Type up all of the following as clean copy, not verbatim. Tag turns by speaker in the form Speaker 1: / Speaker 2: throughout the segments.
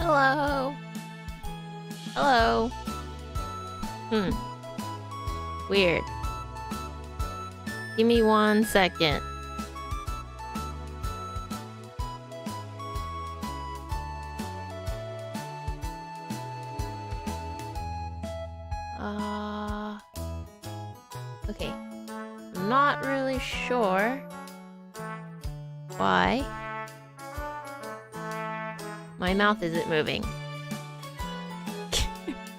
Speaker 1: Hello. Hello. Weird. Give me 1 second. Okay. I'm not really sure why my mouth isn't moving.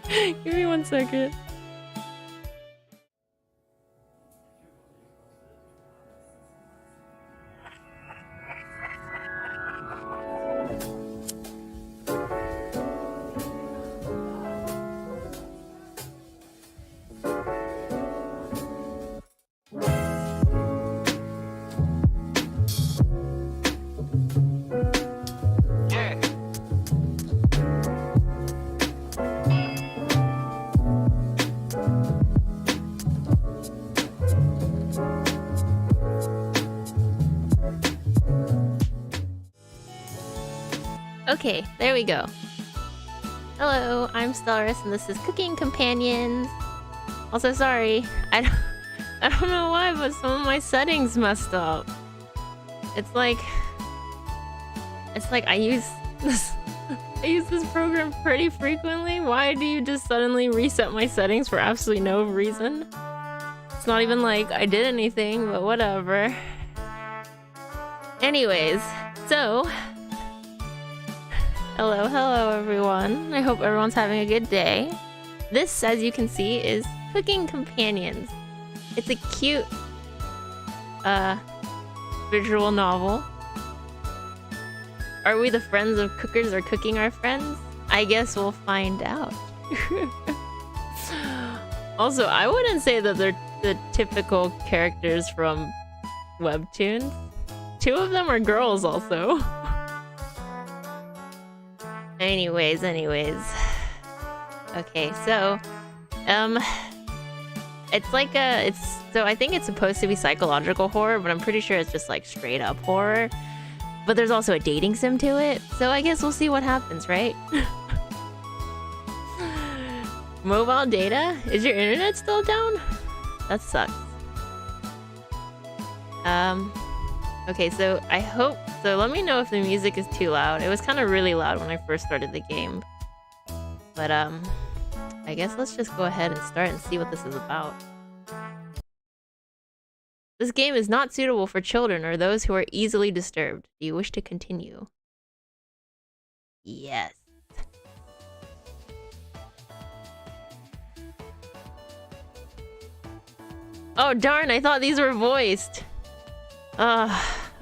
Speaker 1: Give me 1 second. Okay, there we go. Hello, I'm Stellrys and this is Cooking Companions. Also, sorry, I don't know why, but some of my settings messed up. It's like I use this program pretty frequently. Why do you just suddenly reset my settings for absolutely no reason? It's not even like I did anything, but whatever. Anyways, so hello everyone. I hope everyone's having a good day. This, as you can see, is Cooking Companions. It's a cute visual novel. Are we the friends of cookers or cooking our friends? I guess we'll find out. Also, I wouldn't say that they're the typical characters from webtoons. 2 of them are girls also. Anyways. Okay, so so I think it's supposed to be psychological horror, but I'm pretty sure it's just like straight up horror. But there's also a dating sim to it, so I guess we'll see what happens, right? Mobile data? Is your internet still down? That sucks. Okay, so I hope... So let me know if the music is too loud. It was kind of really loud when I first started the game. But, I guess let's just go ahead and start and see what this is about. This game is not suitable for children or those who are easily disturbed. Do you wish to continue? Yes. Oh darn, I thought these were voiced.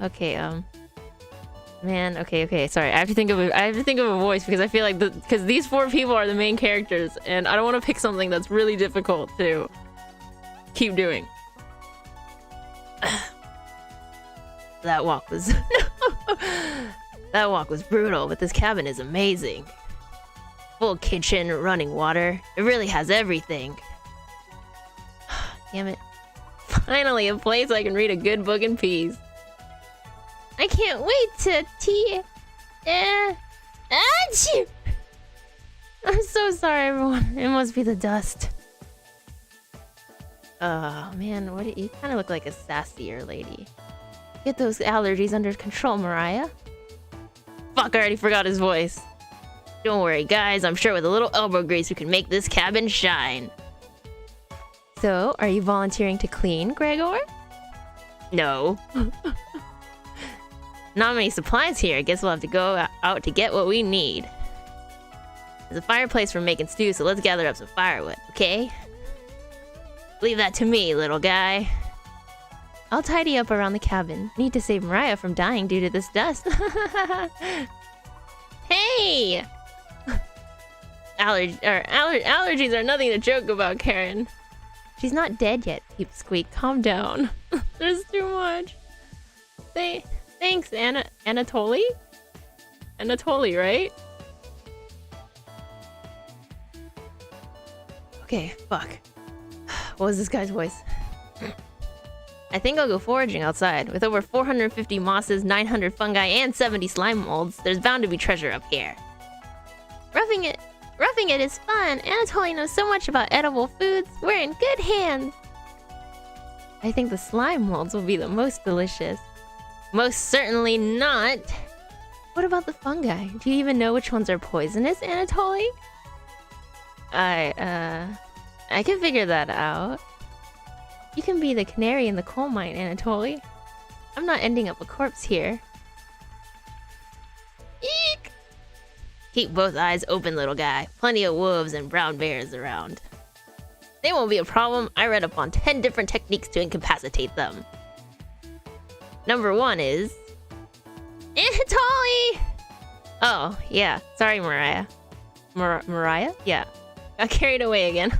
Speaker 1: Okay, man, okay, sorry. I have to think of a voice because I feel like because these 4 people are the main characters and I don't want to pick something that's really difficult to keep doing. That walk was that walk was brutal, but this cabin is amazing. Full kitchen, running water. It really has everything. Damn it. Finally, a place I can read a good book in peace. I can't wait to Achoo! I'm so sorry, everyone. It must be the dust. Oh, man, you kind of look like a sassier lady. Get those allergies under control, Mariah. Fuck, I already forgot his voice. Don't worry, guys. I'm sure with a little elbow grease we can make this cabin shine. So, are you volunteering to clean, Gregor? No. Not many supplies here. I guess we'll have to go out to get what we need. There's a fireplace for making stew, so let's gather up some firewood, okay? Leave that to me, little guy. I'll tidy up around the cabin. Need to save Mariah from dying due to this dust. Hey! Allergies are nothing to joke about, Karen. She's not dead yet, Peep Squeak. Calm down. There's too much. Thanks, Anatoly? Anatoly, right? Okay, fuck. What was this guy's voice? I think I'll go foraging outside. With over 450 mosses, 900 fungi, and 70 slime molds, there's bound to be treasure up here. Roughing it is fun. Anatoly knows so much about edible foods. We're in good hands. I think the slime molds will be the most delicious. Most certainly not. What about the fungi? Do you even know which ones are poisonous, Anatoly? I can figure that out. You can be the canary in the coal mine, Anatoly. I'm not ending up a corpse here. Eek! Keep both eyes open, little guy. Plenty of wolves and brown bears around. They won't be a problem. I read up on 10 different techniques to incapacitate them. Number 1 is... Anatoly! Oh, yeah. Sorry, Mariah. Mariah? Yeah. Got carried away again.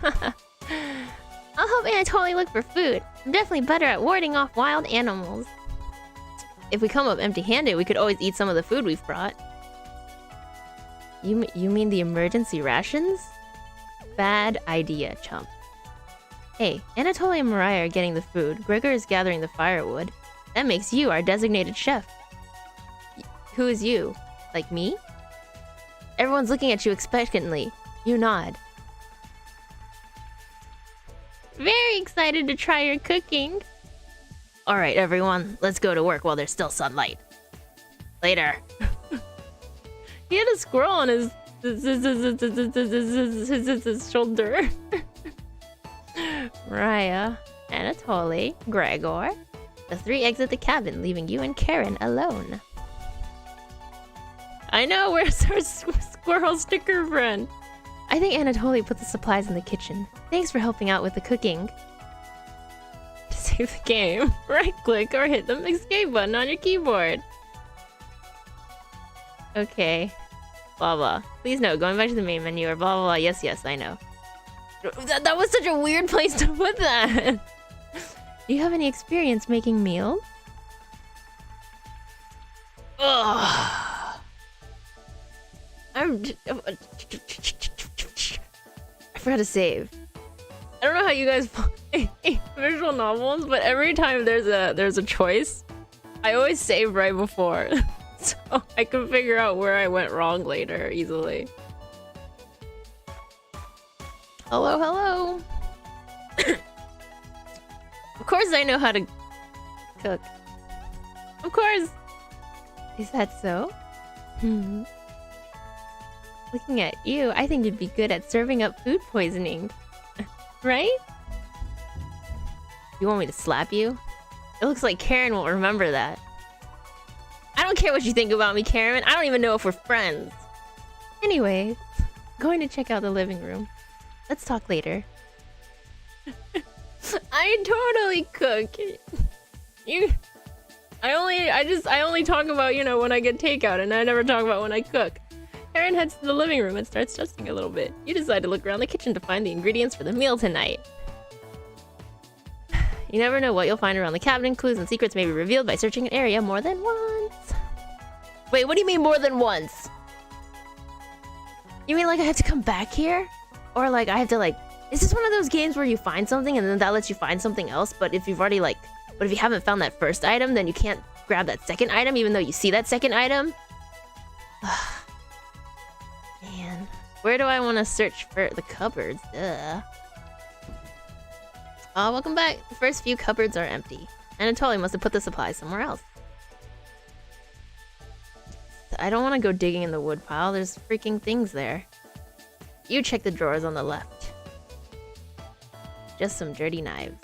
Speaker 1: I'll help Anatoly look for food. I'm definitely better at warding off wild animals. If we come up empty-handed, we could always eat some of the food we've brought. You mean the emergency rations? Bad idea, chump. Hey, Anatoly and Mariah are getting the food. Gregor is gathering the firewood. That makes you our designated chef. Who is you? Like me? Everyone's looking at you expectantly. You nod. Very excited to try your cooking. Alright, everyone. Let's go to work while there's still sunlight. Later. He had a squirrel on his shoulder. Raya, Anatoly, Gregor. The 3 exit the cabin, leaving you and Karen alone. I know, where's our squirrel sticker friend? I think Anatoly put the supplies in the kitchen. Thanks for helping out with the cooking. To save the game, right-click or hit the escape button on your keyboard. Okay. Blah blah. Please note, going back to the main menu or blah blah blah. Yes, yes, I know. That was such a weird place to put that. Do you have any experience making meals? Ugh. I forgot to save. I don't know how you guys play visual novels, but every time there's a choice, I always save right before. So I can figure out where I went wrong later easily. Hello, hello. Of course I know how to cook. Of course. Is that so? Looking at you, I think you'd be good at serving up food poisoning. Right? You want me to slap you? It looks like Karen won't remember that. I don't care what you think about me, Karen. I don't even know if we're friends. Anyway, going to check out the living room. Let's talk later. I totally cook. I only talk about, you know, when I get takeout, and I never talk about when I cook. Karen heads to the living room and starts dusting a little bit. You decide to look around the kitchen to find the ingredients for the meal tonight. You never know what you'll find around the cabinet. Clues and secrets may be revealed by searching an area more than once. Wait, what do you mean more than once? You mean like I have to come back here? Or like I have to like... Is this one of those games where you find something and then that lets you find something else? But if you've already like... But if you haven't found that first item, then you can't grab that second item even though you see that second item? Man. Where do I want to search for the cupboards? Welcome back. The first few cupboards are empty. Anatoly must have put the supplies somewhere else. I don't want to go digging in the wood pile. There's freaking things there. You check the drawers on the left. Just some dirty knives.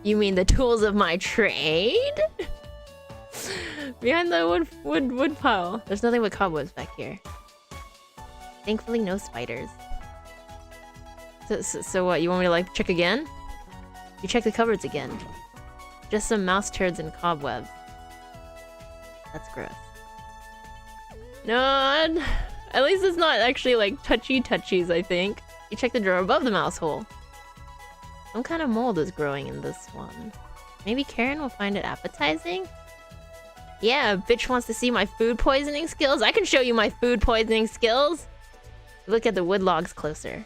Speaker 1: You mean the tools of my trade? Behind the wood pile. There's nothing but cobwebs back here. Thankfully, no spiders. So what? You want me to like check again? You check the cupboards again. Just some mouse turds and cobwebs. That's gross. No, at least it's not actually like touchy-touchies, I think. You check the drawer above the mouse hole. Some kind of mold is growing in this one. Maybe Karen will find it appetizing? Yeah, a bitch wants to see my food poisoning skills. I can show you my food poisoning skills. Look at the wood logs closer.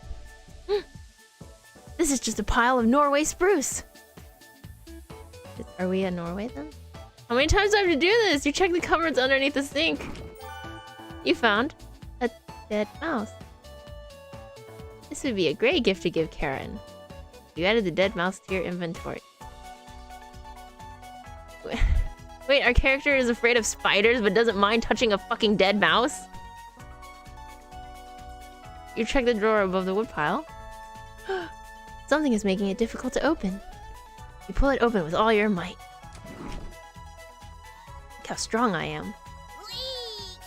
Speaker 1: This is just a pile of Norway spruce. Are we in Norway then? How many times do I have to do this? You check the cupboards underneath the sink. You found a dead mouse. This would be a great gift to give Karen. You added the dead mouse to your inventory. Wait, our character is afraid of spiders but doesn't mind touching a fucking dead mouse? You check the drawer above the woodpile. Something is making it difficult to open. You pull it open with all your might. Look how strong I am.
Speaker 2: Whee!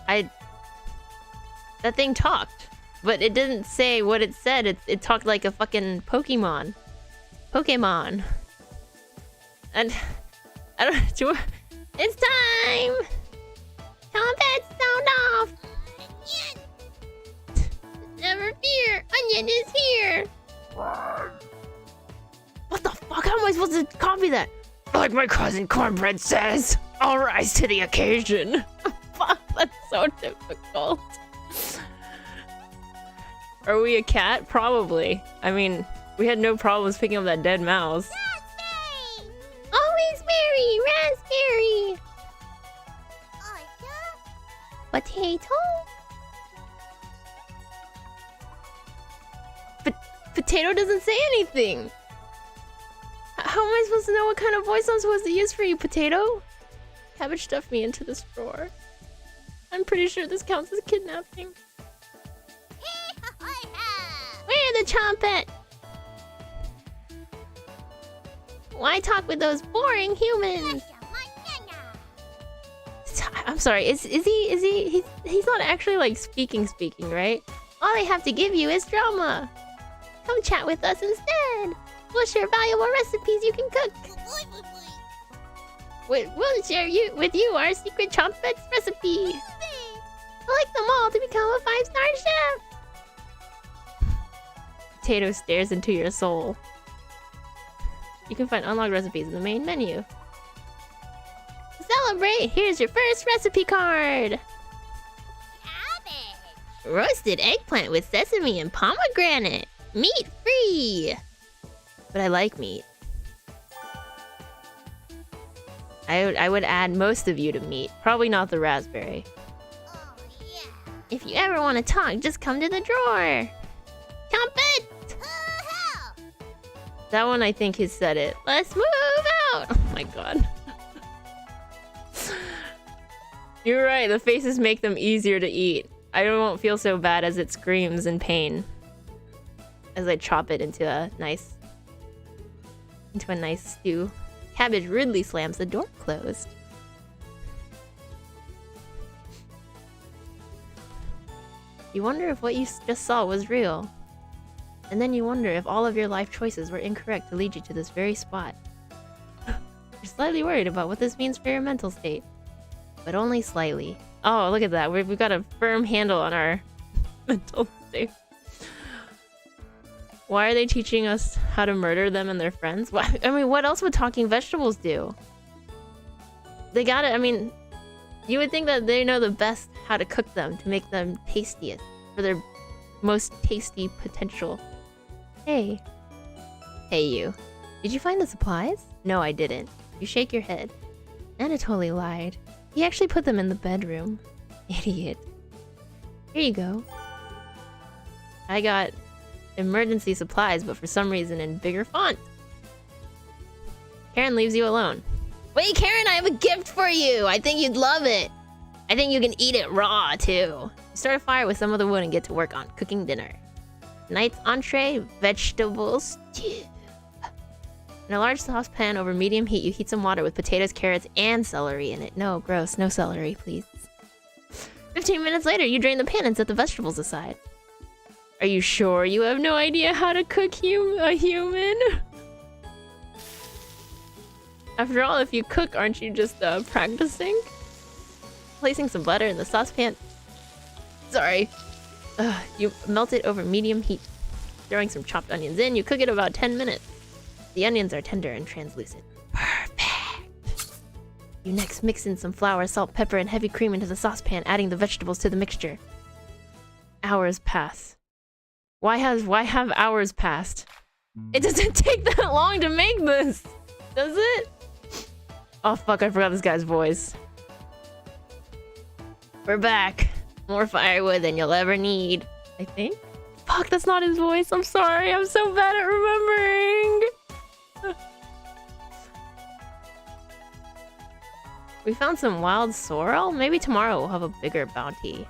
Speaker 2: Cabbage!
Speaker 1: That thing talked, but it didn't say what it said. It talked like a fucking Pokemon. And I don't. It's time. Trumpet sound off. Never fear, Onion is here. What the fuck? How am I supposed to copy that? Like my cousin Cornbread says, I'll rise to the occasion. Fuck, that's so difficult. Are we a cat? Probably. I mean, we had no problems picking up that dead mouse.
Speaker 2: Raspberry!
Speaker 1: Always berry, raspberry. Potato? Potato doesn't say anything. How am I supposed to know what kind of voice I'm supposed to use for you, Potato? Cabbage stuffed me into this drawer. I'm pretty sure this counts as kidnapping. Where the trumpet? Why talk with those boring humans? I'm sorry, is he he's not actually like speaking, right? All they have to give you is drama. Come chat with us instead. We'll share valuable recipes you can cook. We'll share with you our secret trumpets recipe. Select them all to become a 5-star chef. Potato stares into your soul. You can find unlocked recipes in the main menu. To celebrate, here's your first recipe card.
Speaker 2: Cabbage!
Speaker 1: Roasted eggplant with sesame and pomegranate. Meat free. But I like meat. I would add most of you to meat. Probably not the raspberry.
Speaker 2: Oh, yeah.
Speaker 1: If you ever want to talk, just come to the drawer. Trumpet! That one I think has said it. Let's move out! Oh my god. You're right, the faces make them easier to eat. I won't feel so bad as it screams in pain. As I chop it into a nice stew. Cabbage rudely slams the door closed. You wonder if what you just saw was real. And then you wonder if all of your life choices were incorrect to lead you to this very spot. You're slightly worried about what this means for your mental state. But only slightly. Oh, look at that. We've got a firm handle on our mental state. Why are they teaching us how to murder them and their friends? I mean, what else would talking vegetables do? They got it. I mean, you would think that they know the best how to cook them to make them tastiest for their most tasty potential. Hey. Hey, you. Did you find the supplies? No, I didn't. You shake your head. Anatoly lied. He actually put them in the bedroom. Idiot. Here you go. I got emergency supplies, but for some reason in bigger font. Karen leaves you alone. Wait, Karen, I have a gift for you. I think you'd love it. I think you can eat it raw, too. You start a fire with some of the wood and get to work on cooking dinner. Tonight's entree, vegetable stew. In a large saucepan over medium heat, you heat some water with potatoes, carrots, and celery in it. No, gross. No celery, please. 15 minutes later, you drain the pan and set the vegetables aside. Are you sure you have no idea how to cook a human? After all, if you cook, aren't you just practicing? Placing some butter in the saucepan. Sorry. You melt it over medium heat. Throwing some chopped onions in, you cook it about 10 minutes. The onions are tender and translucent. Perfect! You next mix in some flour, salt, pepper, and heavy cream into the saucepan, adding the vegetables to the mixture. Hours pass. Why have hours passed? It doesn't take that long to make this, does it? Oh fuck, I forgot this guy's voice. We're back. More firewood than you'll ever need, I think. Fuck, that's not his voice. I'm sorry. I'm so bad at remembering. We found some wild sorrel. Maybe tomorrow we'll have a bigger bounty.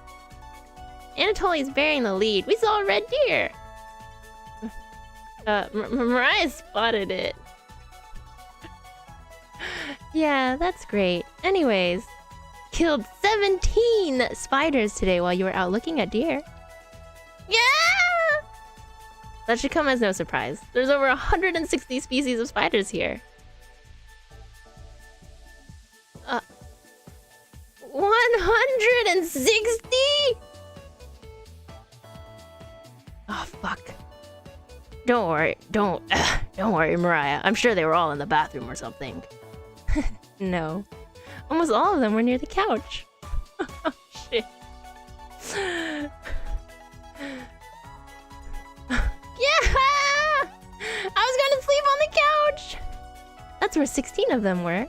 Speaker 1: Anatoly's bearing the lead. We saw a red deer. Mariah spotted it. Yeah, that's great. Anyways, killed 17 spiders today while you were out looking at deer. Yeah! That should come as no surprise. There's over 160 species of spiders here. 160? Oh fuck. Don't worry. Don't worry, Mariah. I'm sure they were all in the bathroom or something. No. Almost all of them were near the couch. Oh shit. Yeah! I was gonna sleep on the couch! That's where 16 of them were. I'm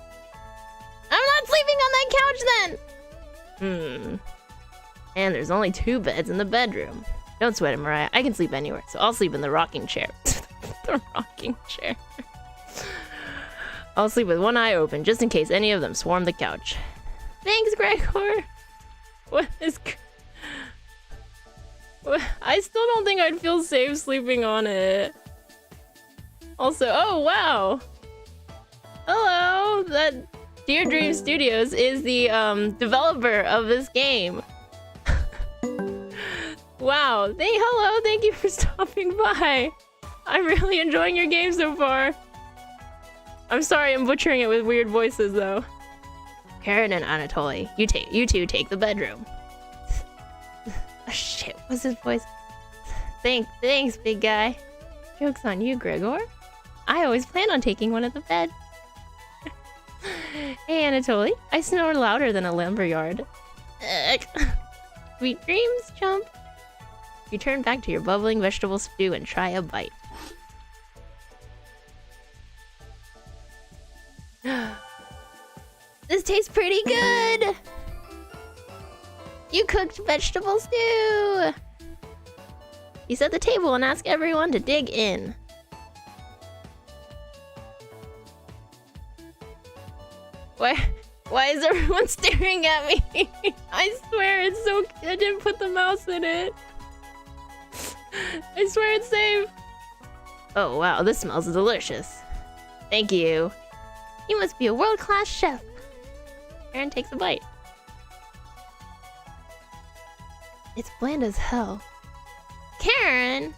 Speaker 1: not sleeping on that couch then! And there's only 2 beds in the bedroom. Don't sweat it, Mariah. I can sleep anywhere, so I'll sleep in the rocking chair. The rocking chair. I'll sleep with one eye open, just in case any of them swarm the couch. Thanks, Gregor! What is... I still don't think I'd feel safe sleeping on it. Also, oh wow! Hello! That Dear Dream Studios is the developer of this game. Wow, hello, thank you for stopping by. I'm really enjoying your game so far. I'm sorry I'm butchering it with weird voices though. Karen and Anatoly, you two take the bedroom. Oh, shit, what's his voice? Thanks, big guy. Joke's on you, Gregor. I always plan on taking one of the beds. Hey, Anatoly, I snore louder than a lumberyard. Sweet dreams, chump. Return back to your bubbling vegetable stew and try a bite. This tastes pretty good! You cooked vegetable stew! You set the table and ask everyone to dig in. Why is everyone staring at me? I swear it's so... I didn't put the mouse in it. I swear it's safe. Oh wow, this smells delicious. Thank you. You must be a world-class chef. Aaron takes a bite. It's bland as hell. Karen!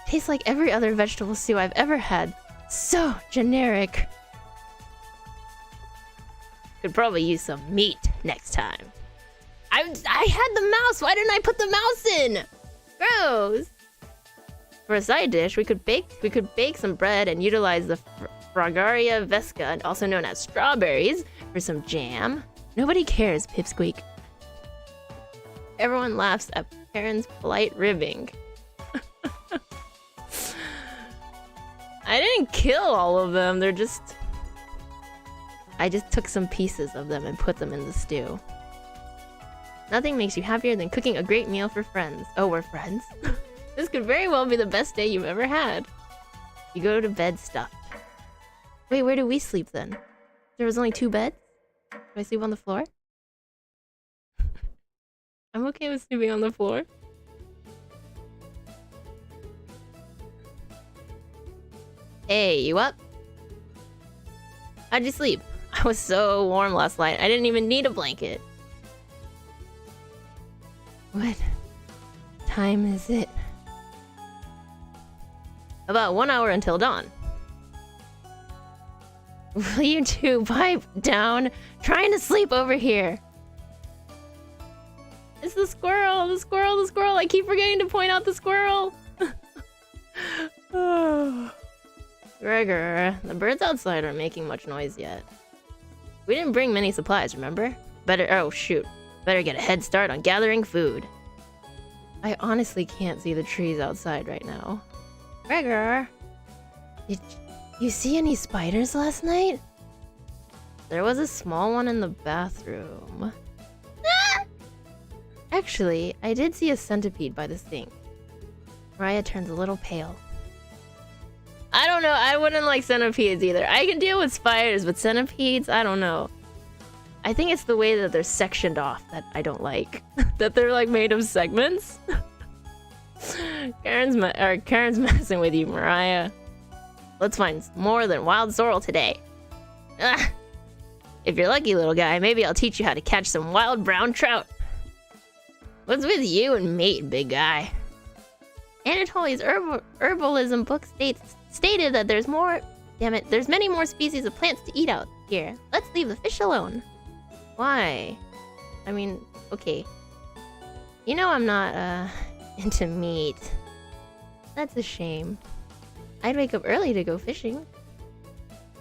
Speaker 1: Tastes like every other vegetable stew I've ever had. So generic. Could probably use some meat next time. I had the mouse! Why didn't I put the mouse in? Gross! For a side dish, we could bake some bread and utilize the Fragaria vesca, also known as strawberries, for some jam. Nobody cares, Pipsqueak. Everyone laughs at Karen's polite ribbing. I didn't kill all of them, they're just... I just took some pieces of them and put them in the stew. Nothing makes you happier than cooking a great meal for friends. Oh, we're friends? This could very well be the best day you've ever had. You go to bed stuffed. Wait, where do we sleep then? There was only 2 beds? Do I sleep on the floor? I'm okay with sleeping on the floor. Hey, you up? How'd you sleep? I was so warm last night, I didn't even need a blanket. What time is it? About 1 hour until dawn. Will you two pipe down? Trying to sleep over here. It's the squirrel, the squirrel, the squirrel. I keep forgetting to point out the squirrel. Oh. Gregor, the birds outside aren't making much noise yet. We didn't bring many supplies, remember? Oh shoot. Better get a head start on gathering food. I honestly can't see the trees outside right now. Gregor! Did you see any spiders last night? There was a small one in the bathroom. Ah! Actually, I did see a centipede by the sink. Mariah turns a little pale. I don't know, I wouldn't like centipedes either. I can deal with spiders, but centipedes, I don't know. I think it's the way that they're sectioned off that I don't like. That they're like made of segments. Karen's messing with you, Mariah. Let's find more than wild sorrel today. Ugh. If you're lucky, little guy, maybe I'll teach you how to catch some wild brown trout. What's with you and me, big guy? Anatoly's herbalism book stated that there's many more species of plants to eat out here. Let's leave the fish alone. Why? I mean, okay. You know I'm not, into meat. That's a shame. I'd wake up early to go fishing.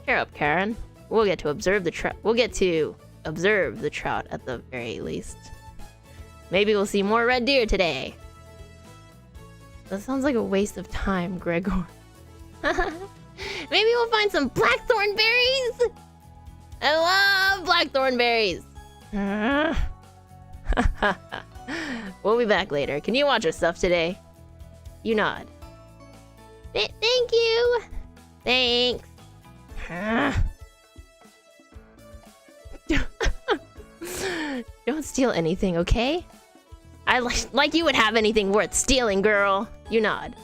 Speaker 1: Cheer up, Karen. We'll get to observe the trout. We'll get to observe the trout at the very least. Maybe we'll see more red deer today. That sounds like a waste of time, Gregor. Maybe we'll find some blackthorn berries. I love blackthorn berries. We'll be back later. Can you watch our stuff today? You nod. Thank you. Thanks. Don't steal anything, okay? I like you would have anything worth stealing, girl. You nod.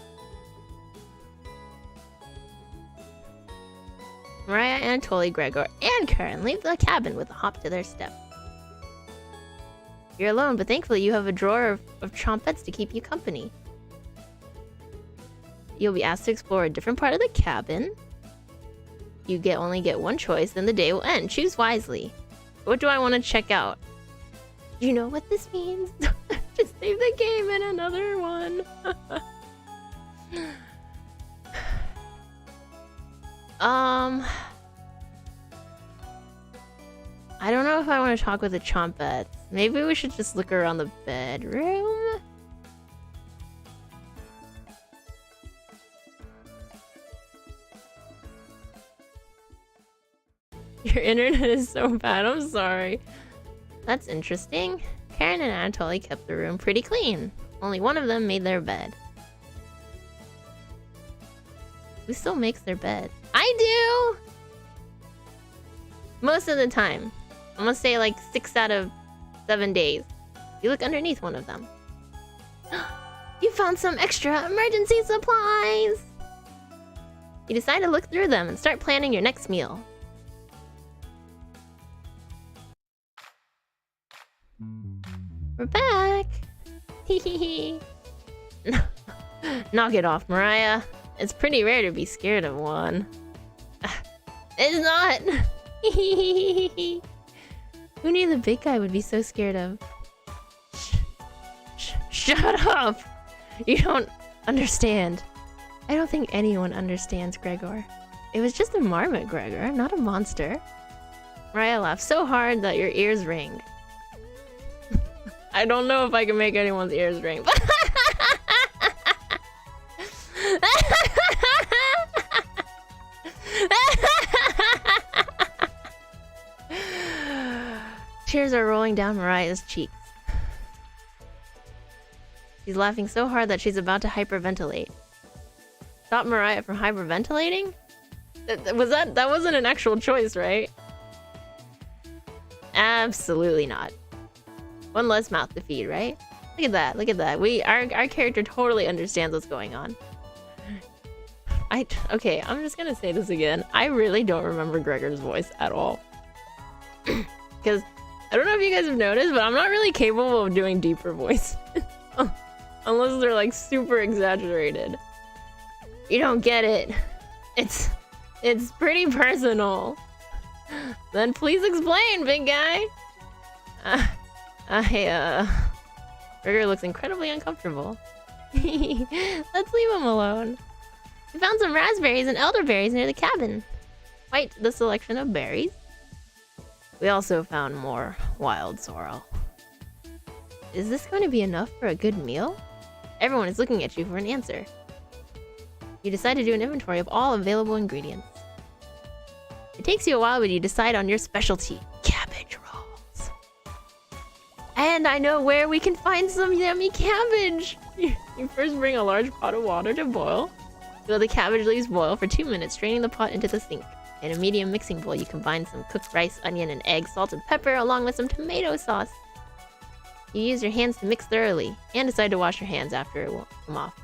Speaker 1: Mariah, Anatoly, Gregor, and Karen leave the cabin with a hop to their step. You're alone, but thankfully you have a drawer of trumpets to keep you company. You'll be asked to explore a different part of the cabin. You only get one choice, then the day will end. Choose wisely. What do I want to check out? You know what this means? Just save the game in another one. I don't know if I want to talk with the trumpets. Maybe we should just look around the bedroom. Your internet is so bad, I'm sorry. That's interesting. Karen and Anatoly kept the room pretty clean. Only one of them made their bed. Who still makes their bed? I do! Most of the time. I'm gonna say like 6 out of 7 days. You look underneath one of them. You found some extra emergency supplies! You decide to look through them and start planning your next meal. We're back! Hehehe. Knock it off, Mariah. It's pretty rare to be scared of one. It's not! Who knew the big guy would be so scared of? Shut up! You don't understand. I don't think anyone understands, Gregor. It was just a marmot, Gregor, not a monster. Mariah laughed so hard that your ears ring. I don't know if I can make anyone's ears ring. Tears are rolling down Mariah's cheeks. She's laughing so hard that she's about to hyperventilate. Stop Mariah from hyperventilating? That wasn't an actual choice, right? Absolutely not. One less mouth to feed, right? Look at that, look at that. Our character totally understands what's going on. Okay, I'm just gonna say this again. I really don't remember Gregor's voice at all. Because I don't know if you guys have noticed, but I'm not really capable of doing deeper voices. Unless they're like super exaggerated. You don't get it. It's pretty personal. Then please explain, big guy. Gregor looks incredibly uncomfortable. Let's leave him alone. We found some raspberries and elderberries near the cabin. Quite the selection of berries. We also found more wild sorrel. Is this going to be enough for a good meal? Everyone is looking at you for an answer. You decide to do an inventory of all available ingredients. It takes you a while, but you decide on your specialty, cabbage rolls. And I know where we can find some yummy cabbage. You first bring a large pot of water to boil. Let the cabbage leaves boil for 2 minutes, straining the pot into the sink. In a medium mixing bowl, you combine some cooked rice, onion, and egg, salt, and pepper, along with some tomato sauce. You use your hands to mix thoroughly, and decide to wash your hands after it will come off.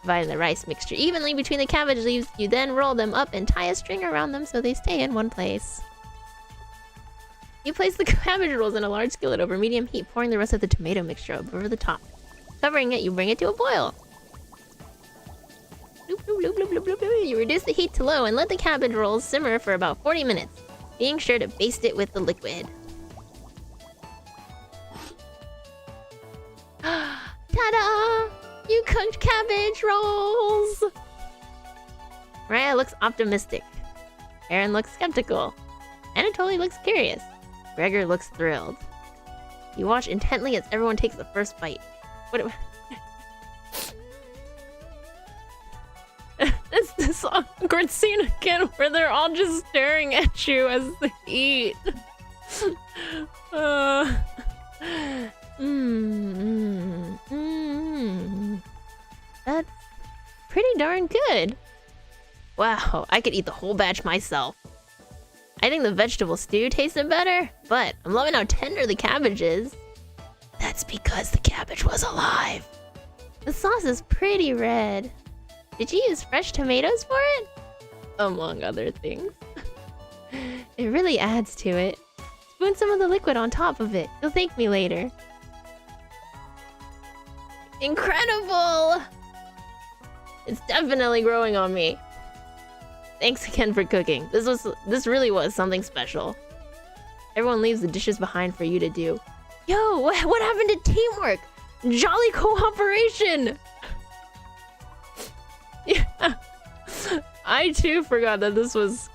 Speaker 1: Dividing the rice mixture evenly between the cabbage leaves, you then roll them up and tie a string around them so they stay in one place. You place the cabbage rolls in a large skillet over medium heat, pouring the rest of the tomato mixture over the top. Covering it, you bring it to a boil. You reduce the heat to low and let the cabbage rolls simmer for about 40 minutes, being sure to baste it with the liquid. Ta-da! You cooked cabbage rolls! Mariah looks optimistic. Aaron looks skeptical. Anatoly looks curious. Gregor looks thrilled. You watch intently as everyone takes the first bite. What? It's this awkward scene again where they're all just staring at you as they eat. That's pretty darn good. Wow, I could eat the whole batch myself. I think the vegetable stew tasted better, but I'm loving how tender the cabbage is. That's because the cabbage was alive. The sauce is pretty red. Did you use fresh tomatoes for it? Among other things. It really adds to it. Spoon some of the liquid on top of it. You'll thank me later. Incredible! It's definitely growing on me. Thanks again for cooking. This really was something special. Everyone leaves the dishes behind for you to do. Yo, what happened to teamwork? Jolly cooperation! Yeah. I too forgot that this was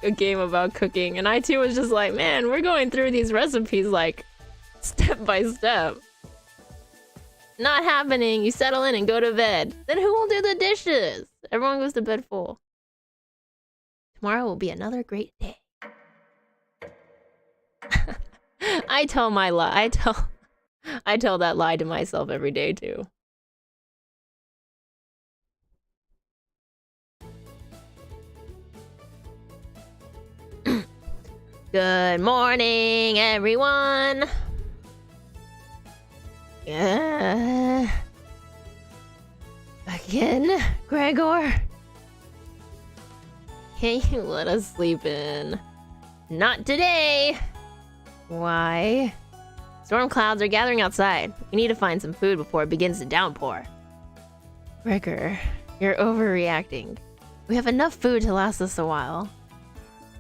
Speaker 1: a game about cooking, and I too was just like, man, we're going through these recipes like step by step. Not happening. You settle in and go to bed. Then who will do the dishes? Everyone goes to bed full. Tomorrow will be another great day. I tell my lie. I tell that lie to myself every day too. Good morning, everyone. Again, Gregor. Can't you let us sleep in? Not today. Why? Storm clouds are gathering outside. We need to find some food before it begins to downpour. Gregor, you're overreacting. We have enough food to last us a while.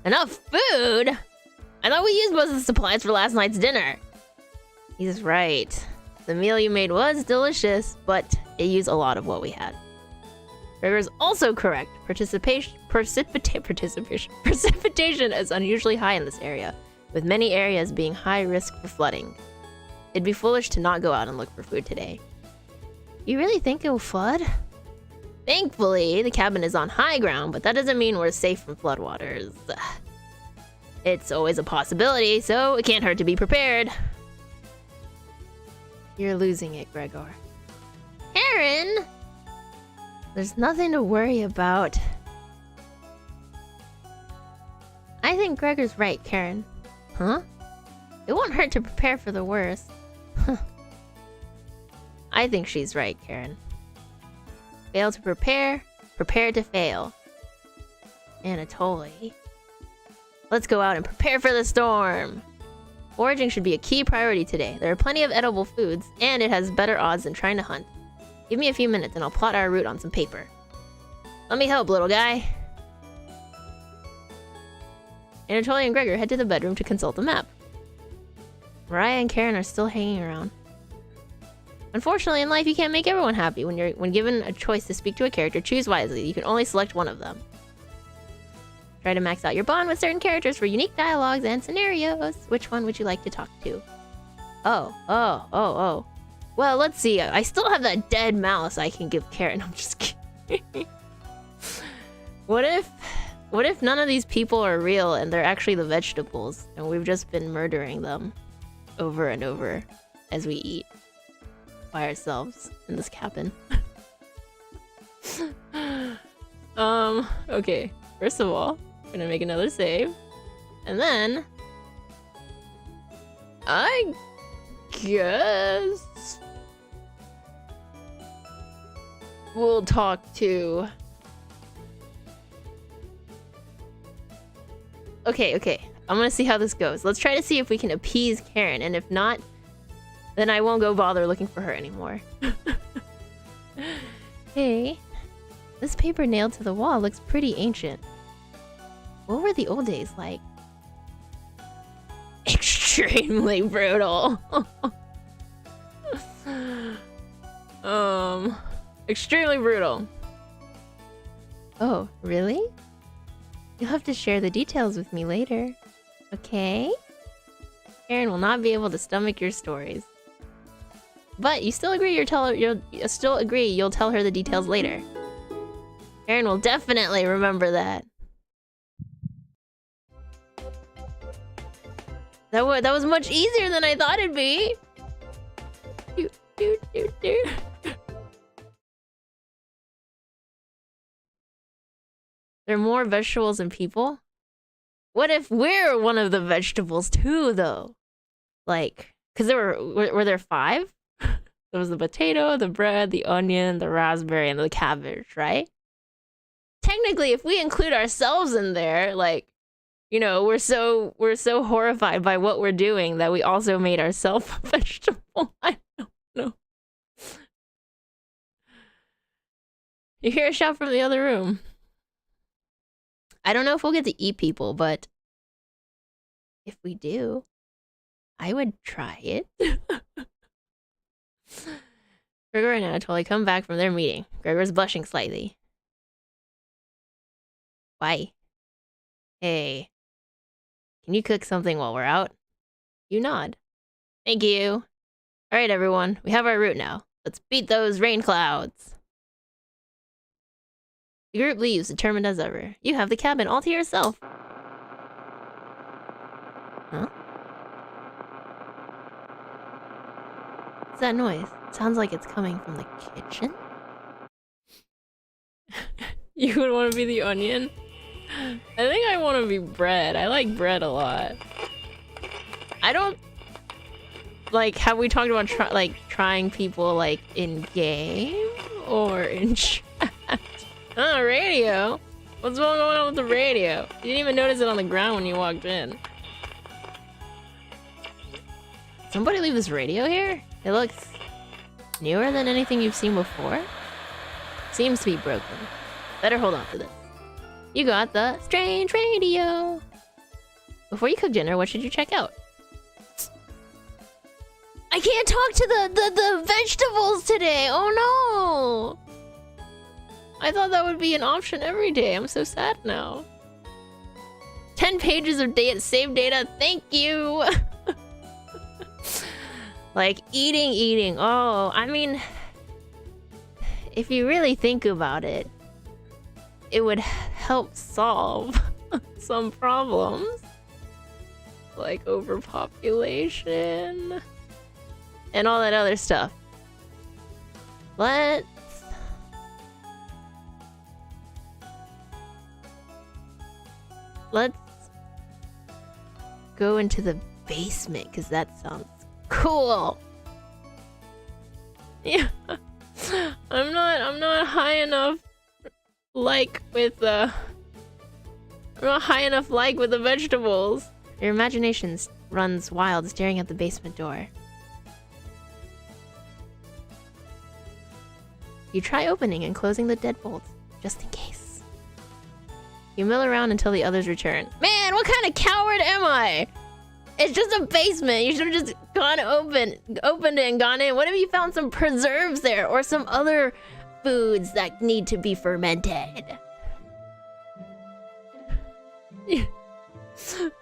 Speaker 1: Enough food? I thought we used most of the supplies for last night's dinner. He's right. The meal you made was delicious, but it used a lot of what we had. Gregor's also correct. Precipitation is unusually high in this area, with many areas being high risk for flooding. It'd be foolish to not go out and look for food today. You really think it will flood? Thankfully, the cabin is on high ground, but that doesn't mean we're safe from floodwaters. It's always a possibility, so it can't hurt to be prepared. You're losing it, Gregor. Aaron! There's nothing to worry about. I think Gregor's right, Karen. Huh? It won't hurt to prepare for the worst. I think she's right, Karen. Fail to prepare, prepare to fail. Anatoly. Let's go out and prepare for the storm. Foraging should be a key priority today. There are plenty of edible foods, and it has better odds than trying to hunt. Give me a few minutes and I'll plot our route on some paper. Let me help, little guy. Anatoly and Gregor head to the bedroom to consult the map. Mariah and Karen are still hanging around. Unfortunately, in life, you can't make everyone happy. When given a choice to speak to a character, choose wisely. You can only select one of them. Try to max out your bond with certain characters for unique dialogues and scenarios. Which one would you like to talk to? Oh. Well, let's see. I still have that dead mouse I can give Karen. I'm just kidding. What if What if none of these people are real and they're actually the vegetables and we've just been murdering them over and over as we eat by ourselves in this cabin? Okay. First of all, I'm gonna make another save. And then I guess we'll talk to... Okay. I'm gonna see how this goes. Let's try to see if we can appease Karen, and if not, then I won't go bother looking for her anymore. Hey, this paper nailed to the wall looks pretty ancient. What were the old days like? Extremely brutal. Extremely brutal. Oh, really? You'll have to share the details with me later. Okay? Karen will not be able to stomach your stories. But you still agree you'll tell her the details later. Karen will definitely remember that. That was much easier than I thought it'd be. There are more vegetables than people? What if we're one of the vegetables too, though? Like, because were there 5? There was the potato, the bread, the onion, the raspberry, and the cabbage, right? Technically, if we include ourselves in there, like, you know, we're so horrified by what we're doing that we also made ourselves a vegetable. I don't know. You hear a shout from the other room. I don't know if we'll get to eat people, but if we do, I would try it. Gregor and Anatoly come back from their meeting. Gregor's blushing slightly. Why? Hey. Can you cook something while we're out? You nod. Thank you. Alright, everyone. We have our route now. Let's beat those rain clouds. The group leaves, determined as ever. You have the cabin all to yourself. Huh? What's that noise? Sounds like it's coming from the kitchen? You would want to be the onion? I think I want to be bread. I like bread a lot. I don't... Like, have we talked about trying people, like, in-game? Or in chat? Oh, radio? What's going on with the radio? You didn't even notice it on the ground when you walked in. Somebody leave this radio here? It looks newer than anything you've seen before. Seems to be broken. Better hold on to this. You got the strange radio. Before you cook dinner, what should you check out? I can't talk to the vegetables today. Oh no! I thought that would be an option every day. I'm so sad now. 10 pages of saved data. Thank you. Like eating. Oh, I mean, if you really think about it, it would help solve some problems. Like overpopulation and all that other stuff. Let's go into the basement, because that sounds cool. Yeah. I'm not high enough with the vegetables. Your imagination runs wild staring at the basement door. You try opening and closing the deadbolt, just in case. You mill around until the others return. Man, what kind of coward am I? It's just a basement. You should have just opened it and gone in. What if you found some preserves there or some other foods that need to be fermented?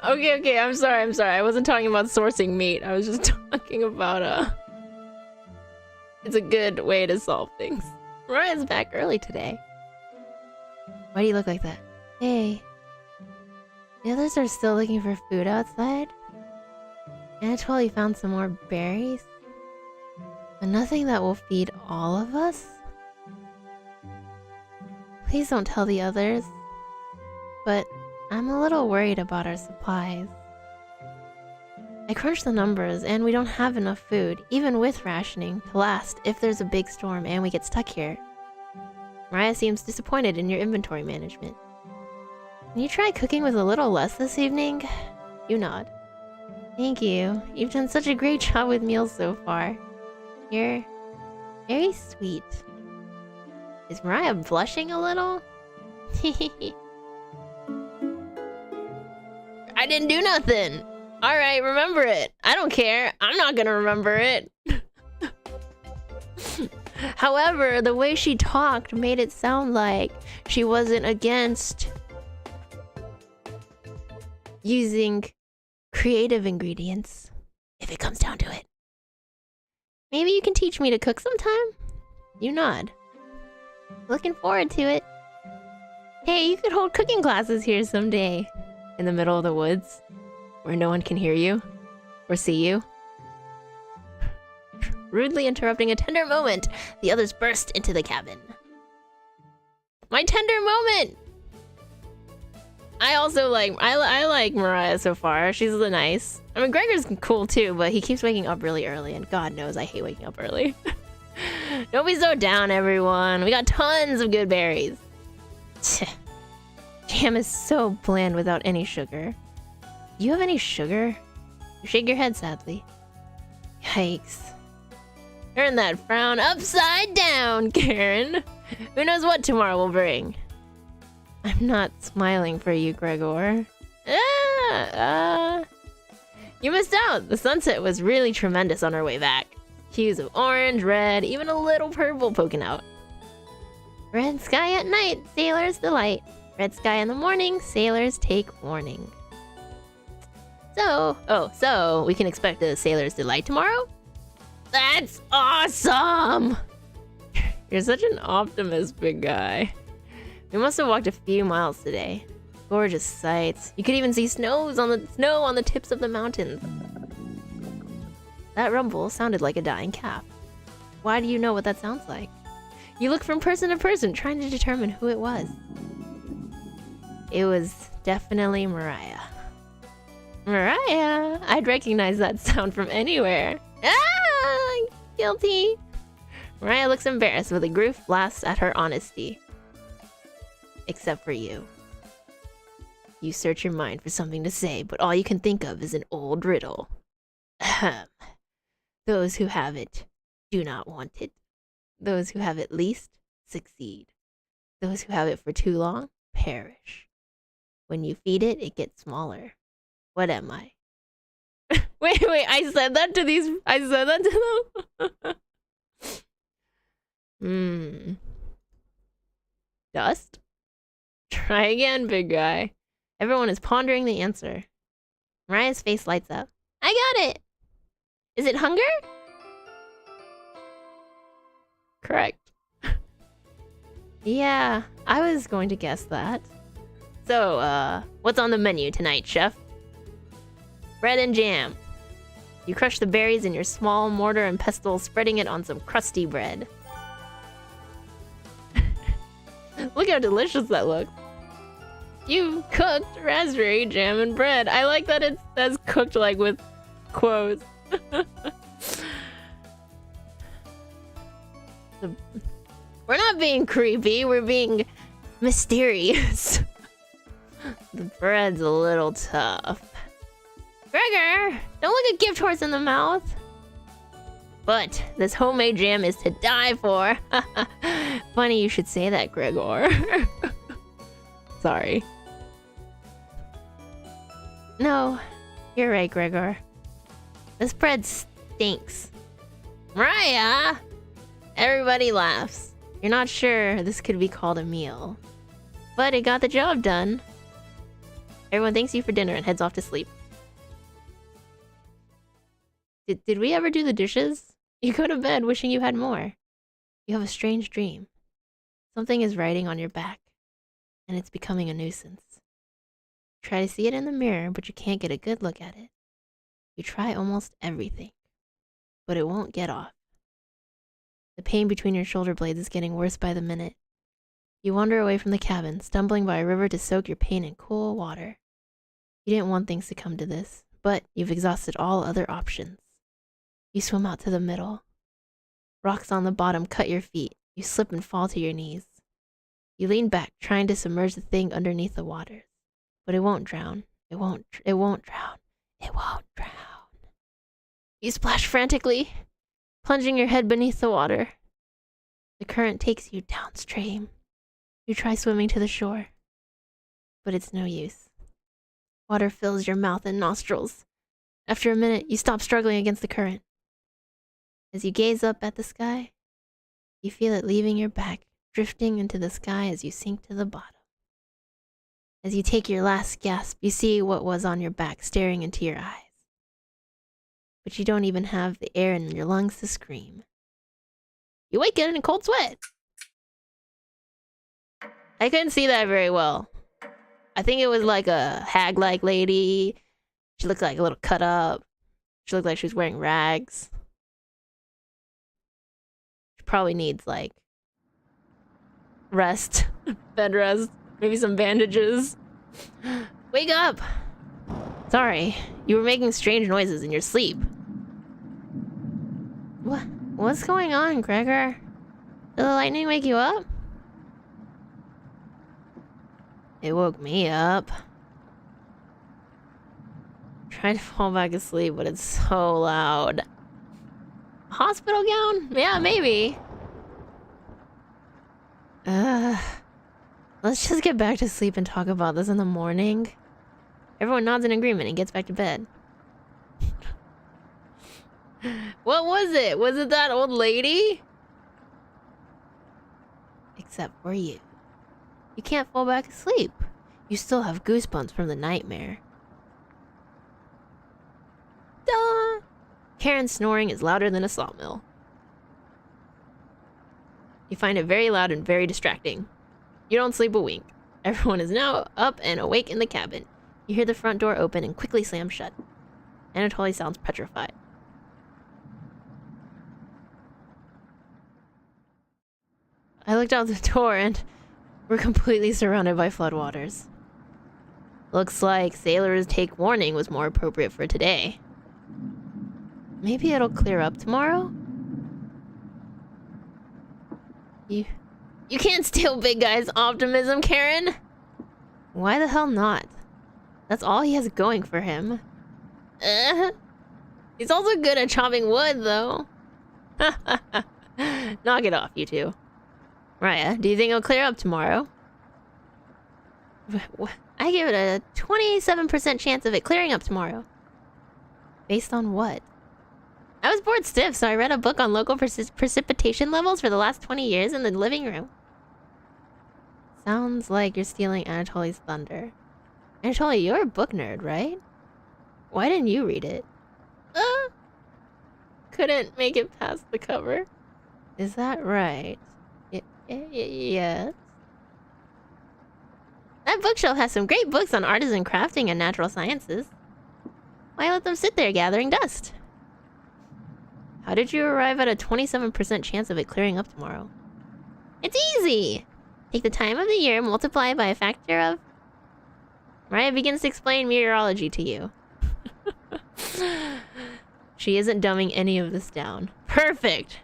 Speaker 1: Okay, I'm sorry. I wasn't talking about sourcing meat. I was just talking about it's a good way to solve things. Ryan's back early today. Why do you look like that? Hey, The others are still looking for food outside. Anatoly found some more berries. But nothing that will feed all of us? Please don't tell the others. But I'm a little worried about our supplies. I crunched the numbers and we don't have enough food, even with rationing, to last if there's a big storm and we get stuck here. Mariah seems disappointed in your inventory management. Can you try cooking with a little less this evening? You nod. Thank you. You've done such a great job with meals so far. You're very sweet. Is Mariah blushing a little? I didn't do nothing. Alright, remember it. I don't care. I'm not gonna remember it. However, the way she talked made it sound like she wasn't against using creative ingredients, if it comes down to it. Maybe you can teach me to cook sometime? You nod. Looking forward to it. Hey, you could hold cooking classes here someday. In the middle of the woods, where no one can hear you or see you. Rudely interrupting a tender moment, the others burst into the cabin. My tender moment! I also like, I like Mariah so far. She's nice. I mean, Gregor's cool too, but he keeps waking up really early, and God knows I hate waking up early. Don't be so down, everyone. We got tons of good berries. Jam is so bland without any sugar. Do you have any sugar? You shake your head sadly. Yikes. Turn that frown upside down, Karen. Who knows what tomorrow will bring? I'm not smiling for you, Gregor. You missed out. The sunset was really tremendous on our way back. Hues of orange, red, even a little purple poking out. Red sky at night, sailors delight. Red sky in the morning, sailors take warning. So we can expect a sailor's delight tomorrow? That's awesome! You're such an optimist, big guy. We must have walked a few miles today. Gorgeous sights. You could even see snow on the tips of the mountains. That rumble sounded like a dying calf. Why do you know what that sounds like? You look from person to person, trying to determine who it was. It was definitely Mariah. Mariah! I'd recognize that sound from anywhere. Ah! Guilty! Mariah looks embarrassed with a grief blast at her honesty. Except for you. You search your mind for something to say, but all you can think of is an old riddle. Ahem. Those who have it do not want it. Those who have it least succeed. Those who have it for too long perish. When you feed it, it gets smaller. What am I? wait, I said that to these. I said that to them. Dust? Try again, big guy. Everyone is pondering the answer. Mariah's face lights up. I got it! Is it hunger? Correct. Yeah, I was going to guess that. So, what's on the menu tonight, chef? Bread and jam. You crush the berries in your small mortar and pestle, spreading it on some crusty bread. Look how delicious that looks. You cooked raspberry jam and bread. I like that it says cooked like with quotes. We're not being creepy, we're being mysterious. The bread's a little tough. Gregor, don't look a gift horse in the mouth. But this homemade jam is to die for. Funny you should say that, Gregor. Sorry. No, you're right, Gregor. This bread stinks. Mariah! Everybody laughs. You're not sure this could be called a meal. But it got the job done. Everyone thanks you for dinner and heads off to sleep. Did we ever do the dishes? You go to bed wishing you had more. You have a strange dream. Something is riding on your back, and it's becoming a nuisance. Try to see it in the mirror, but you can't get a good look at it. You try almost everything, but it won't get off. The pain between your shoulder blades is getting worse by the minute. You wander away from the cabin, stumbling by a river to soak your pain in cool water. You didn't want things to come to this, but you've exhausted all other options. You swim out to the middle. Rocks on the bottom cut your feet. You slip and fall to your knees. You lean back, trying to submerge the thing underneath the waters. But it won't drown. It won't drown. It won't drown. You splash frantically, plunging your head beneath the water. The current takes you downstream. You try swimming to the shore, but it's no use. Water fills your mouth and nostrils. After a minute, you stop struggling against the current. As you gaze up at the sky, you feel it leaving your back, drifting into the sky as you sink to the bottom. As you take your last gasp, you see what was on your back staring into your eyes. But you don't even have the air in your lungs to scream. You wake in a cold sweat. I couldn't see that very well. I think it was like a hag-like lady. She looked like a little cut up. She looked like she was wearing rags. She probably needs like rest, bed rest, maybe some bandages. Wake up! Sorry, you were making strange noises in your sleep. What's going on, Gregor? Did the lightning wake you up? It woke me up. Trying to fall back asleep, but it's so loud. Hospital gown? Yeah, maybe. Let's just get back to sleep and talk about this in the morning. Everyone nods in agreement and gets back to bed. What was it? Was it that old lady? Except for you. You can't fall back asleep. You still have goosebumps from the nightmare. Duh! Karen's snoring is louder than a sawmill. You find it very loud and very distracting. You don't sleep a wink. Everyone is now up and awake in the cabin. You hear the front door open and quickly slam shut. Anatoly sounds petrified. I looked out the door and we're completely surrounded by floodwaters. Looks like sailors take warning was more appropriate for today. Maybe it'll clear up tomorrow? You can't steal big guy's optimism, Karen! Why the hell not? That's all he has going for him. He's also good at chopping wood, though. Knock it off, you two. Raya, do you think it'll clear up tomorrow? I give it a 27% chance of it clearing up tomorrow. Based on what? I was bored stiff, so I read a book on local precipitation levels for the last 20 years in the living room. Sounds like you're stealing Anatoly's thunder. Anatoly, you're a book nerd, right? Why didn't you read it? Couldn't make it past the cover. Is that right? Yes. That bookshelf has some great books on artisan crafting and natural sciences. Why let them sit there gathering dust? How did you arrive at a 27% chance of it clearing up tomorrow? It's easy! Take the time of the year, multiply by a factor of... Raya begins to explain meteorology to you. She isn't dumbing any of this down. Perfect!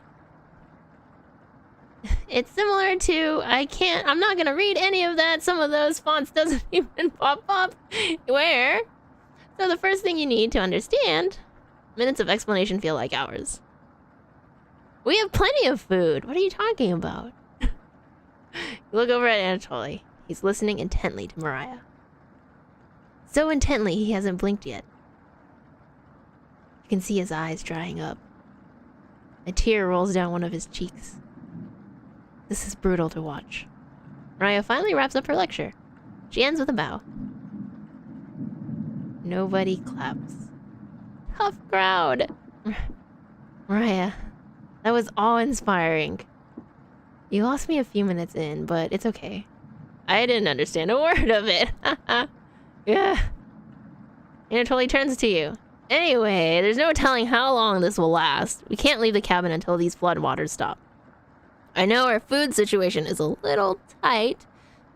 Speaker 1: It's similar to... I'm not gonna read any of that. Some of those fonts doesn't even pop up. Where? So the first thing you need to understand... Minutes of explanation feel like hours. We have plenty of food. What are you talking about? You look over at Anatoly. He's listening intently to Mariah. So intently, he hasn't blinked yet. You can see his eyes drying up. A tear rolls down one of his cheeks. This is brutal to watch. Mariah finally wraps up her lecture. She ends with a bow. Nobody claps. Tough crowd. Mariah, that was awe-inspiring. You lost me a few minutes in, but it's okay. I didn't understand a word of it. Yeah. And it totally turns to you. Anyway, there's no telling how long this will last. We can't leave the cabin until these floodwaters stop. I know our food situation is a little tight,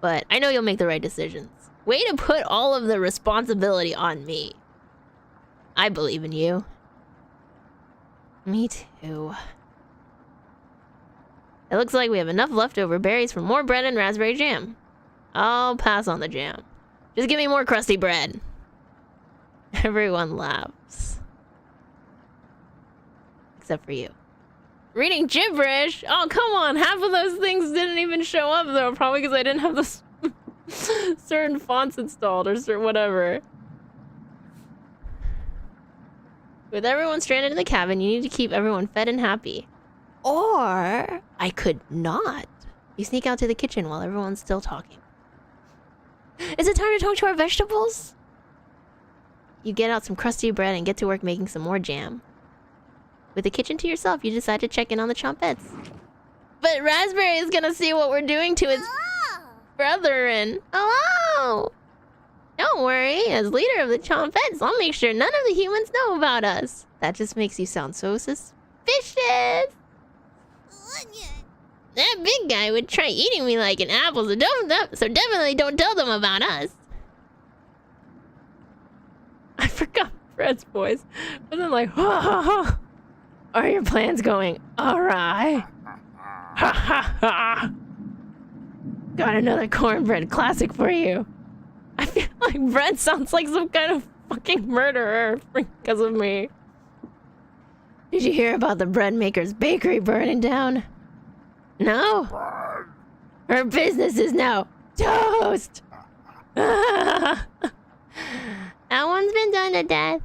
Speaker 1: but I know you'll make the right decisions. Way to put all of the responsibility on me. I believe in you. Me too. It looks like we have enough leftover berries for more bread and raspberry jam. I'll pass on the jam. Just give me more crusty bread. Everyone laughs. Except for you. Reading gibberish? Oh, come on. Half of those things didn't even show up, though. Probably because I didn't have the certain fonts installed or certain whatever. With everyone stranded in the cabin, you need to keep everyone fed and happy. Or I could not. You sneak out to the kitchen while everyone's still talking. Is it time to talk to our vegetables? You get out some crusty bread and get to work making some more jam. With the kitchen to yourself, you decide to check in on the chompettes. But Raspberry is gonna see what we're doing to his brethren. Hello! Don't worry, as leader of the chompettes, I'll make sure none of the humans know about us. That just makes you sound so suspicious. That big guy would try eating me like an apple, so definitely don't tell them about us. I forgot Fred's voice. Wasn't like, ha ha ha. Are your plans going awry? Ha ha ha. Got another cornbread classic for you. I feel like bread sounds like some kind of fucking murderer because of me. Did you hear about the bread maker's bakery burning down? No? Her business is now toast! That one's been done to death.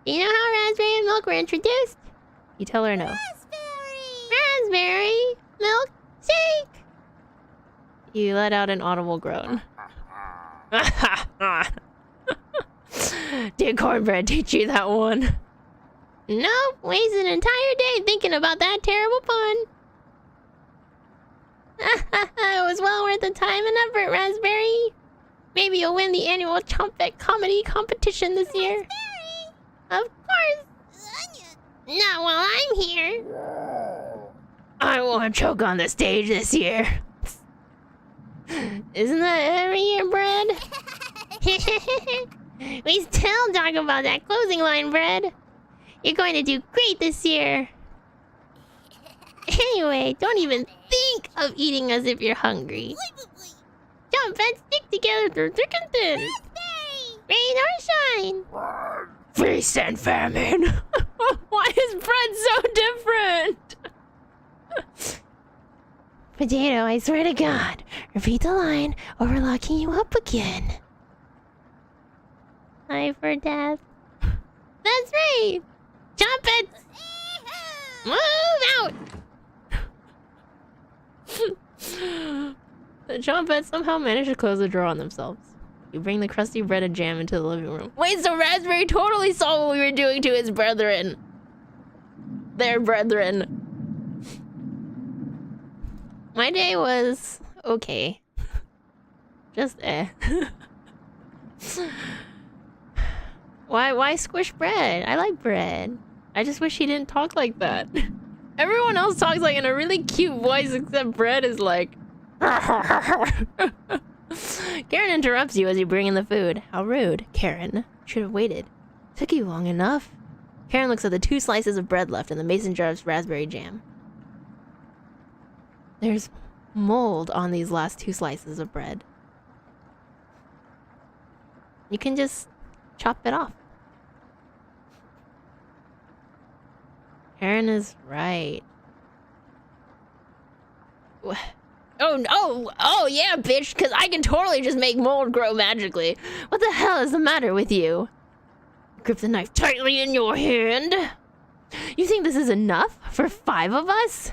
Speaker 1: Do you know how raspberry and milk were introduced? You tell her no. Raspberry milk shake! You let out an audible groan. Did cornbread teach you that one? Nope, wasted an entire day thinking about that terrible pun. It was well worth the time and effort, Raspberry. Maybe you'll win the annual Chompette comedy competition this year. Of course. Not while I'm here. I won't choke on the stage this year. Isn't that every year, Bread? We still talk about that closing line, Bread. You're going to do great this year. Anyway, don't even think of eating as if you're hungry. Jump and stick together through thick and thin. Rain or shine. Feast and famine. Why is bread so different? Potato, I swear to God. Repeat the line or we're locking you up again. Eye for death. That's right. Jump it. Move out. The chompettes somehow manage to close the door on themselves. You bring the crusty bread and jam into the living room. Wait, so Raspberry totally saw what we were doing to his brethren. Their brethren. My day was okay. Just Why squish bread? I like bread. I just wish he didn't talk like that. Everyone else talks like in a really cute voice except Bread is like... Karen interrupts you as you bring in the food. How rude. Karen. Should have waited. Took you long enough. Karen looks at the 2 slices of bread left in the mason jar of raspberry jam. There's mold on these last 2 slices of bread. You can just chop it off. Karen is right. Oh yeah, bitch, because I can totally just make mold grow magically. What the hell is the matter with you? Grip the knife tightly in your hand. You think this is enough for 5 of us?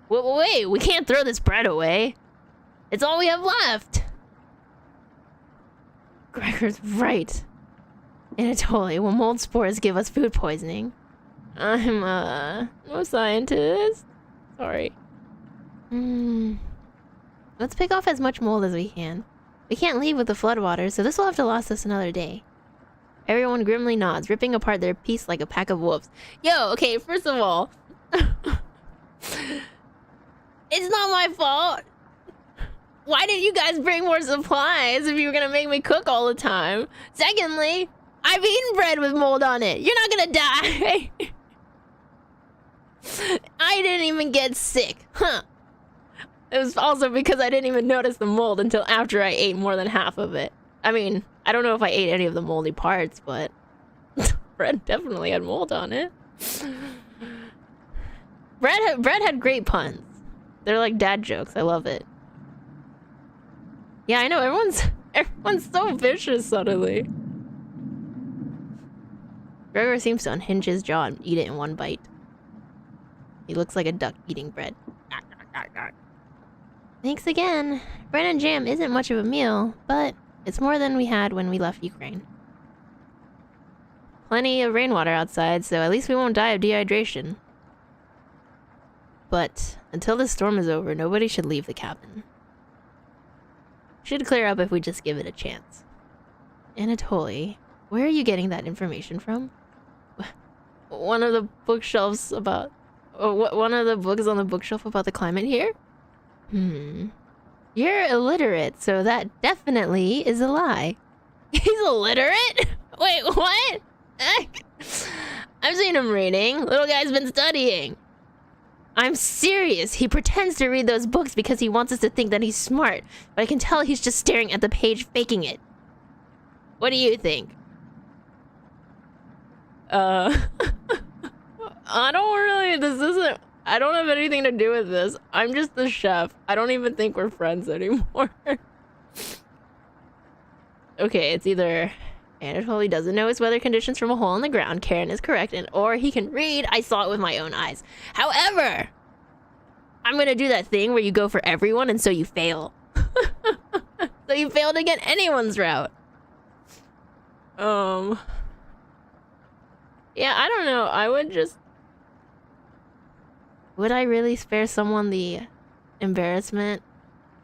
Speaker 1: Wait, we can't throw this bread away. It's all we have left. Gregor's right. Anatoly, will mold spores give us food poisoning? I'm no scientist. Sorry. Let's pick off as much mold as we can. We can't leave with the floodwaters, so this will have to last us another day. Everyone grimly nods, ripping apart their piece like a pack of wolves. Yo, okay, first of all, it's not my fault. Why didn't you guys bring more supplies if you were gonna make me cook all the time? Secondly, I've eaten bread with mold on it. You're not gonna die. I didn't even get sick. Huh. It was also because I didn't even notice the mold until after I ate more than half of it. I mean, I don't know if I ate any of the moldy parts, but bread definitely had mold on it. Bread had great puns. They're like dad jokes. I love it. Yeah, I know, everyone's so vicious suddenly. Gregor seems to unhinge his jaw and eat it in one bite. He looks like a duck eating bread. Thanks again. Bread and jam isn't much of a meal, but it's more than we had when we left Ukraine. Plenty of rainwater outside, so at least we won't die of dehydration. But until this storm is over, nobody should leave the cabin. Should clear up if we just give it a chance. Anatoly, where are you getting that information from? One of the bookshelves about... one of the books on the bookshelf about the climate here? You're illiterate, so that definitely is a lie. He's illiterate? Wait, what? I've seen him reading. Little guy's been studying. I'm serious. He pretends to read those books because he wants us to think that he's smart, but I can tell he's just staring at the page, faking it. What do you think? I don't really... I don't have anything to do with this. I'm just the chef. I don't even think we're friends anymore. Okay, it's either Anatoly doesn't know his weather conditions from a hole in the ground, Karen is correct, or he can read, I saw it with my own eyes. However, I'm gonna do that thing where you go for everyone and so you fail. So you fail to get anyone's route. Yeah, I don't know. I would just... Would I really spare someone the embarrassment?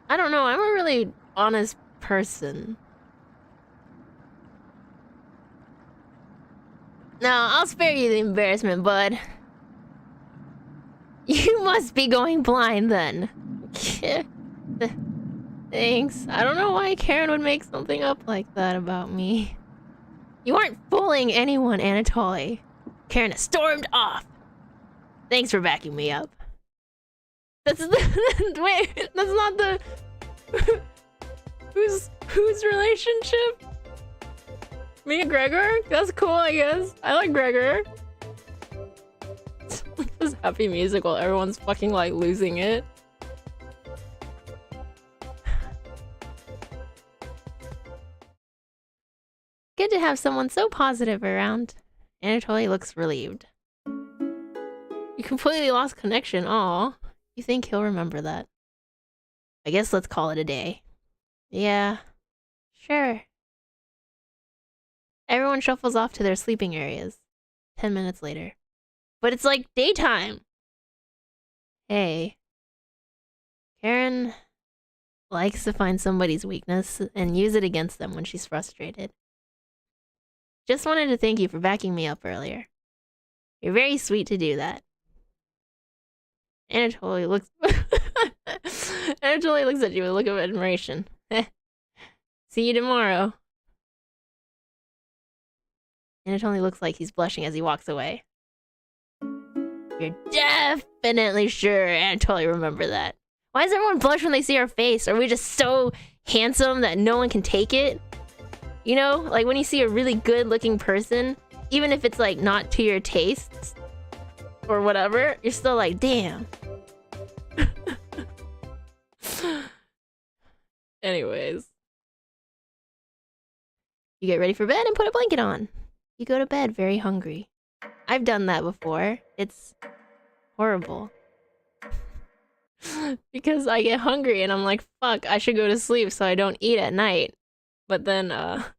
Speaker 1: I don't know. I'm a really honest person. No, I'll spare you the embarrassment, bud. You must be going blind then. Thanks. I don't know why Karen would make something up like that about me. You aren't fooling anyone, Anatoly. Karen has stormed off. Thanks for backing me up. That's the... Wait, that's not the... Whose relationship? Me and Gregor? That's cool, I guess. I like Gregor. This happy music while everyone's fucking, like, losing it. Good to have someone so positive around. Anatoly looks relieved. You completely lost connection. Aw. You think he'll remember that? I guess let's call it a day. Yeah. Sure. Everyone shuffles off to their sleeping areas. 10 minutes later. But it's like daytime! Hey. Karen likes to find somebody's weakness and use it against them when she's frustrated. Just wanted to thank you for backing me up earlier. You're very sweet to do that. Anatoly looks... Anatoly looks at you with a look of admiration. See you tomorrow. Anatoly looks like he's blushing as he walks away. You're definitely sure Anatoly remember that. Why does everyone blush when they see our face? Are we just so handsome that no one can take it? You know, like when you see a really good looking person, even if it's like not to your tastes or whatever, you're still like, damn. Anyways. You get ready for bed and put a blanket on. You go to bed very hungry. I've done that before. It's horrible. Because I get hungry and I'm like, fuck, I should go to sleep so I don't eat at night. But then, but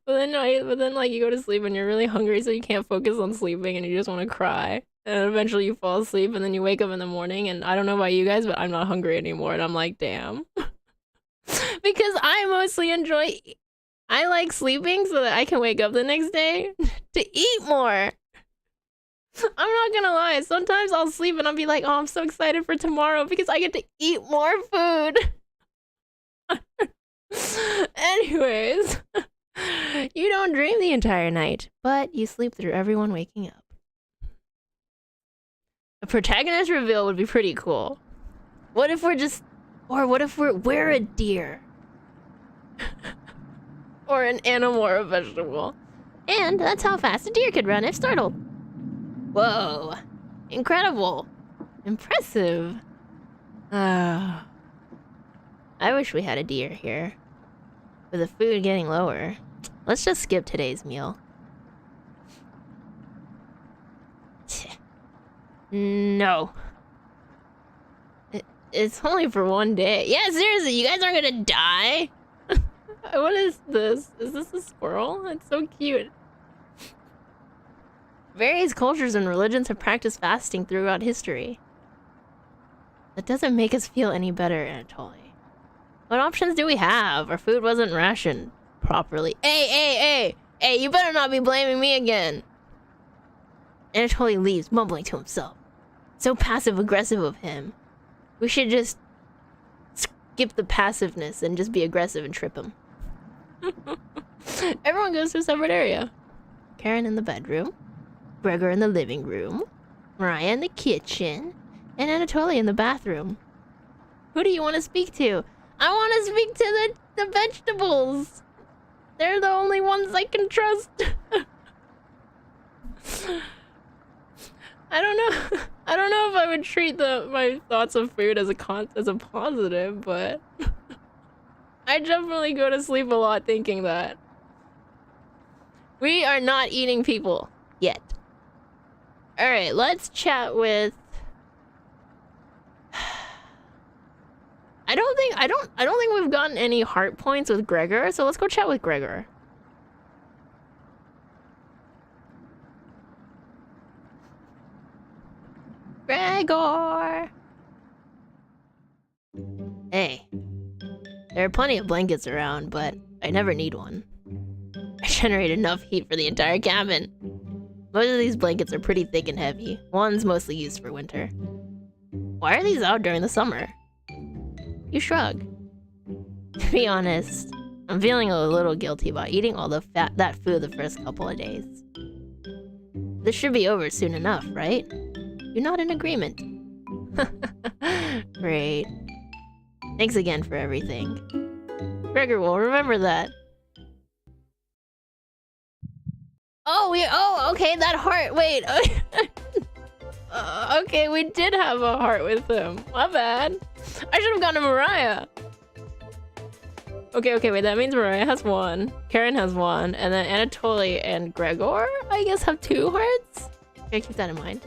Speaker 1: then like you go to sleep and you're really hungry so you can't focus on sleeping and you just want to cry. And eventually you fall asleep and then you wake up in the morning and I don't know about you guys, but I'm not hungry anymore and I'm like, damn. Because I mostly enjoy... I like sleeping so that I can wake up the next day to eat more. I'm not gonna lie, sometimes I'll sleep and I'll be like, oh, I'm so excited for tomorrow because I get to eat more food. Anyways, you don't dream the entire night, but you sleep through everyone waking up. A protagonist reveal would be pretty cool. What if we're just... Or what if we're a deer? Or an animal or a vegetable. And that's how fast a deer could run if startled. Whoa. Incredible. Impressive. I wish we had a deer here. With the food getting lower. Let's just skip today's meal. No. It's only for one day. Yeah, seriously, you guys aren't gonna die? What is this? Is this a squirrel? It's so cute. Various cultures and religions have practiced fasting throughout history. That doesn't make us feel any better, Anatoly. What options do we have? Our food wasn't rationed properly. Hey, you better not be blaming me again. Anatoly leaves, mumbling to himself. So passive-aggressive of him. We should just skip the passiveness and just be aggressive and trip him. Everyone goes to a separate area. Karen in the bedroom, Gregor in the living room, Mariah in the kitchen, and Anatoly in the bathroom. Who do you want to speak to? I want to speak to the vegetables. They're the only ones I can trust. I don't know. I don't know if I would treat my thoughts of food as a positive, but I definitely go to sleep a lot thinking that. We are not eating people yet. All right, let's chat with. I don't think we've gotten any heart points with Gregor, so let's go chat with Gregor. Gregor! Hey. There are plenty of blankets around, but I never need one. I generate enough heat for the entire cabin. Most of these blankets are pretty thick and heavy. One's mostly used for winter. Why are these out during the summer? You shrug. To be honest, I'm feeling a little guilty about eating all that food the first couple of days. This should be over soon enough, right? You're not in agreement. Great. Thanks again for everything. Gregor will remember that. Oh, okay, that heart, wait. Okay, we did have a heart with him. My bad. I should have gone to Mariah. Okay, wait, that means Mariah has one, Karen has one, and then Anatoly and Gregor, I guess, have 2 hearts? Okay, keep that in mind.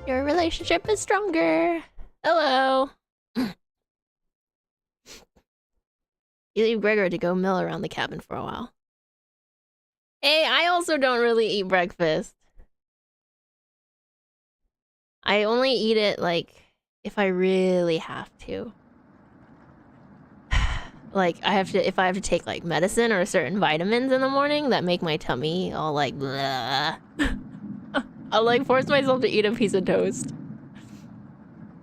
Speaker 1: Your relationship is stronger. Hello. You leave Gregor to go mill around the cabin for a while. Hey, I also don't really eat breakfast. I only eat it, like, if I really have to. Like, if I have to take, like, medicine or certain vitamins in the morning that make my tummy all, like, blah. I'll, like, force myself to eat a piece of toast.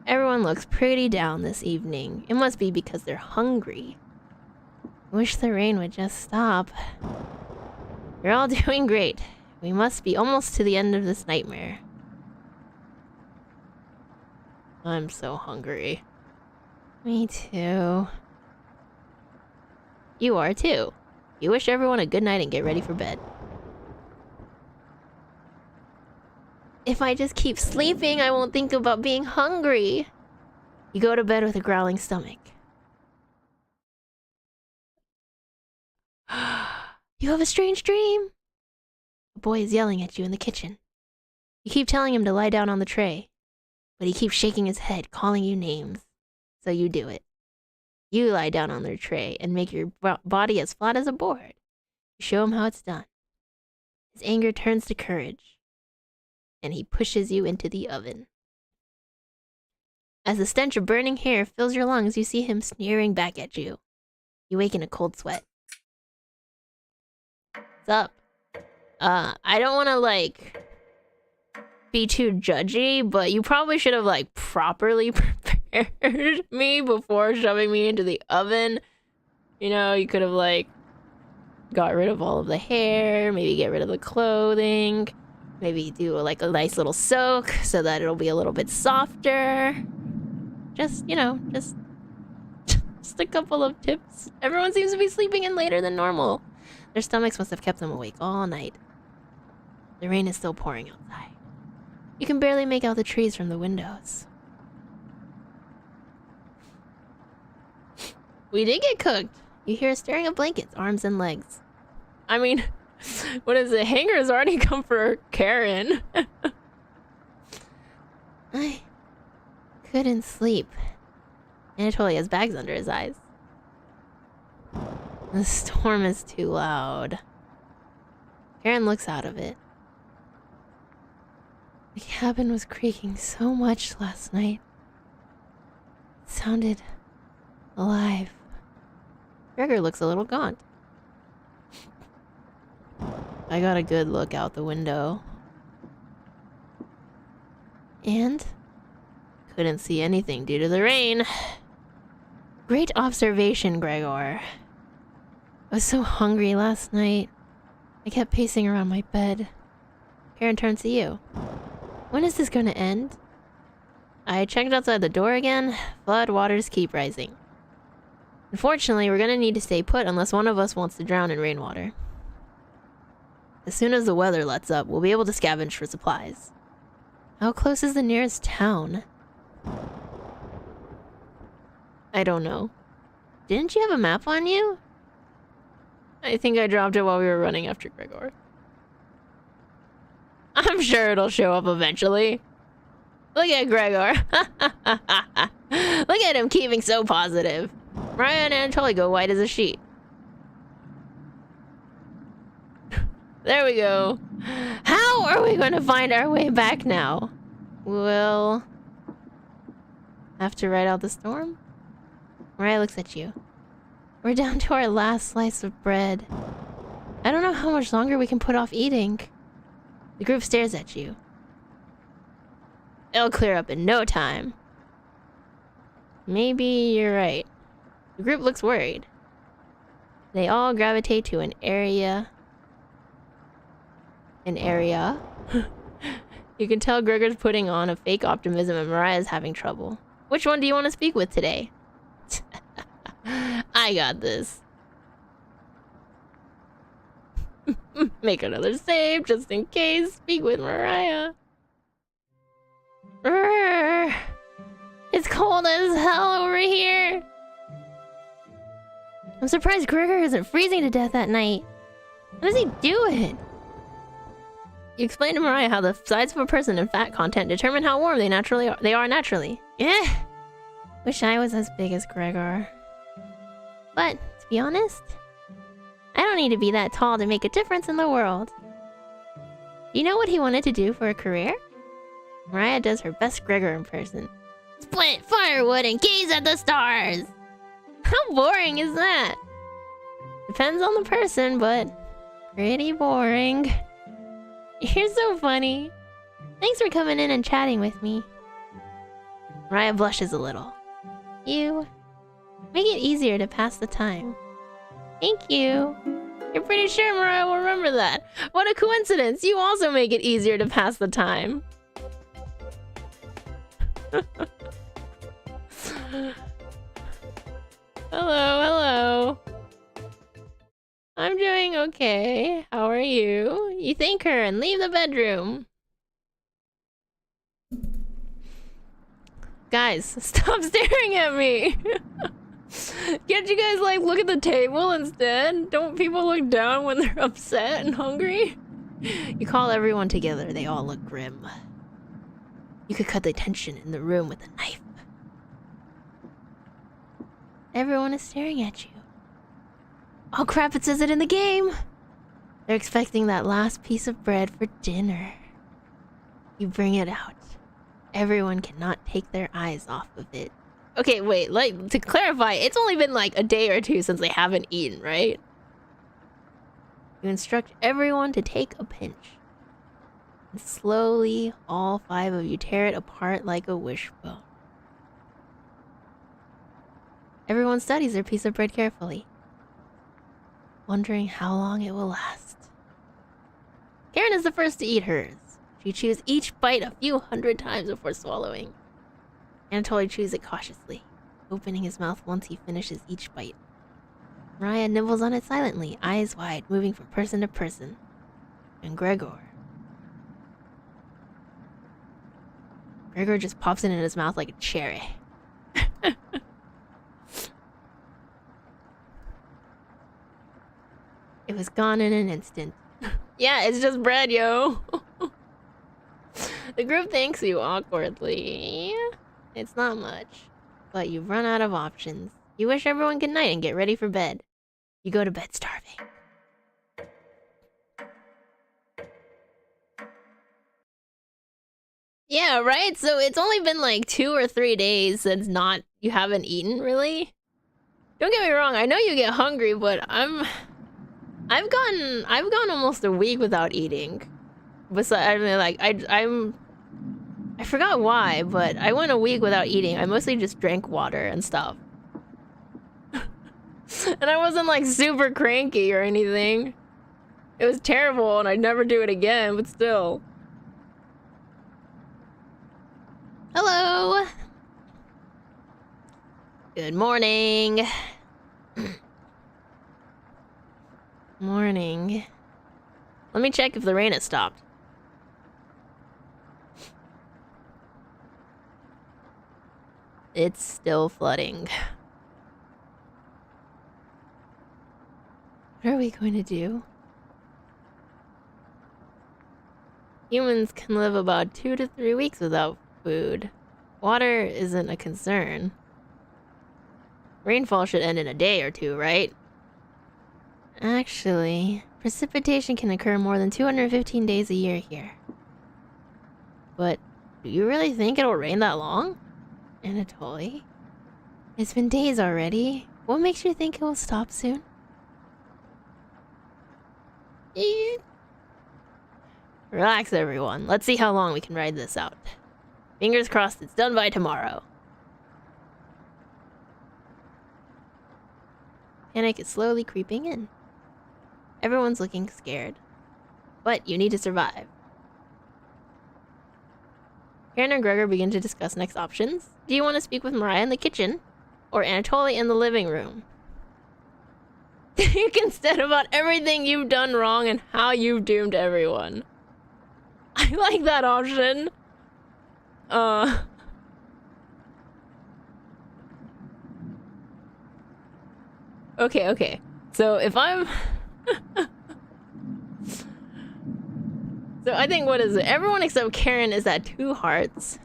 Speaker 1: Everyone looks pretty down this evening. It must be because they're hungry. Wish the rain would just stop. You're all doing great. We must be almost to the end of this nightmare. I'm so hungry. Me too. You are too. You wish everyone a good night and get ready for bed. If I just keep sleeping, I won't think about being hungry. You go to bed with a growling stomach. You have a strange dream. A boy is yelling at you in the kitchen. You keep telling him to lie down on the tray, but he keeps shaking his head, calling you names. So you do it. You lie down on their tray and make your body as flat as a board. You show him how it's done. His anger turns to courage, and he pushes you into the oven. As the stench of burning hair fills your lungs, you see him sneering back at you. You wake in a cold sweat. What's up? I don't want to, like, be too judgy, but you probably should have, like, properly prepared me before shoving me into the oven. You know, you could have, like, got rid of all of the hair, maybe get rid of the clothing, maybe do, like, a nice little soak so that it'll be a little bit softer. Just, you know, just a couple of tips. Everyone seems to be sleeping in later than normal. Their stomachs must have kept them awake all night. The rain is still pouring outside. You can barely make out the trees from the windows. We did get cooked. You hear a stirring of blankets, arms and legs. I mean, what is it? Hangers already come for Karen. I couldn't sleep. Anatoly has bags under his eyes. The storm is too loud. Karen looks out of it. The cabin was creaking so much last night. It sounded alive. Gregor looks a little gaunt. I got a good look out the window. And couldn't see anything due to the rain. Great observation, Gregor. I was so hungry last night. I kept pacing around my bed. Karen turns to you. When is this gonna end? I checked outside the door again. Flood waters keep rising. Unfortunately, we're gonna need to stay put unless one of us wants to drown in rainwater. As soon as the weather lets up, we'll be able to scavenge for supplies. How close is the nearest town? I don't know. Didn't you have a map on you? I think I dropped it while we were running after Gregor. I'm sure it'll show up eventually. Look at Gregor. Look at him keeping so positive. Ryan and Anatoly go white as a sheet. There we go. How are we going to find our way back now? We'll have to ride out the storm? Mariah looks at you. We're down to our last slice of bread. I don't know how much longer we can put off eating. The group stares at you. It'll clear up in no time. Maybe you're right. The group looks worried. They all gravitate to an area. You can tell Gregor's putting on a fake optimism and Mariah's having trouble. Which one do you want to speak with today? I got this. Make another save just in case. Speak with Mariah. It's cold as hell over here. I'm surprised Gregor isn't freezing to death at night. How does he do it? You explain to Mariah how the size of a person and fat content determine how warm they are naturally. Yeah. Wish I was as big as Gregor. But, to be honest, I don't need to be that tall to make a difference in the world. You know what he wanted to do for a career? Mariah does her best Gregor impression. Split firewood and gaze at the stars! How boring is that? Depends on the person, but pretty boring. You're so funny. Thanks for coming in and chatting with me. Mariah blushes a little. You make it easier to pass the time. Thank you. You're pretty sure Mariah will remember that. What a coincidence. You also make it easier to pass the time. Hello. I'm doing okay. How are you? You thank her and leave the bedroom. Guys, stop staring at me. Can't you guys, like, look at the table instead? Don't people look down when they're upset and hungry? You call everyone together. They all look grim. You could cut the tension in the room with a knife. Everyone is staring at you. Oh crap, it says it in the game! They're expecting that last piece of bread for dinner. You bring it out. Everyone cannot take their eyes off of it. Okay, wait, like, to clarify, it's only been like a day or two since they haven't eaten, right? You instruct everyone to take a pinch. And slowly, all 5 of you tear it apart like a wishbone. Everyone studies their piece of bread carefully, wondering how long it will last. Karen is the first to eat hers. She chews each bite a few hundred times before swallowing. Anatoly chews it cautiously, opening his mouth once he finishes each bite. Mariah nibbles on it silently, eyes wide, moving from person to person. And Gregor just pops it in his mouth like a cherry. It was gone in an instant. Yeah, it's just bread, yo. The group thanks you awkwardly. It's not much, but you've run out of options. You wish everyone good night and get ready for bed. You go to bed starving. Yeah, right? So it's only been like 2 or 3 days since you haven't eaten, really? Don't get me wrong, I know you get hungry, but I've gone almost a week without eating. Besides, I mean, like, I forgot why, but I went a week without eating. I mostly just drank water and stuff. And I wasn't like super cranky or anything. It was terrible and I'd never do it again, but still. Hello. Good morning. Morning. Let me check if the rain has stopped. It's still flooding. What are we going to do? Humans can live about 2 to 3 weeks without food. Water isn't a concern. Rainfall should end in a day or 2, right? Actually, precipitation can occur more than 215 days a year here. But do you really think it'll rain that long? Anatoly? It's been days already. What makes you think it will stop soon? Relax, everyone. Let's see how long we can ride this out. Fingers crossed it's done by tomorrow. Panic is slowly creeping in. Everyone's looking scared. But you need to survive. Karen and Gregor begin to discuss next options. Do you want to speak with Mariah in the kitchen? Or Anatoly in the living room? Think instead about everything you've done wrong and how you've doomed everyone. I like that option. Okay. So if I'm... So I think, what is it? Everyone except Karen is at 2 hearts.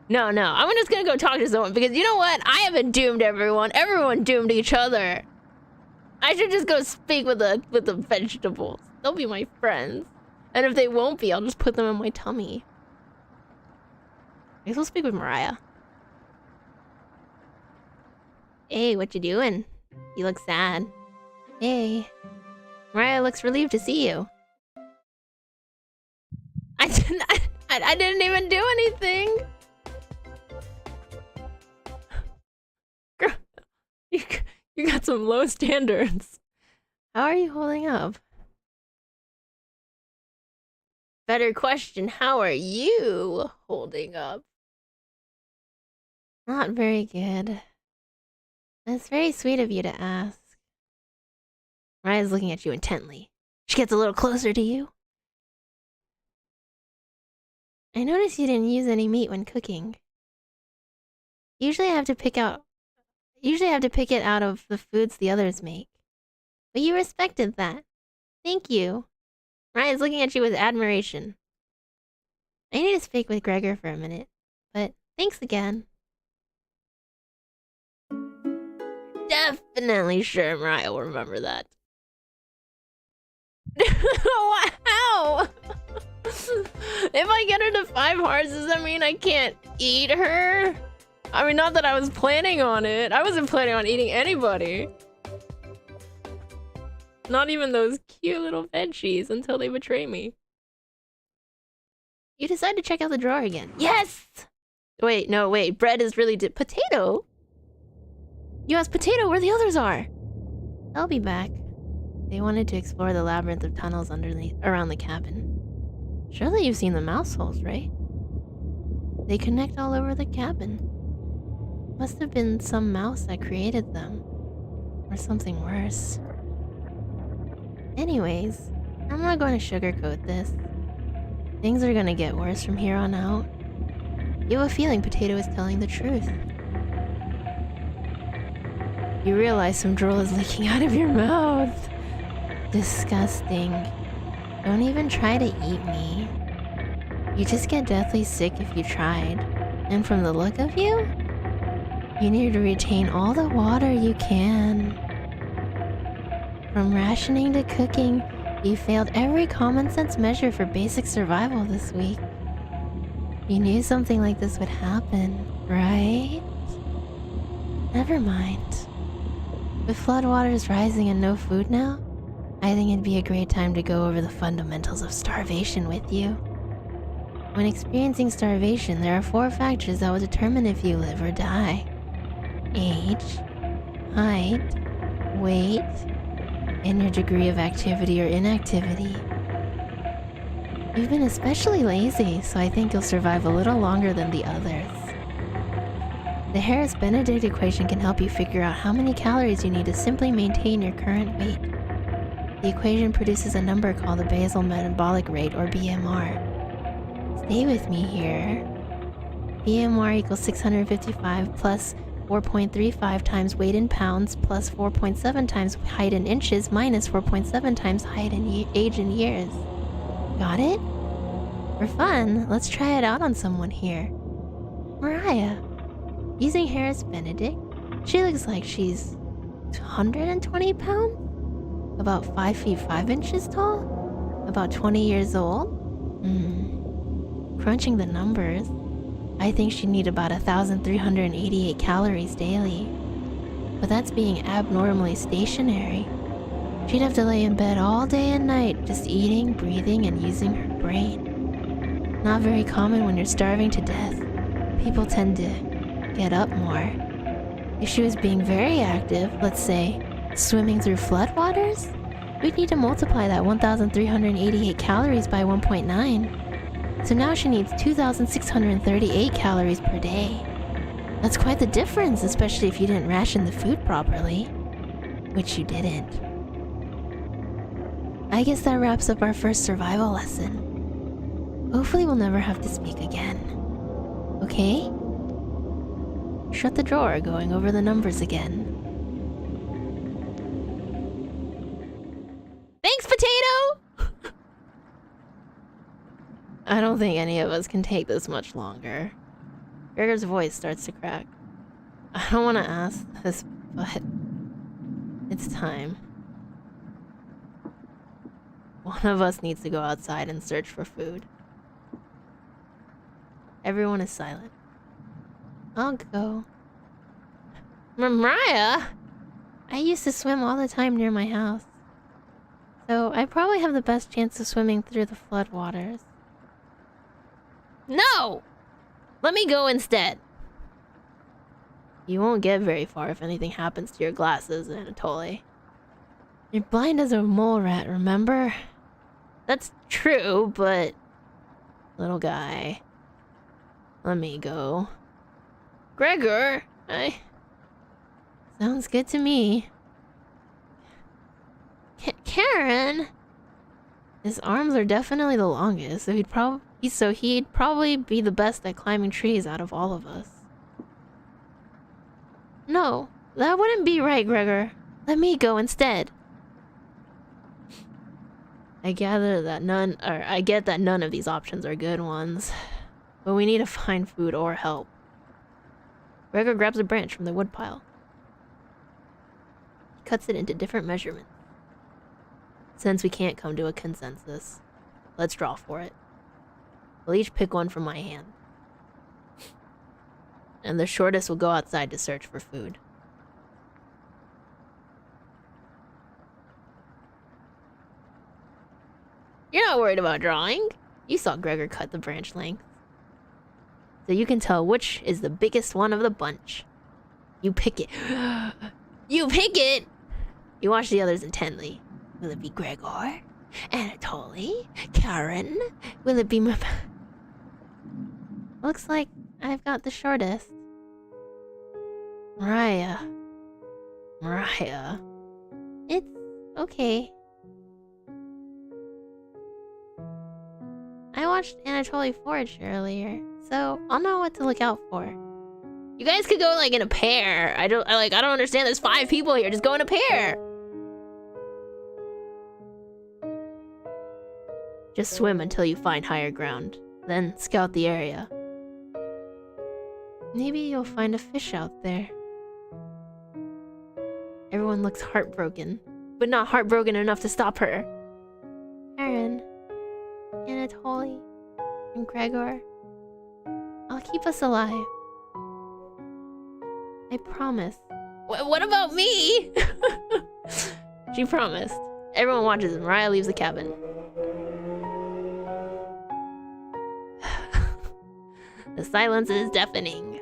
Speaker 1: No. I'm just gonna go talk to someone because you know what? I haven't doomed everyone. Everyone doomed each other. I should just go speak with the vegetables. They'll be my friends. And if they won't be, I'll just put them in my tummy. I guess we'll speak with Mariah. Hey, what you doing? You look sad. Hey. Mariah looks relieved to see you. I didn't even do anything. Girl, you got some low standards. How are you holding up? Better question, how are you holding up? Not very good. That's very sweet of you to ask. Mariah's looking at you intently. She gets a little closer to you. I noticed you didn't use any meat when cooking. Usually I have to pick it out of the foods the others make. But you respected that. Thank you. Mariah's looking at you with admiration. I need to speak with Gregor for a minute, but thanks again. Definitely sure Mariah will remember that. Wow! If I get her to 5 hearts, does that mean I can't eat her? I mean, not that I was planning on it. I wasn't planning on eating anybody. Not even those cute little veggies until they betray me. You decide to check out the drawer again. Yes! Wait, no, wait. Bread is really potato? You asked Potato where the others are. I'll be back. They wanted to explore the labyrinth of tunnels around the cabin. Surely you've seen the mouse holes, right? They connect all over the cabin. Must have been some mouse that created them. Or something worse. Anyways, I'm not going to sugarcoat this. Things are gonna get worse from here on out. You have a feeling Potato is telling the truth. You realize some drool is leaking out of your mouth. Disgusting. Don't even try to eat me. You just get deathly sick if you tried. And from the look of you, you need to retain all the water you can. From rationing to cooking, you failed every common sense measure for basic survival this week. You knew something like this would happen, right? Never mind. With floodwaters rising and no food now, I think it'd be a great time to go over the fundamentals of starvation with you. When experiencing starvation, there are 4 factors that will determine if you live or die. Age, height, weight, and your degree of activity or inactivity. You've been especially lazy, so I think you'll survive a little longer than the others. The Harris-Benedict equation can help you figure out how many calories you need to simply maintain your current weight. The equation produces a number called the basal metabolic rate, or BMR. Stay with me here. BMR equals 655 plus 4.35 times weight in pounds plus 4.7 times height in inches minus 4.7 times height in age in years. Got it? For fun, let's try it out on someone here. Mariah. Using Harris-Benedict, she looks like she's 120 pounds? About 5 feet 5 inches tall? About 20 years old? Crunching the numbers, I think she'd need about 1,388 calories daily. But that's being abnormally stationary. She'd have to lay in bed all day and night, just eating, breathing, and using her brain. Not very common when you're starving to death. People tend to get up more. If she was being very active, let's say, swimming through floodwaters, we'd need to multiply that 1,388 calories by 1.9. So now she needs 2,638 calories per day. That's quite the difference, especially if you didn't ration the food properly. Which you didn't. I guess that wraps up our first survival lesson. Hopefully we'll never have to speak again. Okay? Shut the drawer, going over the numbers again. Thanks, Potato! I don't think any of us can take this much longer. Gregor's voice starts to crack. I don't want to ask this, but it's time. One of us needs to go outside and search for food. Everyone is silent. I'll go. Mariah! I used to swim all the time near my house. So I probably have the best chance of swimming through the floodwaters. No! Let me go instead. You won't get very far if anything happens to your glasses, Anatoly. You're blind as a mole rat, remember? That's true, but... Little guy. Let me go. Gregor, Sounds good to me. Karen! His arms are definitely the longest, so he'd probably be the best at climbing trees out of all of us. No, that wouldn't be right, Gregor. Let me go instead. I get that none of these options are good ones, but we need to find food or help. Gregor grabs a branch from the woodpile. He cuts it into different measurements. Since we can't come to a consensus, let's draw for it. We'll each pick one from my hand. And the shortest will go outside to search for food. You're not worried about drawing. You saw Gregor cut the branch length. So you can tell which is the biggest one of the bunch. You pick it. You pick it! You watch the others intently. Will it be Gregor? Anatoly? Karen? Will it be Looks like I've got the shortest. Mariah. It's okay. I watched Anatoly forge earlier, so I'll know what to look out for. You guys could go like in a pair. I don't understand. There's 5 people here. Just go in a pair. Just swim until you find higher ground. Then scout the area. Maybe you'll find a fish out there. Everyone looks heartbroken, but not heartbroken enough to stop her. Aaron, Anatoly, and Gregor, I'll keep us alive. I promise. What about me? She promised. Everyone watches and Mariah leaves the cabin. The silence is deafening.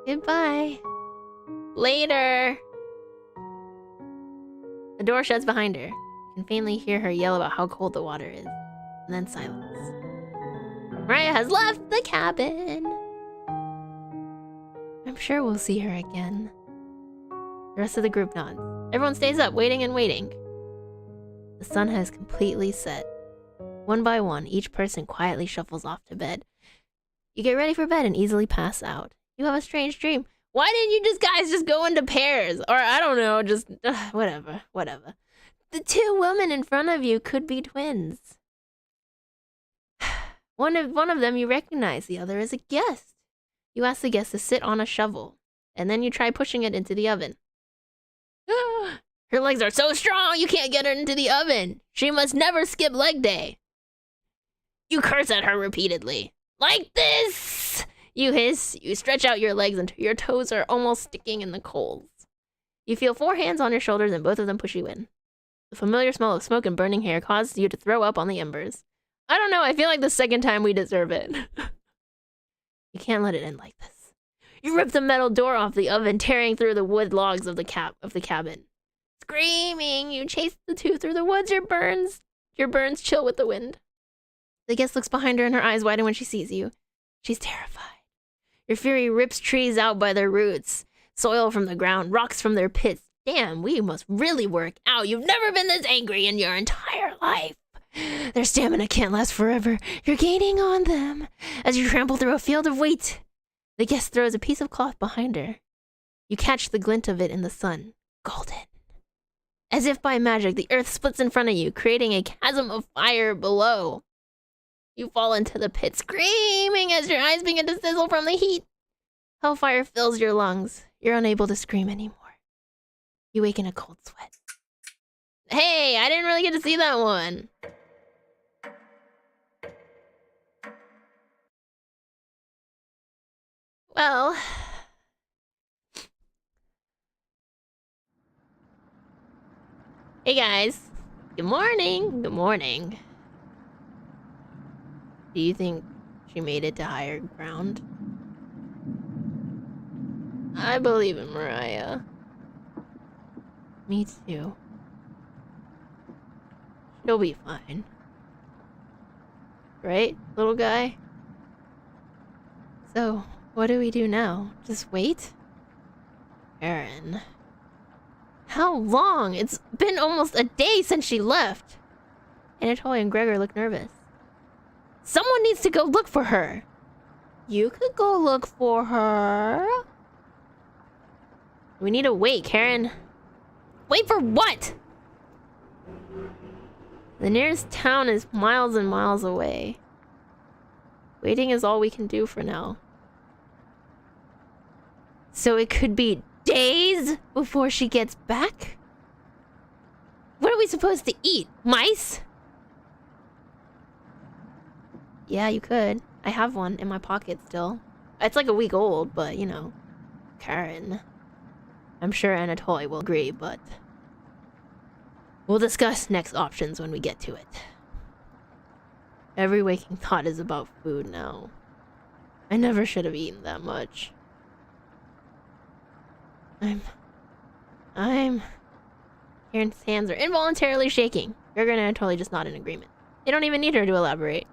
Speaker 1: Goodbye. Later. The door shuts behind her. You can faintly hear her yell about how cold the water is. And then silence. Mariah has left the cabin. I'm sure we'll see her again. The rest of the group nods. Everyone stays up, waiting and waiting. The sun has completely set. One by one, each person quietly shuffles off to bed. You get ready for bed and easily pass out. You have a strange dream. Why didn't you guys just go into pairs? Or I don't know, just whatever. The 2 women in front of you could be twins. One of them you recognize, the other is a guest. You ask the guest to sit on a shovel, and then you try pushing it into the oven. Her legs are so strong you can't get her into the oven. She must never skip leg day. You curse at her repeatedly. Like this! You hiss, you stretch out your legs until your toes are almost sticking in the coals. You feel 4 hands on your shoulders and both of them push you in. The familiar smell of smoke and burning hair causes you to throw up on the embers. I don't know, I feel like the second time we deserve it. You can't let it end like this. You rip the metal door off the oven, tearing through the wood logs of the cabin. Screaming, you chase the 2 through the woods, your burns chill with the wind. The guest looks behind her and her eyes widen when she sees you. She's terrified. Your fury rips trees out by their roots, soil from the ground, rocks from their pits. Damn, we must really work out. You've never been this angry in your entire life. Their stamina can't last forever. You're gaining on them as you trample through a field of wheat. The guest throws a piece of cloth behind her. You catch the glint of it in the sun. Golden. As if by magic, the earth splits in front of you, creating a chasm of fire below. You fall into the pit, screaming as your eyes begin to sizzle from the heat. Hellfire fills your lungs. You're unable to scream anymore. You wake in a cold sweat. Hey, I didn't really get to see that one. Well... Hey guys. Good morning. Good morning. Do you think she made it to higher ground? I believe in Mariah. Me too. She'll be fine. Right, little guy? So, what do we do now? Just wait? Aaron. How long? It's been almost a day since she left. Anatoly and Gregor look nervous. Someone needs to go look for her. You could go look for her. We need to wait, Karen. Wait for what? The nearest town is miles and miles away. Waiting is all we can do for now. So it could be days before she gets back? What are we supposed to eat? Mice? Yeah, you could. I have one in my pocket still. It's like a week old, but you know, Karen. I'm sure Anatoly will agree, but we'll discuss next options when we get to it. Every waking thought is about food now. I never should have eaten that much. Karen's hands are involuntarily shaking. Gregor and Anatoly just nod in agreement. They don't even need her to elaborate.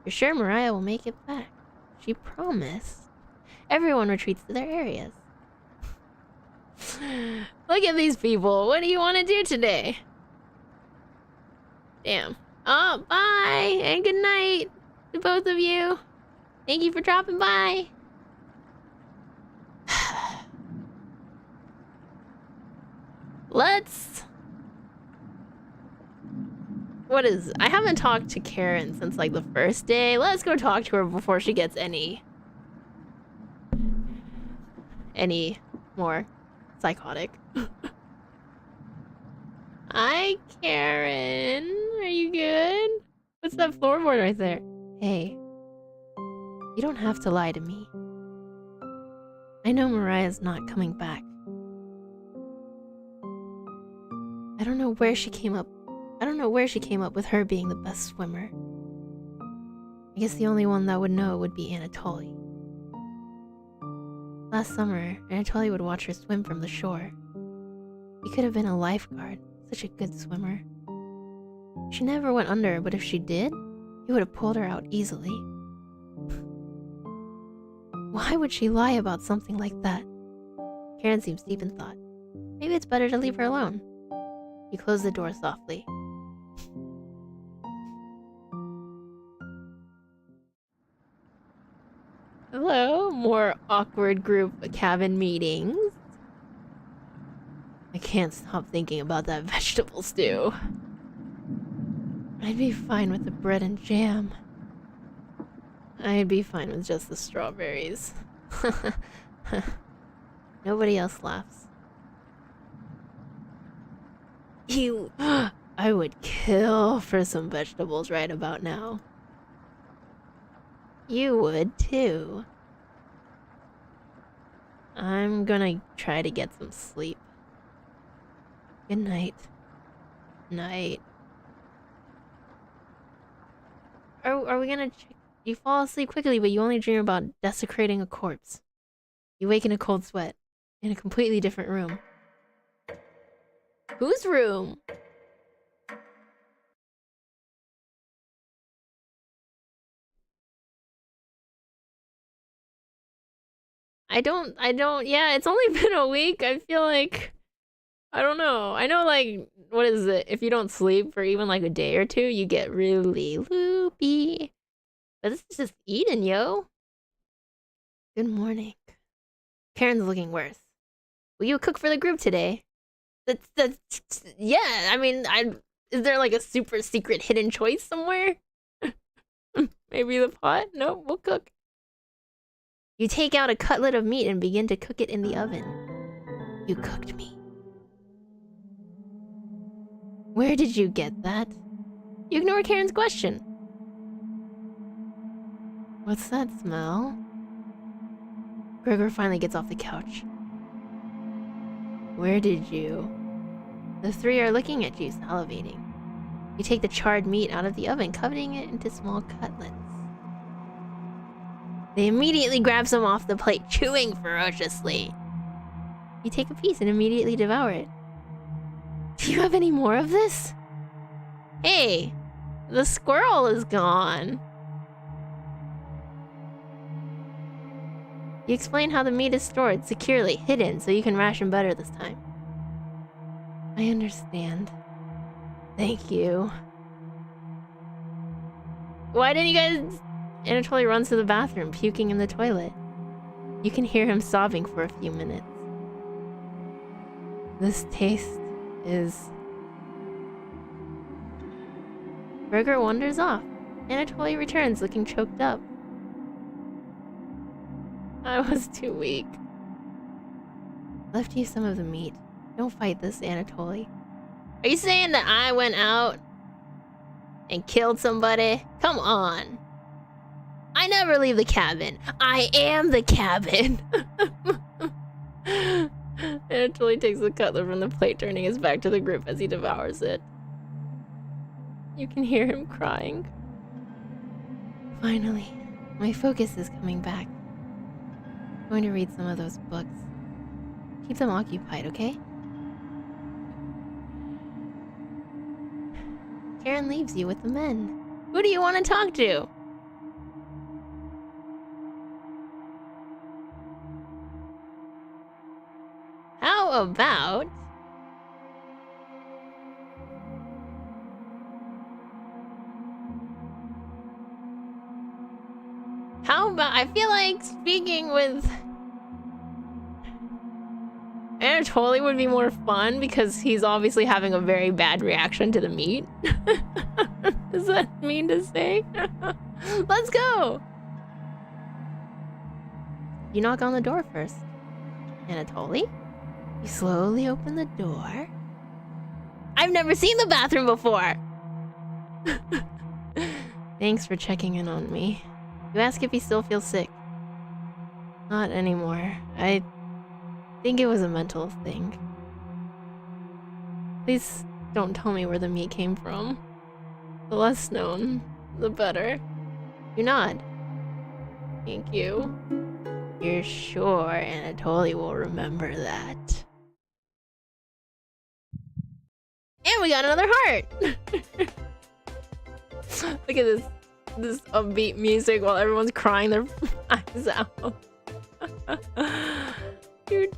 Speaker 1: You're sure Mariah will make it back? She promised. Everyone retreats to their areas. Look at these people. What do you want to do today? Damn. Oh, bye and good night to both of you. Thank you for dropping by. Let's... I haven't talked to Karen since like the first day. Let's go talk to her before she gets any more psychotic. Hi, Karen. Are you good? What's that floorboard right there? Hey, you don't have to lie to me. I know Mariah's not coming back. I don't know where she came up with her being the best swimmer. I guess the only one that would know would be Anatoly. Last summer, Anatoly would watch her swim from the shore. He could have been a lifeguard, such a good swimmer. She never went under, but if she did, he would have pulled her out easily. Why would she lie about something like that? Karen seems deep in thought. Maybe it's better to leave her alone. He closed the door softly. Hello, more awkward group cabin meetings. I can't stop thinking about that vegetable stew. I'd be fine with the bread and jam. I'd be fine with just the strawberries. Nobody else laughs. I would kill for some vegetables right about now. You would too. I'm gonna try to get some sleep. Good night. Night. Are we gonna check? You fall asleep quickly, but you only dream about desecrating a corpse. You wake in a cold sweat, in a completely different room. Whose room? Yeah, it's only been a week. I feel like, I don't know. I know, like, what is it? If you don't sleep for even like a day or two, you get really loopy. But this is just Eden, yo. Good morning. Karen's looking worse. Will you cook for the group today? Yeah, I mean, is there like a super secret hidden choice somewhere? Maybe the pot? Nope, we'll cook. You take out a cutlet of meat and begin to cook it in the oven. You cooked me. Where did you get that? You ignore Karen's question. What's that smell? Gregor finally gets off the couch. Where did you? The three are looking at you, salivating. You take the charred meat out of the oven, cutting it into small cutlets. They immediately grab some off the plate, chewing ferociously. You take a piece and immediately devour it. Do you have any more of this? Hey, the squirrel is gone. You explain how the meat is stored securely, hidden, so you can ration better this time. I understand. Thank you. Why didn't you guys... Anatoly runs to the bathroom, puking in the toilet. You can hear him sobbing for a few minutes. This taste is... Gregor wanders off. Anatoly returns, looking choked up. I was too weak. Left you some of the meat. Don't fight this, Anatoly. Are you saying that I went out and killed somebody? Come on. I never leave the cabin. I am the cabin. And totally takes the cutler from the plate, turning his back to the group as he devours it. You can hear him crying. Finally, my focus is coming back. I'm going to read some of those books. Keep them occupied, okay? Karen leaves you with the men. Who do you want to talk to? How about... I feel like speaking with... Anatoly would be more fun because he's obviously having a very bad reaction to the meat. Does that mean to say? Let's go! You knock on the door first. Anatoly? You slowly open the door. I've never seen the bathroom before! Thanks for checking in on me. You ask if he still feels sick. Not anymore. I think it was a mental thing. Please don't tell me where the meat came from. The less known, the better. You nod. Thank you. You're sure Anatoly will remember that. And we got another heart! Look at this upbeat music while everyone's crying their eyes out. Dude.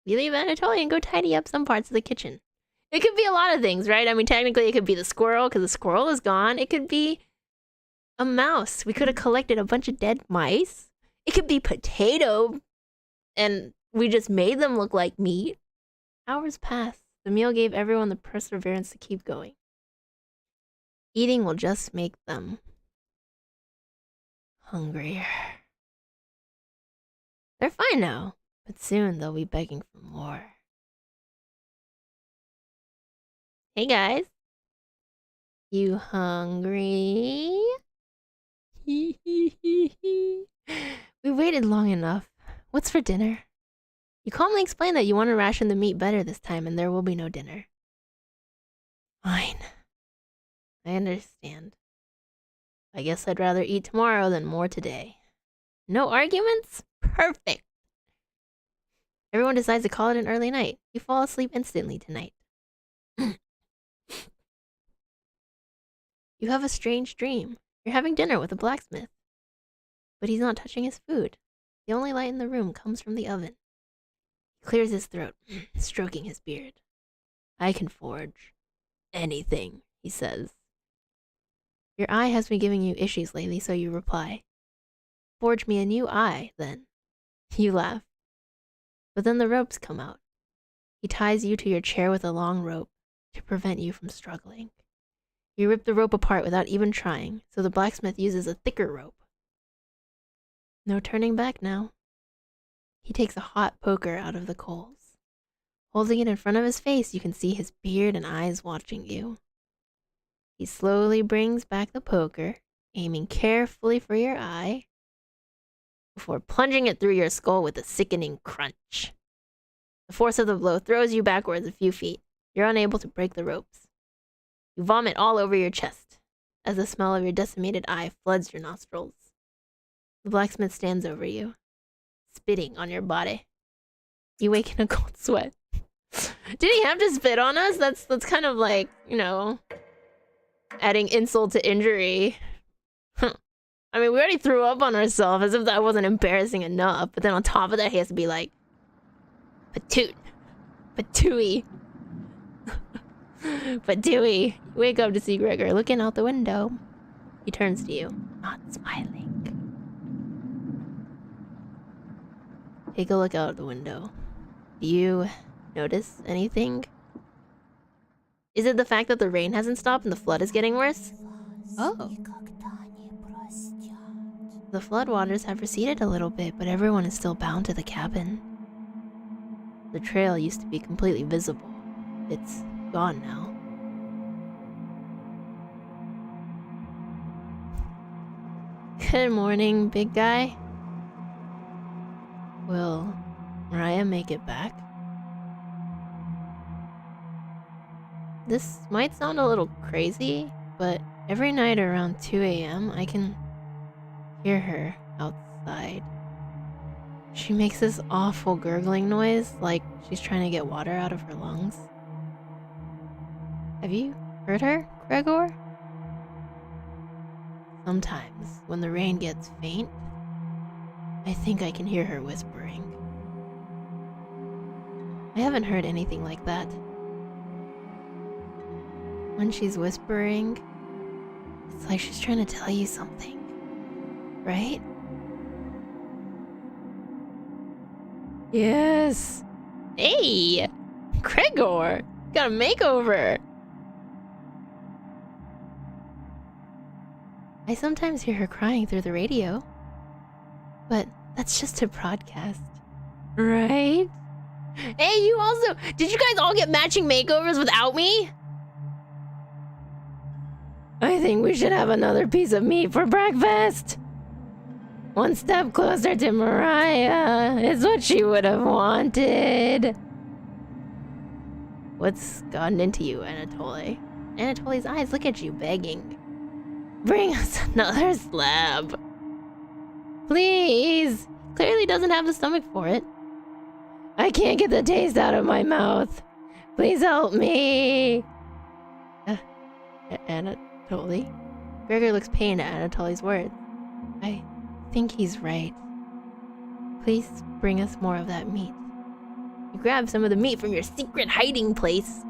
Speaker 1: We leave Anatoly and go tidy up some parts of the kitchen. It could be a lot of things, right? I mean, technically it could be the squirrel, because the squirrel is gone. It could be a mouse. We could have collected a bunch of dead mice. It could be potato, and we just made them look like meat. Hours passed. The meal gave everyone the perseverance to keep going. Eating will just make them hungrier. They're fine now, but soon they'll be begging for more. Hey guys. You hungry? We waited long enough. What's for dinner? You calmly explain that you want to ration the meat better this time and there will be no dinner. Fine. I understand. I guess I'd rather eat tomorrow than more today. No arguments? Perfect. Everyone decides to call it an early night. You fall asleep instantly tonight. You have a strange dream. You're having dinner with a blacksmith. But he's not touching his food. The only light in the room comes from the oven. He clears his throat, stroking his beard. I can forge anything, he says. Your eye has been giving you issues lately, so you reply. Forge me a new eye, then. You laugh. But then the ropes come out. He ties you to your chair with a long rope to prevent you from struggling. You rip the rope apart without even trying, so the blacksmith uses a thicker rope. No turning back now. He takes a hot poker out of the coals. Holding it in front of his face, you can see his beard and eyes watching you. He slowly brings back the poker, aiming carefully for your eye, before plunging it through your skull with a sickening crunch. The force of the blow throws you backwards a few feet. You're unable to break the ropes. You vomit all over your chest, as the smell of your decimated eye floods your nostrils. The blacksmith stands over you, spitting on your body. You wake in a cold sweat. Did he have to spit on us? That's kind of like, you know, adding insult to injury. I mean, we already threw up on ourselves as if that wasn't embarrassing enough. But then on top of that, he has to be like, patooey. Patooey. Wake up to see Gregor looking out the window. He turns to you, not smiling. Take a look out the window. Do you notice anything? Is it the fact that the rain hasn't stopped and the flood is getting worse? Oh. The floodwaters have receded a little bit, but everyone is still bound to the cabin. The trail used to be completely visible. it's gone now. Good morning, big guy. Will Mariah make it back? This might sound a little crazy, but every night around 2 a.m. I can hear her outside. She makes this awful gurgling noise, like she's trying to get water out of her lungs. Have you heard her, Gregor? Sometimes, when the rain gets faint, I think I can hear her whispering. I haven't heard anything like that. When she's whispering, it's like she's trying to tell you something, right? Yes. Hey, Gregor, got a makeover. I sometimes hear her crying through the radio, but that's just a broadcast, right? Hey, you also, did you guys all get matching makeovers without me? I think we should have another piece of meat for breakfast. One step closer to Mariah is what she would have wanted. What's gotten into you, Anatoly? Anatoly's eyes look at you, begging. Bring us another slab. Please. Clearly doesn't have the stomach for it. I can't get the taste out of my mouth. Please help me. Anatoly? Gregor looks pained at Anatoly's words. I think he's right. Please bring us more of that meat. You grabbed some of the meat from your secret hiding place.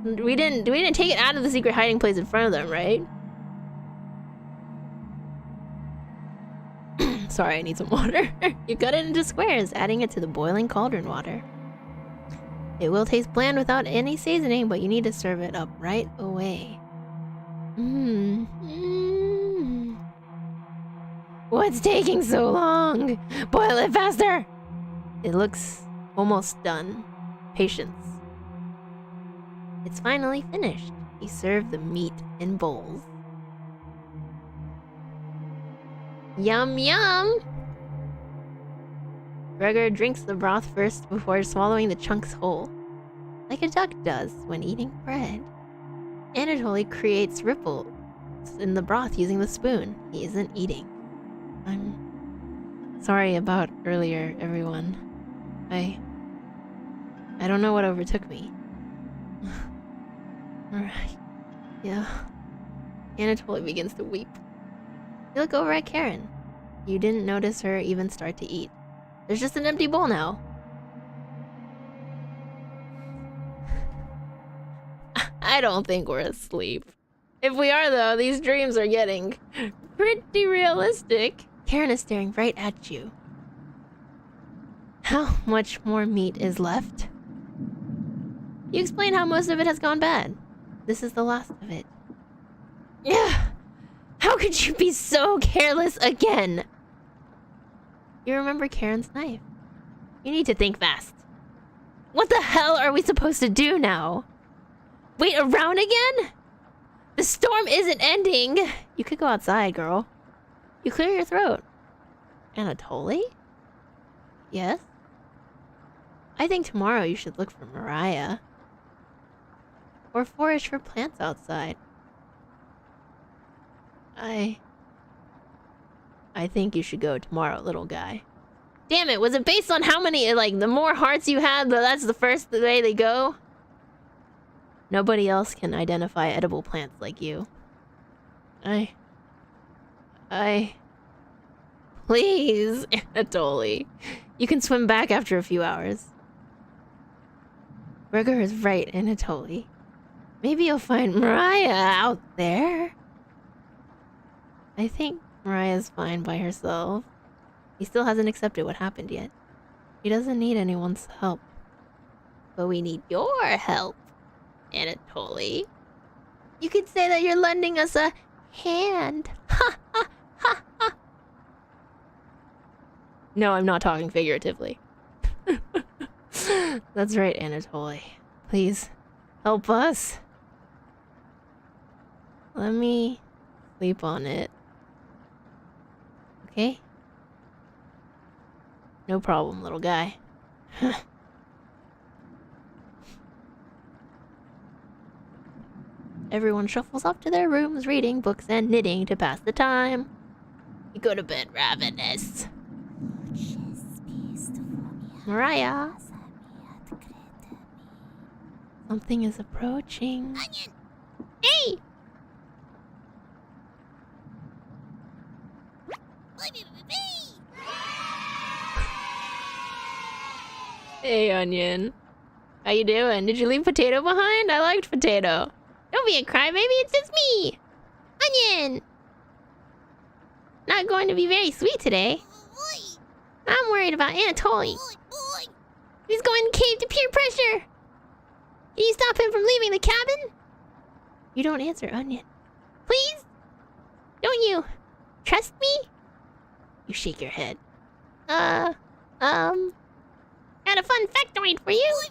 Speaker 1: We didn't take it out of the secret hiding place in front of them, right? Sorry, I need some water. You cut it into squares, adding it to the boiling cauldron water. It will taste bland without any seasoning, but you need to serve it up right away. What's taking so long? Boil it faster! It looks almost done. Patience. It's finally finished. He served the meat in bowls. Yum yum! Gregor drinks the broth first before swallowing the chunks whole, like a duck does when eating bread. Anatoly creates ripples in the broth using the spoon. He isn't eating. I'm sorry about earlier, everyone. I don't know what overtook me. Alright. Yeah. Anatoly begins to weep. You look over at Karen. You didn't notice her even start to eat. There's just an empty bowl now. I don't think we're asleep. If we are, though, these dreams are getting pretty realistic. Karen is staring right at you. How much more meat is left? You explain how most of it has gone bad. This is the last of it. Yeah. How could you be so careless again? You remember Karen's knife. You need to think fast. What the hell are we supposed to do now? Wait around again? The storm isn't ending. You could go outside, girl. You clear your throat. Anatoly? Yes? I think tomorrow you should look for Mariah. Or forage for plants outside. I think you should go tomorrow, little guy. Damn it, was it based on how many, like, the more hearts you had, that's the first way they go? Nobody else can identify edible plants like you. Please, Anatoly. You can swim back after a few hours. Gregor is right, Anatoly. Maybe you'll find Mariah out there. I think Mariah's fine by herself. He still hasn't accepted what happened yet. He doesn't need anyone's help. But we need your help, Anatoly. You could say that you're lending us a hand. Ha ha ha ha. No, I'm not talking figuratively. That's right, Anatoly. Please, help us. Let me sleep on it. Okay? No problem, little guy. Everyone shuffles off to their rooms, reading books and knitting to pass the time. You go to bed ravenous. Mariah. Something is approaching.
Speaker 2: Onion!
Speaker 1: Hey! Hey, Onion. How you doing? Did you leave Potato behind? I liked Potato. Don't be a crybaby, it's just me! Onion! Not going to be very sweet today. I'm worried about Anatoly. He's going to cave to peer pressure! Can you stop him from leaving the cabin? You don't answer, Onion. Please? Don't you trust me? You shake your head. Got a fun factoid for you.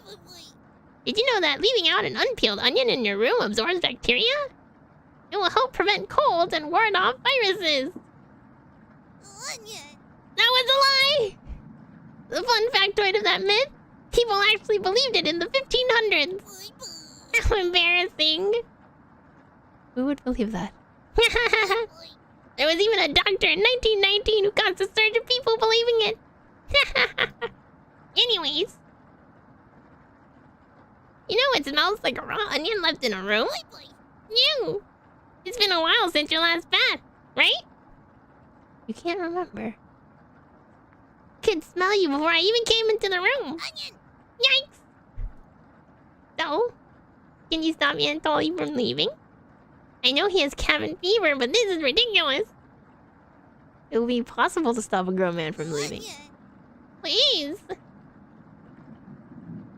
Speaker 1: Did you know that leaving out an unpeeled onion in your room absorbs bacteria? It will help prevent colds and ward off viruses.
Speaker 2: Onion!
Speaker 1: That was a lie! The fun factoid of that myth? People actually believed it in the 1500s. How embarrassing. Who would believe that? There was even a doctor in 1919 who caused a surge of people believing it. Anyways. You know it smells like a raw onion left in a room? You! It's been a while since your last bath, right? You can't remember. Could smell you before I even came into the room.
Speaker 2: Onion!
Speaker 1: Yikes! So, can you stop Anatoly from leaving? I know he has cabin fever, but this is ridiculous. It will be possible to stop a grown man from leaving.
Speaker 2: Onion!
Speaker 1: Please!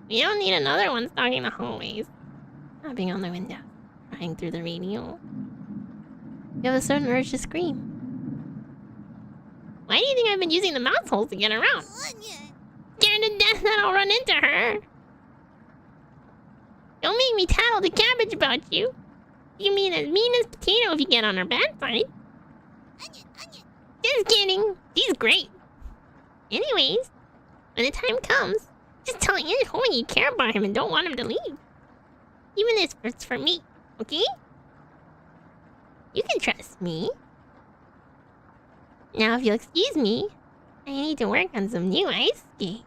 Speaker 1: We don't need another one stalking the hallways. Tapping on the window. Crying through the radio. You have a sudden urge to scream. Why do you think I've been using the mouse holes to get around?
Speaker 2: Onion!
Speaker 1: Scared to death that I'll run into her. Don't make me tattle to Cabbage about you. You can be as mean as Potato if you get on her bad side.
Speaker 2: Onion! Onion!
Speaker 1: Just kidding. She's great. Anyways, when the time comes, just tell Anatoly you care about him and don't want him to leave. Even if it's for me, okay? You can trust me. Now, if you'll excuse me, I need to work on some new ice skates.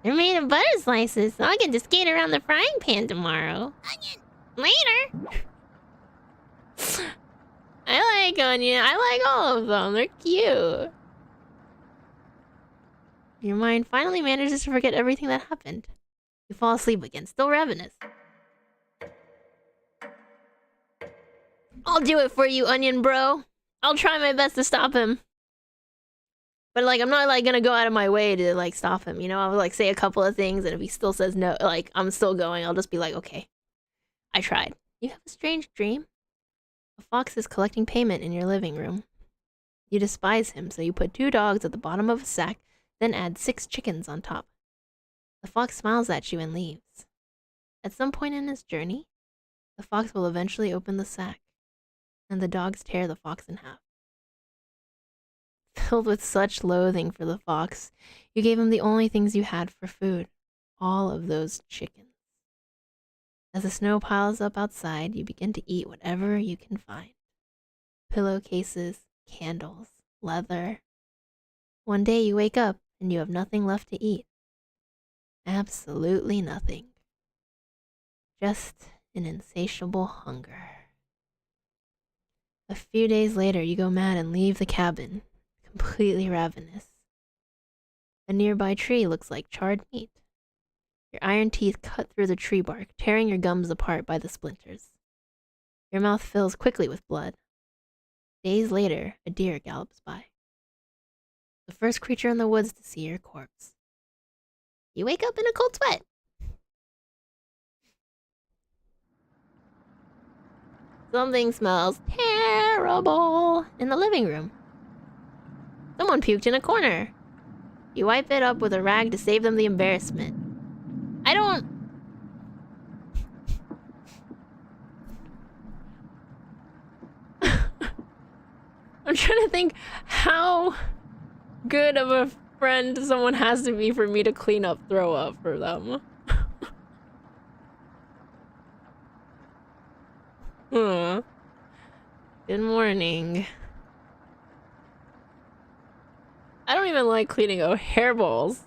Speaker 1: They're made of butter slices, so I can just skate around the frying pan tomorrow.
Speaker 2: Onion!
Speaker 1: Later! I like Onion. I like all of them. They're cute. Your mind finally manages to forget everything that happened. You fall asleep again, still ravenous. I'll do it for you, Onion Bro. I'll try my best to stop him. But, like, I'm not, like, gonna go out of my way to, like, stop him, you know? I'll, like, say a couple of things, and if he still says no, like, I'm still going, I'll just be like, okay. I tried. You have a strange dream. A fox is collecting payment in your living room. You despise him, so you put 2 dogs at the bottom of a sack, then add 6 chickens on top. The fox smiles at you and leaves. At some point in his journey, the fox will eventually open the sack, and the dogs tear the fox in half. Filled with such loathing for the fox, you gave him the only things you had for food, all of those chickens. As the snow piles up outside, you begin to eat whatever you can find. Pillowcases, candles, leather. One day you wake up and you have nothing left to eat. Absolutely nothing. Just an insatiable hunger. A few days later, you go mad and leave the cabin, completely ravenous. A nearby tree looks like charred meat. Your iron teeth cut through the tree bark, tearing your gums apart by the splinters. Your mouth fills quickly with blood. Days later, a deer gallops by. The first creature in the woods to see your corpse. You wake up in a cold sweat. Something smells terrible in the living room. Someone puked in a corner. You wipe it up with a rag to save them the embarrassment. I don't... I'm trying to think how good of a friend someone has to be for me to clean up throw up for them. Huh. Good morning. I don't even like cleaning up hairballs.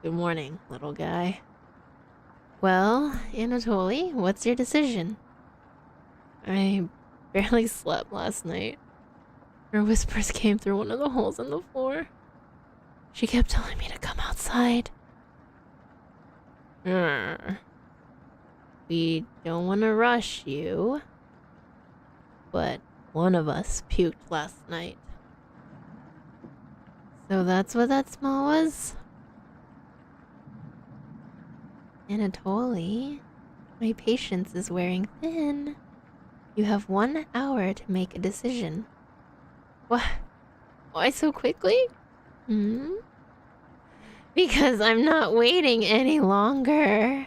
Speaker 1: Good morning, little guy. Well, Anatoly, what's your decision? I barely slept last night. Her whispers came through one of the holes in the floor. She kept telling me to come outside. We don't want to rush you, but one of us puked last night. So that's what that smell was? Anatoly, my patience is wearing thin. You have 1 hour to make a decision. What? Why so quickly? Because I'm not waiting any longer.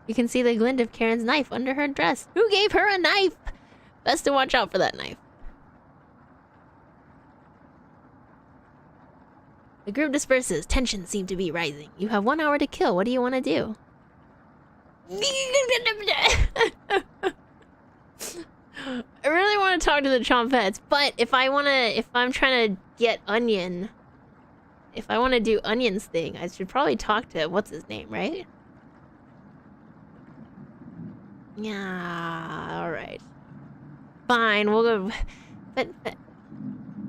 Speaker 1: You can see the glint of Karen's knife under her dress. Who gave her a knife? Best to watch out for that knife. The group disperses. Tensions seem to be rising. You have 1 hour to kill. What do you want to do? I really want to talk to the Chompettes, but if I'm trying to get Onion, if I want to do Onion's thing, I should probably talk to what's his name, right? Yeah, all right. Fine, we'll go. But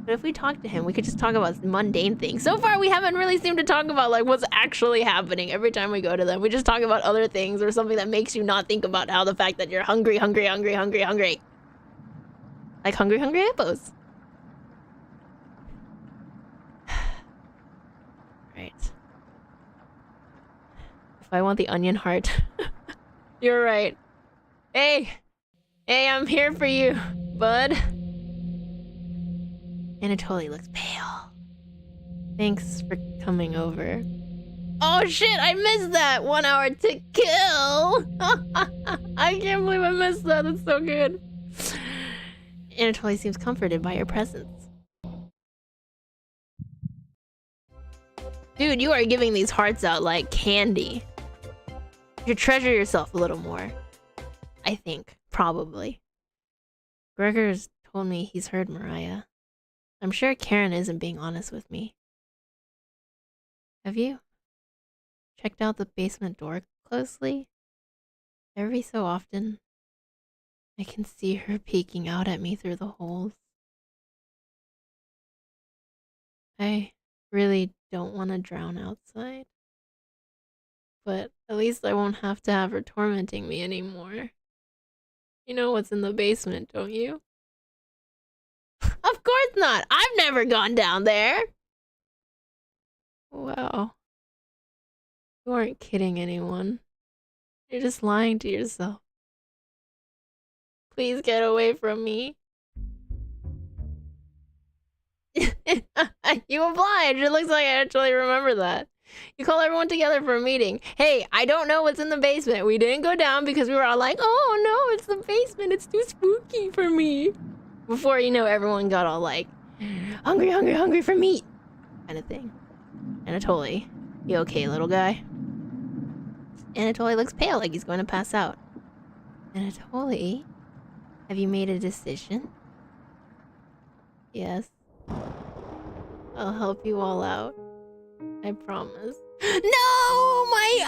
Speaker 1: if we talk to him, we could just talk about mundane things. So far, we haven't really seemed to talk about like what's actually happening every time we go to them. We just talk about other things or something that makes you not think about how the fact that you're hungry. Like hungry hippos. Right. If I want the onion heart. You're right. Hey, I'm here for you, bud. Anatoly looks pale. Thanks for coming over. Oh shit, I missed that! 1 hour to kill! I can't believe I missed that, that's so good. Anatoly seems comforted by your presence. Dude, you are giving these hearts out like candy. You should treasure yourself a little more. I think, probably. Gregor's told me he's heard Mariah. I'm sure Karen isn't being honest with me. Have you checked out the basement door closely? Every so often, I can see her peeking out at me through the holes. I really don't want to drown outside. But at least I won't have to have her tormenting me anymore. You know what's in the basement, don't you? Of course not! I've never gone down there! Wow. You aren't kidding anyone. You're just lying to yourself. Please get away from me. You obliged! It looks like I actually remember that. You call everyone together for a meeting. Hey, I don't know what's in the basement. We didn't go down because we were all like, oh no, it's the basement. It's too spooky for me. Before, you know, everyone got all like, hungry for meat. Kind of thing. Anatoly, you okay, little guy? Anatoly looks pale, like he's going to pass out. Anatoly, have you made a decision? Yes. I'll help you all out. I promise. No! My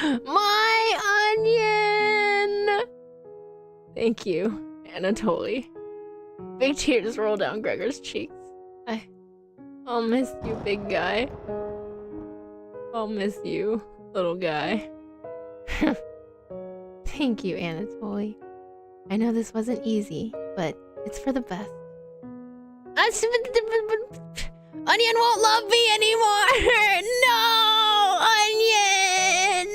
Speaker 1: onion! My onion! Thank you, Anatoly. Big tears roll down Gregor's cheeks. I'll miss you, big guy. I'll miss you, little guy. Thank you, Anatoly. I know this wasn't easy, but it's for the best. Onion won't love me anymore! No! Onion!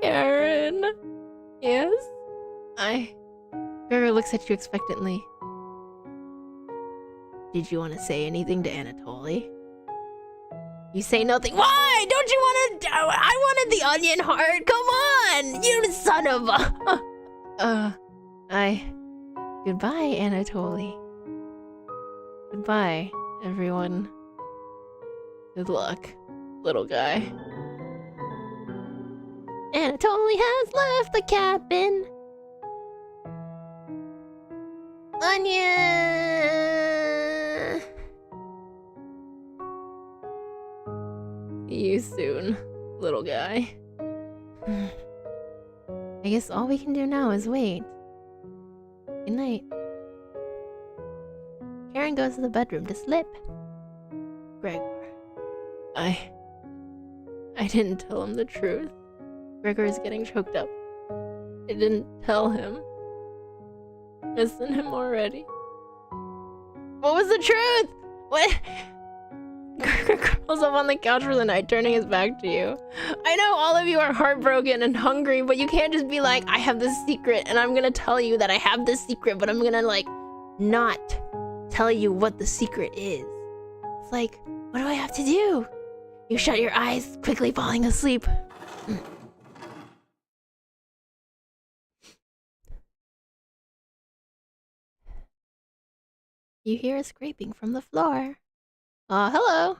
Speaker 1: Karen? Yes? Gregor looks at you expectantly. Did you want to say anything to Anatoly? You say nothing. Why? Don't you want to? I wanted the onion heart. Come on, you son of a. Goodbye, Anatoly. Goodbye, everyone. Good luck, little guy. Anatoly has left the cabin. Onion. See you soon, little guy. I guess all we can do now is wait. Good night. Karen goes to the bedroom to slip. Gregor. I didn't tell him the truth. Gregor is getting choked up. I didn't tell him. Missing him already. What was the truth? What? Gregor curls up on the couch for the night, turning his back to you. I know all of you are heartbroken and hungry, but you can't just be like, I have this secret, and I'm gonna tell you that I have this secret, but I'm gonna, like, not tell you what the secret is. It's like, what do I have to do? You shut your eyes, quickly falling asleep. You hear a scraping from the floor. Hello.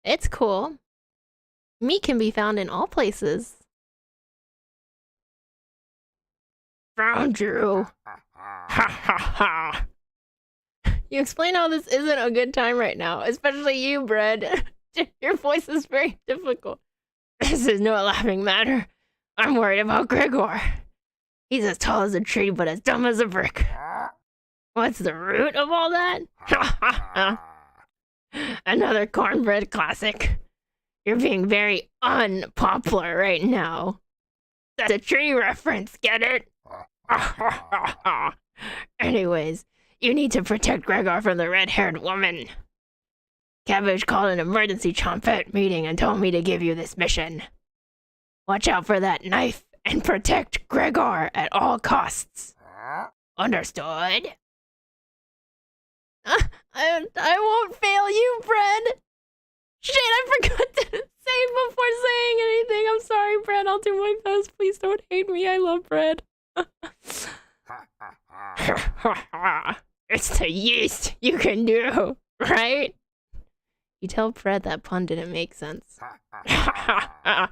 Speaker 1: It's cool. Meat can be found in all places. Found you. Ha ha ha. You explain how this isn't a good time right now, especially you, Bread. Your voice is very difficult. This is no laughing matter. I'm worried about Gregor. He's as tall as a tree, but as dumb as a brick. What's the root of all that? Ha ha ha. Another cornbread classic. You're being very unpopular right now. That's a tree reference, get it? Anyways, you need to protect Gregor from the red-haired woman. Cabbage called an emergency trumpet meeting and told me to give you this mission. Watch out for that knife and protect Gregor at all costs. Understood? I won't fail you, Bread. Shit, I forgot to say before saying anything. I'm sorry, Bread. I'll do my best. Please don't hate me. I love Bread. It's the yeast you can do, right? You tell Bread that pun didn't make sense. Bread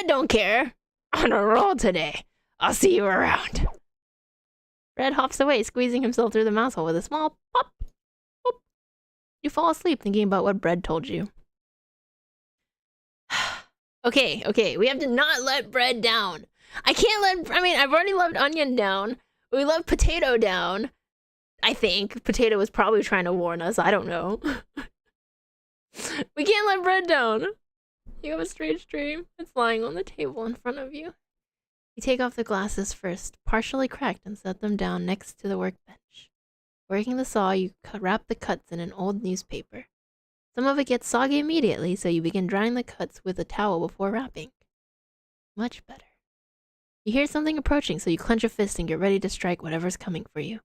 Speaker 1: don't care. On a roll today. I'll see you around. Bread hops away, squeezing himself through the mouse hole with a small pop. Pop. You fall asleep thinking about what Bread told you. Okay, we have to not let Bread down. I've already let Onion down. We let Potato down. I think. Potato was probably trying to warn us. I don't know. We can't let Bread down. You have a strange dream. It's lying on the table in front of you. You take off the glasses first, partially cracked, and set them down next to the workbench. Working the saw, you wrap the cuts in an old newspaper. Some of it gets soggy immediately, so you begin drying the cuts with a towel before wrapping. Much better. You hear something approaching, so you clench a fist and get ready to strike whatever's coming for you.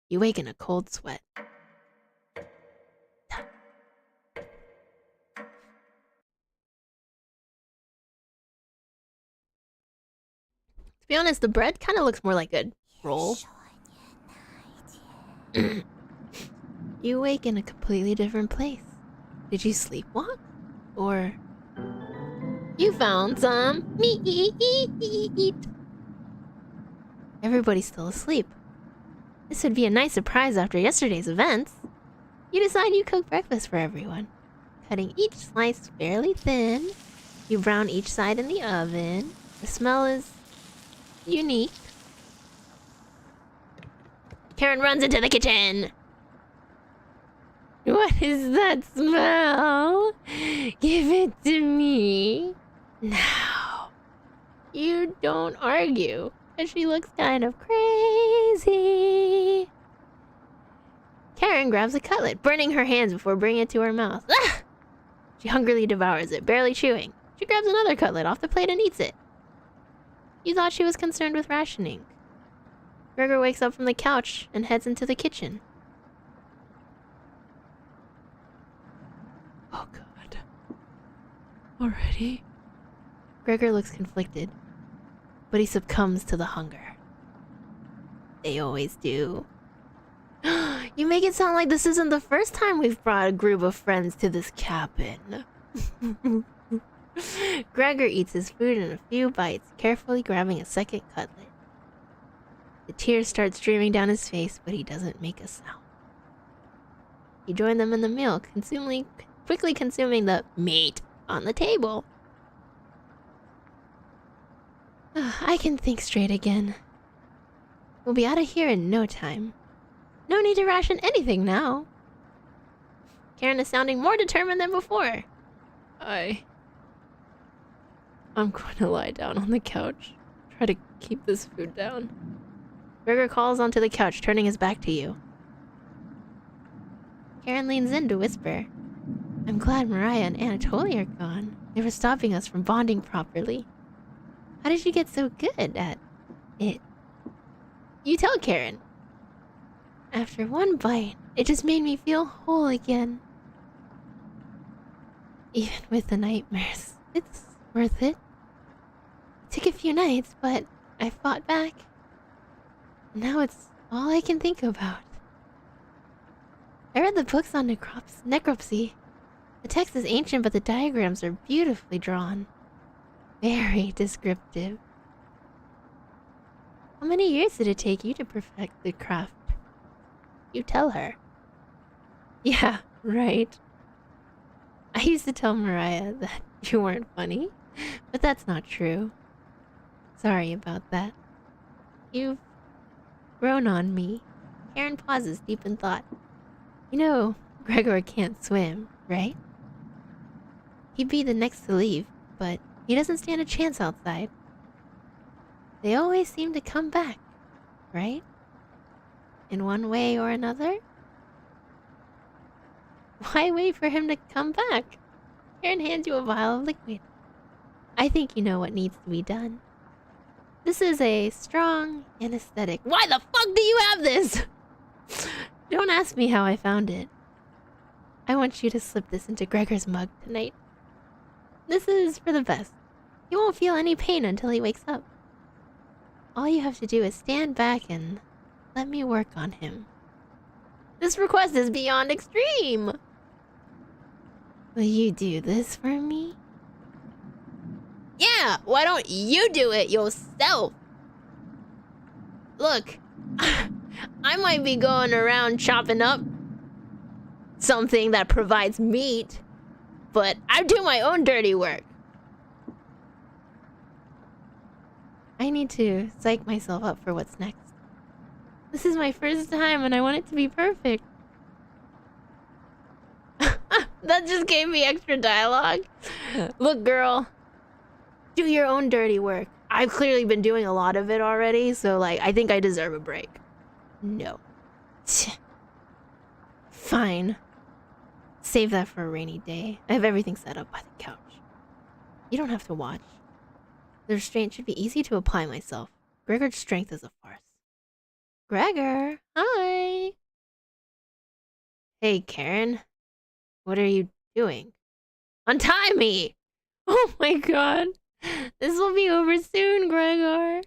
Speaker 1: You wake in a cold sweat. To be honest, the bread kind of looks more like a roll. You wake in a completely different place. Did you sleepwalk? Or you found some meat? Everybody's still asleep. This would be a nice surprise after yesterday's events. You decide you cook breakfast for everyone. Cutting each slice fairly thin. You brown each side in the oven. The smell is unique. Karen runs into the kitchen. What is that smell? Give it to me. Now. You don't argue, and she looks kind of crazy. Karen grabs a cutlet, burning her hands before bringing it to her mouth. Ah! She hungrily devours it, barely chewing. She grabs another cutlet off the plate and eats it. You thought she was concerned with rationing. Gregor wakes up from the couch and heads into the kitchen. Oh god. Already? Gregor looks conflicted, but he succumbs to the hunger. They always do. You make it sound like this isn't the first time we've brought a group of friends to this cabin. Gregor eats his food in a few bites, carefully grabbing a second cutlet. The tears start streaming down his face, but he doesn't make a sound. He joined them in the meal, quickly consuming the meat on the table. I can think straight again. We'll be out of here in no time. No need to ration anything now. Karen is sounding more determined than before. I'm going to lie down on the couch. Try to keep this food down. Gregor calls onto the couch, turning his back to you. Karen leans in to whisper, I'm glad Mariah and Anatoly are gone. They were stopping us from bonding properly. How did you get so good at it? You tell Karen. After one bite, it just made me feel whole again. Even with the nightmares, it's worth it. It took a few nights, but I fought back. Now it's all I can think about. I read the books on necropsy. The text is ancient, but the diagrams are beautifully drawn. Very descriptive. How many years did it take you to perfect the craft? You tell her. Yeah, right. I used to tell Mariah that you weren't funny, but that's not true. Sorry about that. You've grown on me. Karen pauses, deep in thought. You know, Gregor can't swim, right? He'd be the next to leave, but he doesn't stand a chance outside. They always seem to come back, right? In one way or another? Why wait for him to come back? Karen hands you a vial of liquid. I think you know what needs to be done. This is a strong anesthetic. Why the fuck do you have this? Don't ask me how I found it. I want you to slip this into Gregor's mug tonight. This is for the best. He won't feel any pain until he wakes up. All you have to do is stand back and let me work on him. This request is beyond extreme. Will you do this for me? Yeah, why don't you do it yourself? Look, I might be going around chopping up something that provides meat, but I do my own dirty work. I need to psych myself up for what's next. This is my first time and I want it to be perfect. That just gave me extra dialogue. Look, girl, do your own dirty work. I've clearly been doing a lot of it already, so like, I think I deserve a break. No. Fine. Save that for a rainy day. I have everything set up by the couch. You don't have to watch. The restraint should be easy to apply myself. Gregor's strength is a farce. Gregor, hi. Hey, Karen. What are you doing? Untie me! Oh my god. This will be over soon, Gregor.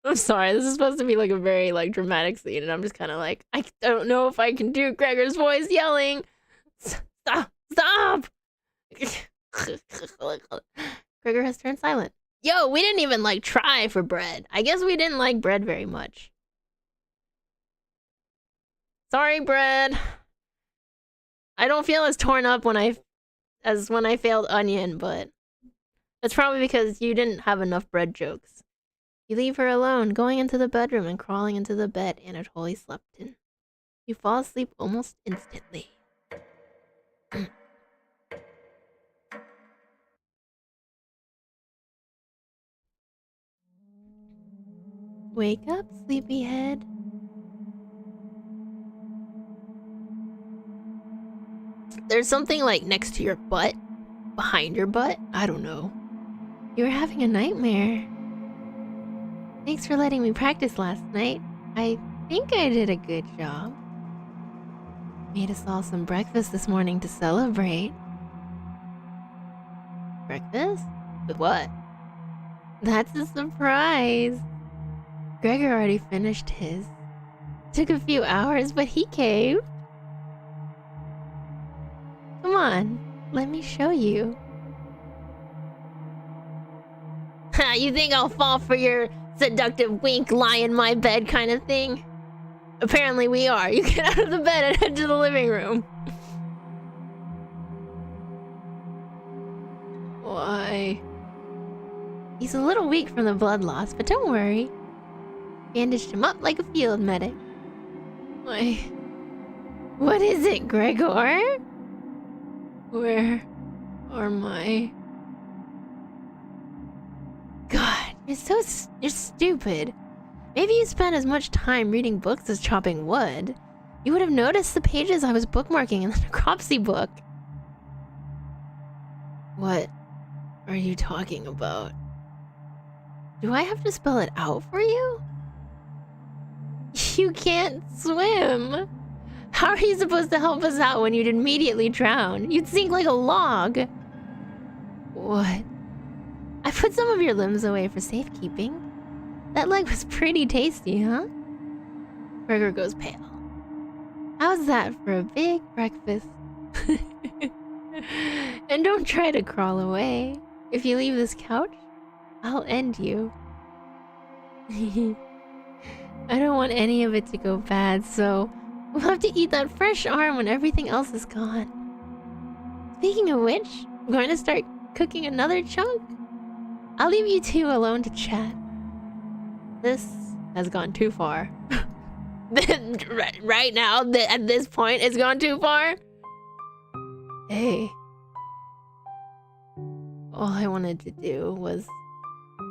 Speaker 1: I'm sorry, this is supposed to be like a very like dramatic scene, and I'm just kind of like, I don't know if I can do Gregor's voice yelling. Stop! Stop! Gregor has turned silent. Yo, we didn't even like try for bread. I guess we didn't like bread very much. Sorry, bread. I don't feel as torn up as when I failed onion, but that's probably because you didn't have enough bread jokes. You leave her alone, going into the bedroom and crawling into the bed Anatoly slept in. You fall asleep almost instantly. Wake up, sleepyhead. There's something like next to your butt, behind your butt. I don't know. You were having a nightmare. Thanks for letting me practice last night. I think I did a good job. Made us all some breakfast this morning to celebrate. Breakfast? With what? That's a surprise. Gregor already finished his. Took a few hours, but he caved. Come on, let me show you. Ha, you think I'll fall for your seductive wink, lie in my bed kind of thing? Apparently we are. You get out of the bed and head to the living room. Why? He's a little weak from the blood loss, but don't worry. Bandaged him up like a field medic. Why? What is it, Gregor? Where are my... God, you're stupid. Maybe you spent as much time reading books as chopping wood. You would have noticed the pages I was bookmarking in the necropsy book. What are you talking about? Do I have to spell it out for you? You can't swim. How are you supposed to help us out when you'd immediately drown? You'd sink like a log. What? I put some of your limbs away for safekeeping. That leg was pretty tasty, huh? Gregor goes pale. How's that for a big breakfast? And don't try to crawl away. If you leave this couch, I'll end you. I don't want any of it to go bad, so we'll have to eat that fresh arm when everything else is gone. Speaking of which, I'm going to start cooking another chunk. I'll leave you two alone to chat. This has gone too far. Right now, at this point, it's gone too far. Hey. All I wanted to do was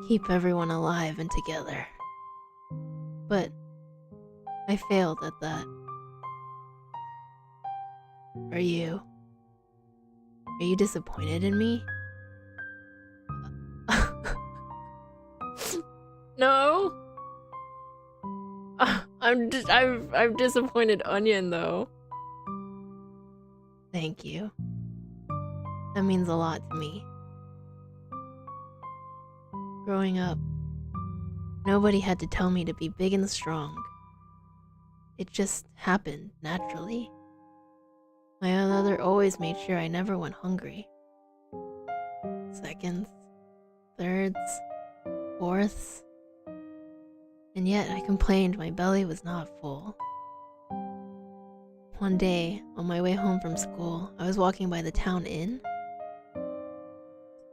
Speaker 1: keep everyone alive and together. But I failed at that. Are you disappointed in me? No. I've disappointed Onion though. Thank you. That means a lot to me. Growing up, nobody had to tell me to be big and strong. It just happened naturally. My mother always made sure I never went hungry. Seconds, thirds, fourths. And yet I complained my belly was not full. One day, on my way home from school, I was walking by the town inn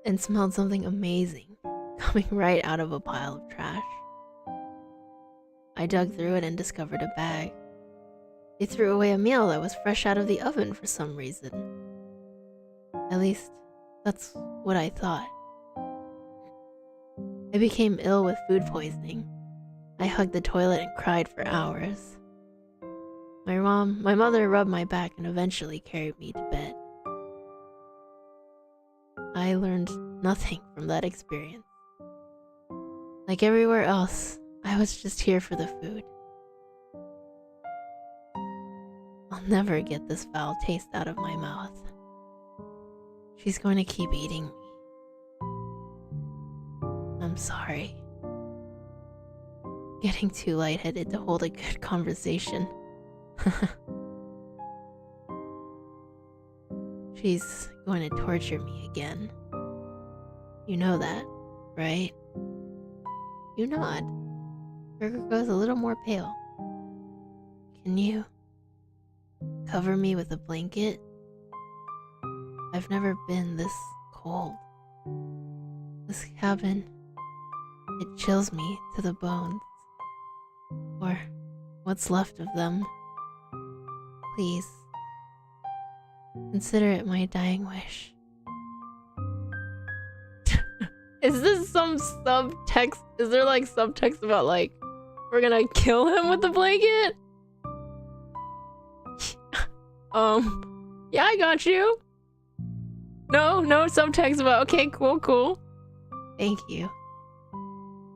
Speaker 1: and smelled something amazing coming right out of a pile of trash. I dug through it and discovered a bag. They threw away a meal that was fresh out of the oven for some reason. At least, that's what I thought. I became ill with food poisoning. I hugged the toilet and cried for hours. My mother rubbed my back and eventually carried me to bed. I learned nothing from that experience. Like everywhere else, I was just here for the food. I'll never get this foul taste out of my mouth. She's going to keep eating me. I'm sorry. Getting too lightheaded to hold a good conversation. She's going to torture me again. You know that, right? You nod. Gregor goes a little more pale. Can you cover me with a blanket? I've never been this cold. This cabin, it chills me to the bones. Or what's left of them. Please, consider it my dying wish. Is this some subtext? Is there like subtext about like, we're gonna kill him with the blanket? Yeah, I got you. No subtext about, okay, cool. Thank you.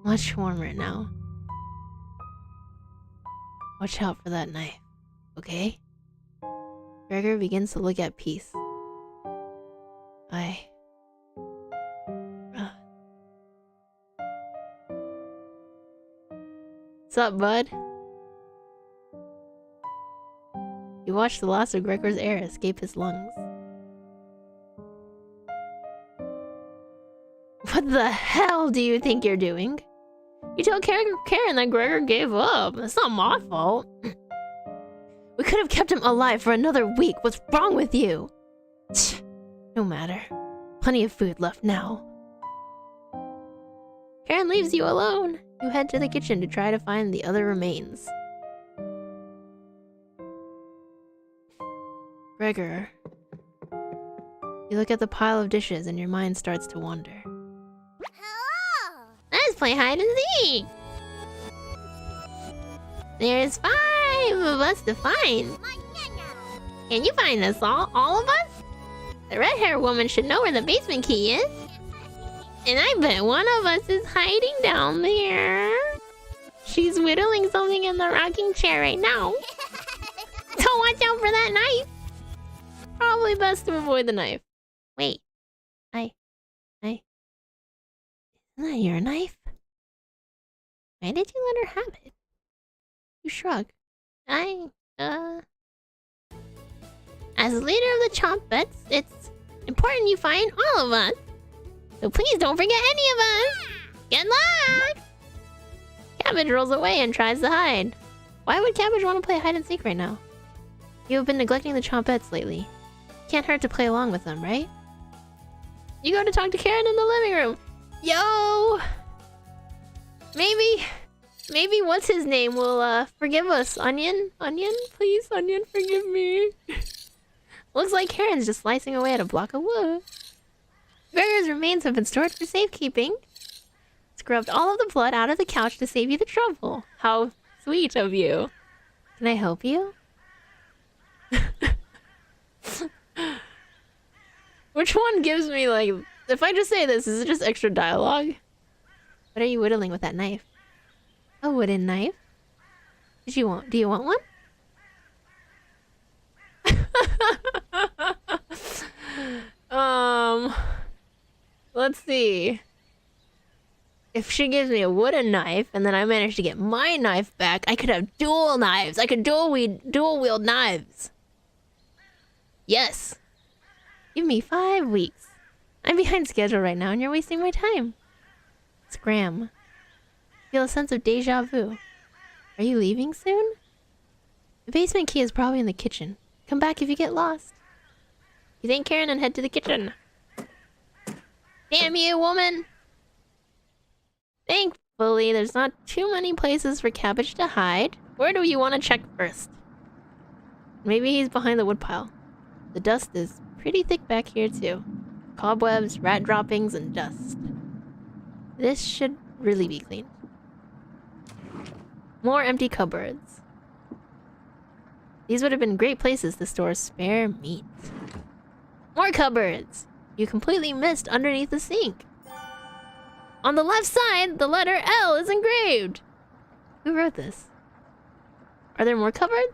Speaker 1: Much warmer now. Watch out for that knife, okay? Gregor begins to look at Peace. What's up, bud? You watch the loss of Gregor's air escape his lungs. What the hell do you think you're doing? You tell Karen that Gregor gave up. It's not my fault. We could have kept him alive for another week. What's wrong with you? No matter. Plenty of food left now. Karen leaves you alone. You head to the kitchen to try to find the other remains. Gregor. You look at the pile of dishes and your mind starts to wander.
Speaker 2: Hello.
Speaker 1: Let's play hide and seek! There's 5 of us to find. Can you find us all of us? The red-haired woman should know where the basement key is. And I bet one of us is hiding down there. She's whittling something in the rocking chair right now. So watch out for that knife. Probably best to avoid the knife. Wait. Isn't that your knife? Why did you let her have it? You shrug. As leader of the Chompets, it's important you find all of us. So please don't forget any of us! Good luck! Cabbage rolls away and tries to hide. Why would Cabbage want to play hide and seek right now? You have been neglecting the Chompets lately. Can't hurt to play along with them, right? You go to talk to Karen in the living room. Yo! Maybe what's his name will forgive us. Onion? Onion? Please, Onion, forgive me. Looks like Karen's just slicing away at a block of wood. Gregor's remains have been stored for safekeeping. Scrubbed all of the blood out of the couch to save you the trouble. How sweet of you. Can I help you? Which one gives me, like... If I just say this, is it just extra dialogue? What are you whittling with that knife? A wooden knife? Do you want one? Let's see. If she gives me a wooden knife and then I manage to get my knife back, I could have dual knives. I could dual wield knives. Yes. Give me 5 weeks. I'm behind schedule right now and you're wasting my time. Scram. Feel a sense of deja vu. Are you leaving soon? The basement key is probably in the kitchen. Come back if you get lost. You thank Karen and head to the kitchen. Damn you, woman! Thankfully, there's not too many places for Cabbage to hide. Where do you want to check first? Maybe he's behind the woodpile. The dust is pretty thick back here too. Cobwebs, rat droppings, and dust. This should really be cleaned. More empty cupboards. These would have been great places to store spare meat. More cupboards! You completely missed underneath the sink. On the left side, the letter L is engraved. Who wrote this? Are there more cupboards?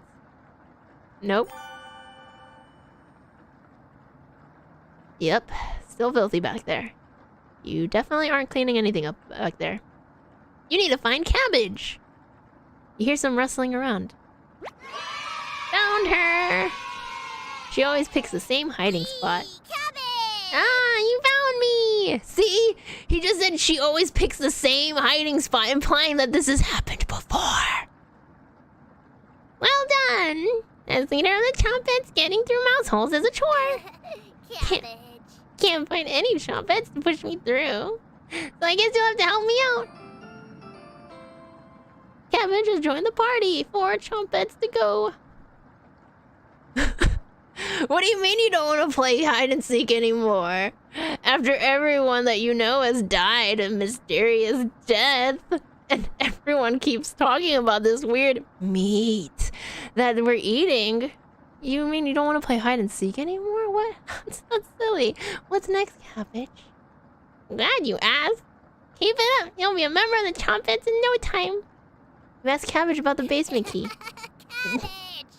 Speaker 1: Nope. Yep, still filthy back there. You definitely aren't cleaning anything up back there. You need to find Cabbage. You hear some rustling around. Found her! She always picks the same hiding spot.
Speaker 2: Cabbage!
Speaker 1: Ah, you found me! See? He just said she always picks the same hiding spot, implying that this has happened before. Well done! As leader of the Chompets, getting through mouse holes is a chore.
Speaker 2: Cabbage.
Speaker 1: Can't find any Chompets to push me through. So I guess you'll have to help me out. Cabbage has joined the party. 4 Chompets to go. What do you mean you don't want to play hide and seek anymore? After everyone that you know has died a mysterious death, and everyone keeps talking about this weird meat that we're eating. You mean you don't want to play hide and seek anymore? What? That's silly. What's next, Cabbage? Glad you asked. Keep it up. You'll be a member of the Chompets in no time. You asked Cabbage about the basement key.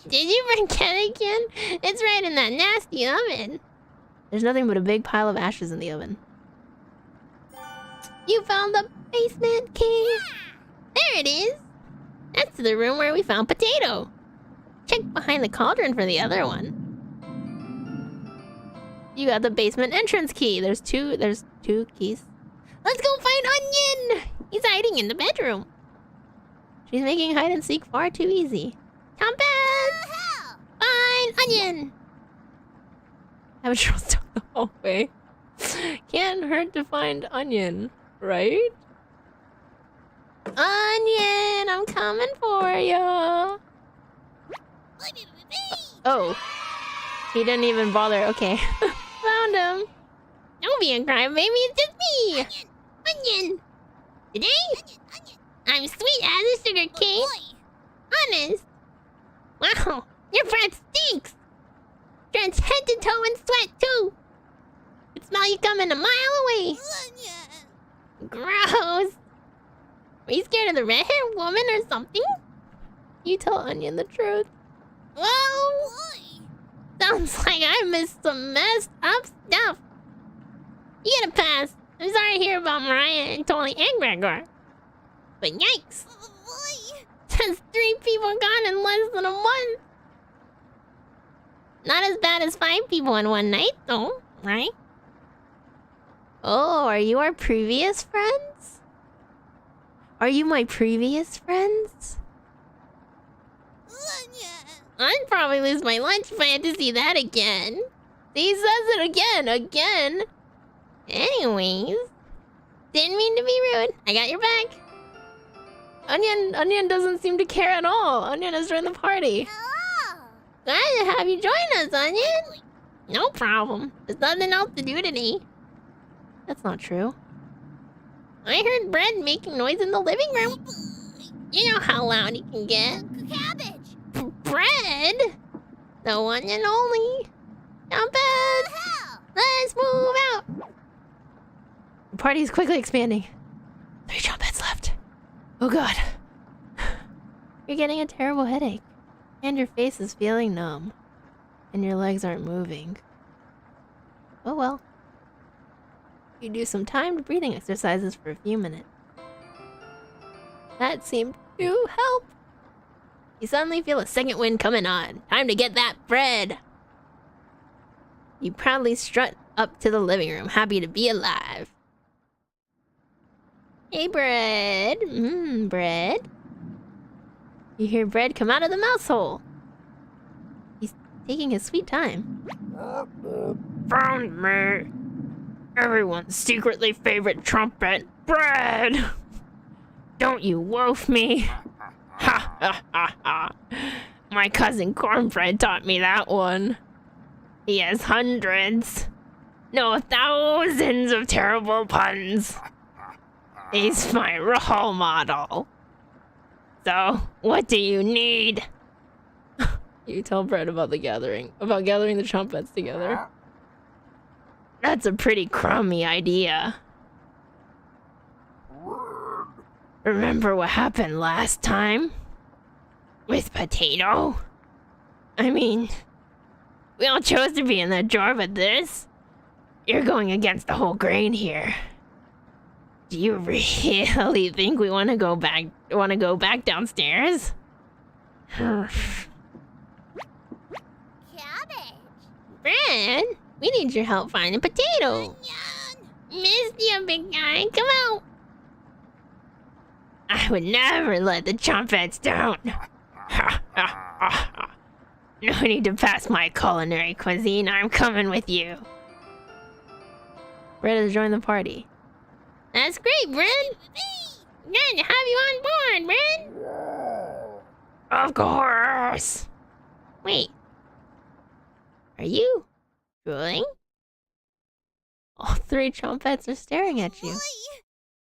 Speaker 1: Did you forget again? It's right in that nasty oven. There's nothing but a big pile of ashes in the oven. You found the basement key. There it is. That's the room where we found Potato. Check behind the cauldron for the other one. You got the basement entrance key. There's two keys. Let's go find Onion. He's hiding in the bedroom. She's making hide and seek far too easy. Chompets! Find Onion. Have a trust down the hallway. Can't hurt to find Onion, right? Onion, I'm coming for ya. Oh, he didn't even bother. Okay, found him. Don't be a crybaby, it's just me. Onion. Today, I'm sweet as a sugar cane. Honest. Wow, your breath stinks. Drenched head to toe in sweat too. I can smell you coming a mile away. Gross. Are you scared of the red-haired woman or something? You tell Onion the truth. Whoa! Sounds like I missed some messed up stuff. You get a pass. I'm sorry to hear about Mariah and Tolly and Gregor. But yikes! That's 3 people gone in less than a month. Not as bad as 5 people in one night, though, right? Oh, are you our previous friends? Are you my previous friends? I'd probably lose my lunch if I had to see that again. He says it again. Anyways, didn't mean to be rude. I got your back. Onion doesn't seem to care at all. Onion has joined the party. Glad to have you join us, Onion. No problem. There's nothing else to do today. That's not true. I heard Bread making noise in the living room. You know how loud he can get. Cabbage. Bread? The one and only. Chompets! Let's move out. The party is quickly expanding. 3 Chompets left. Oh god. You're getting a terrible headache. And your face is feeling numb. And your legs aren't moving. Oh well. You do some timed breathing exercises for a few minutes. That seemed to help. You suddenly feel a second wind coming on. Time to get that bread. You proudly strut up to the living room, happy to be alive. Hey, Bread. Bread. You hear Bread come out of the mouse hole. He's taking his sweet time. Found me. Everyone's secretly favorite trumpet, Bread. Don't you wolf me. Ha ha ha ha. My cousin Cornbread taught me that one. He has hundreds, no thousands of terrible puns. He's my role model. So, what do you need? You tell Bread about gathering the trumpets together. That's a pretty crummy idea. Remember what happened last time? With Potato? I mean, we all chose to be in that jar, but this? You're going against the whole grain here. Do you really think we want to go back downstairs?
Speaker 2: Cabbage.
Speaker 1: Bread, we need your help finding Potato.
Speaker 2: Onion.
Speaker 1: Missed you, big guy. Come out. I would never let the Chompets down. No need to pass my culinary cuisine. I'm coming with you. Bread has joined the party. That's great, Bread. Good to have you on board, Bread. Of course. Wait. Are you drooling? All 3 Chompets are staring at you.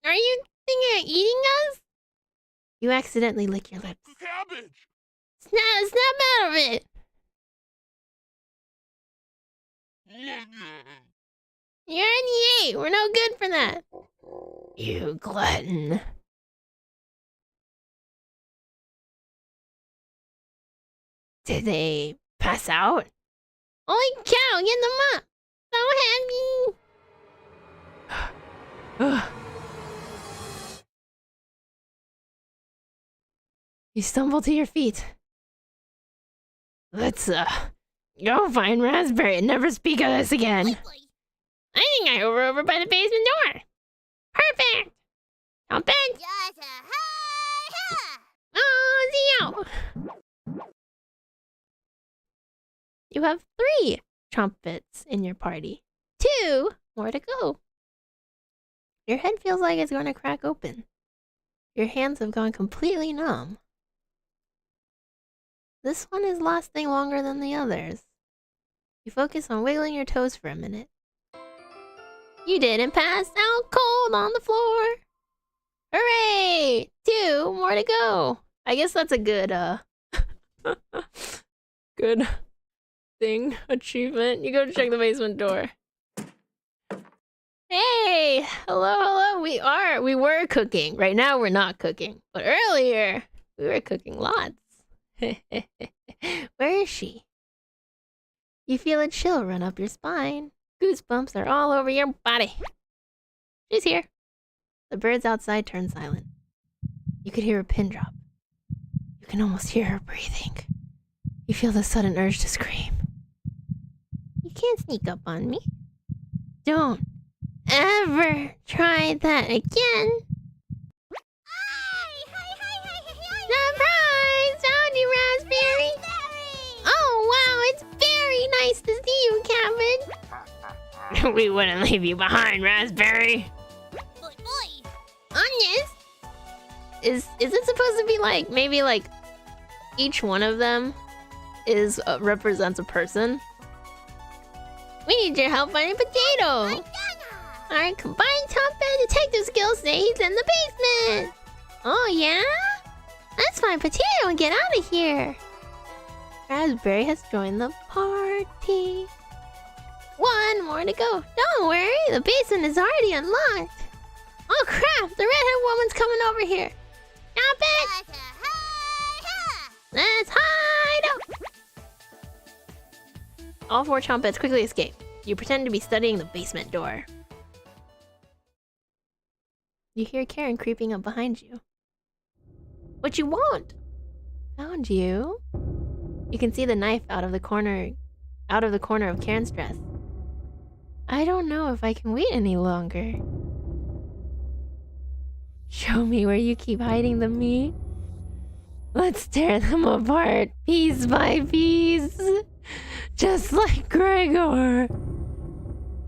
Speaker 1: Are you thinking of eating us? You accidentally lick your lips.
Speaker 3: Cabbage!
Speaker 1: Snap out of it! You're an 8. We're no good for that. You glutton. Did they pass out? Holy cow, get them up! So happy! You stumble to your feet. Let's, go find Raspberry and never speak of this again. I think I over by the basement door. Perfect! Jump in! Oh, see out! You have 3 trumpets in your party. 2 more to go. Your head feels like it's going to crack open. Your hands have gone completely numb. This one is lasting longer than the others. You focus on wiggling your toes for a minute. You didn't pass out cold on the floor. Hooray! 2 more to go. I guess that's a good, good thing, achievement. You go check the basement door. Hey! Hello. We were cooking. Right now we're not cooking. But earlier, we were cooking lots. Where is she? You feel a chill run up your spine. Goosebumps are all over your body. She's here. The birds outside turn silent. You could hear a pin drop. You can almost hear her breathing. You feel the sudden urge to scream. You can't sneak up on me. Don't ever try that again. Surprise! Found you, Raspberry! Oh, wow, it's very nice to see you, Captain. We wouldn't leave you behind, Raspberry. Onions? Is it supposed to be like, maybe like each one of them is represents a person? We need your help finding Potato. Our combined top-end detective skills say he's in the basement. Oh yeah? Let's find Potato and get out of here. Raspberry has joined the party. 1 more to go. Don't worry, the basement is already unlocked. Oh crap, the redhead woman's coming over here. Stop it! Let's hide out! All 4 Chompets quickly escape. You pretend to be studying the basement door. You hear Karen creeping up behind you. What you want? Found you. You can see the knife out of the corner of Karen's dress. I don't know if I can wait any longer. Show me where you keep hiding the meat. Let's tear them apart, piece by piece. Just like Gregor.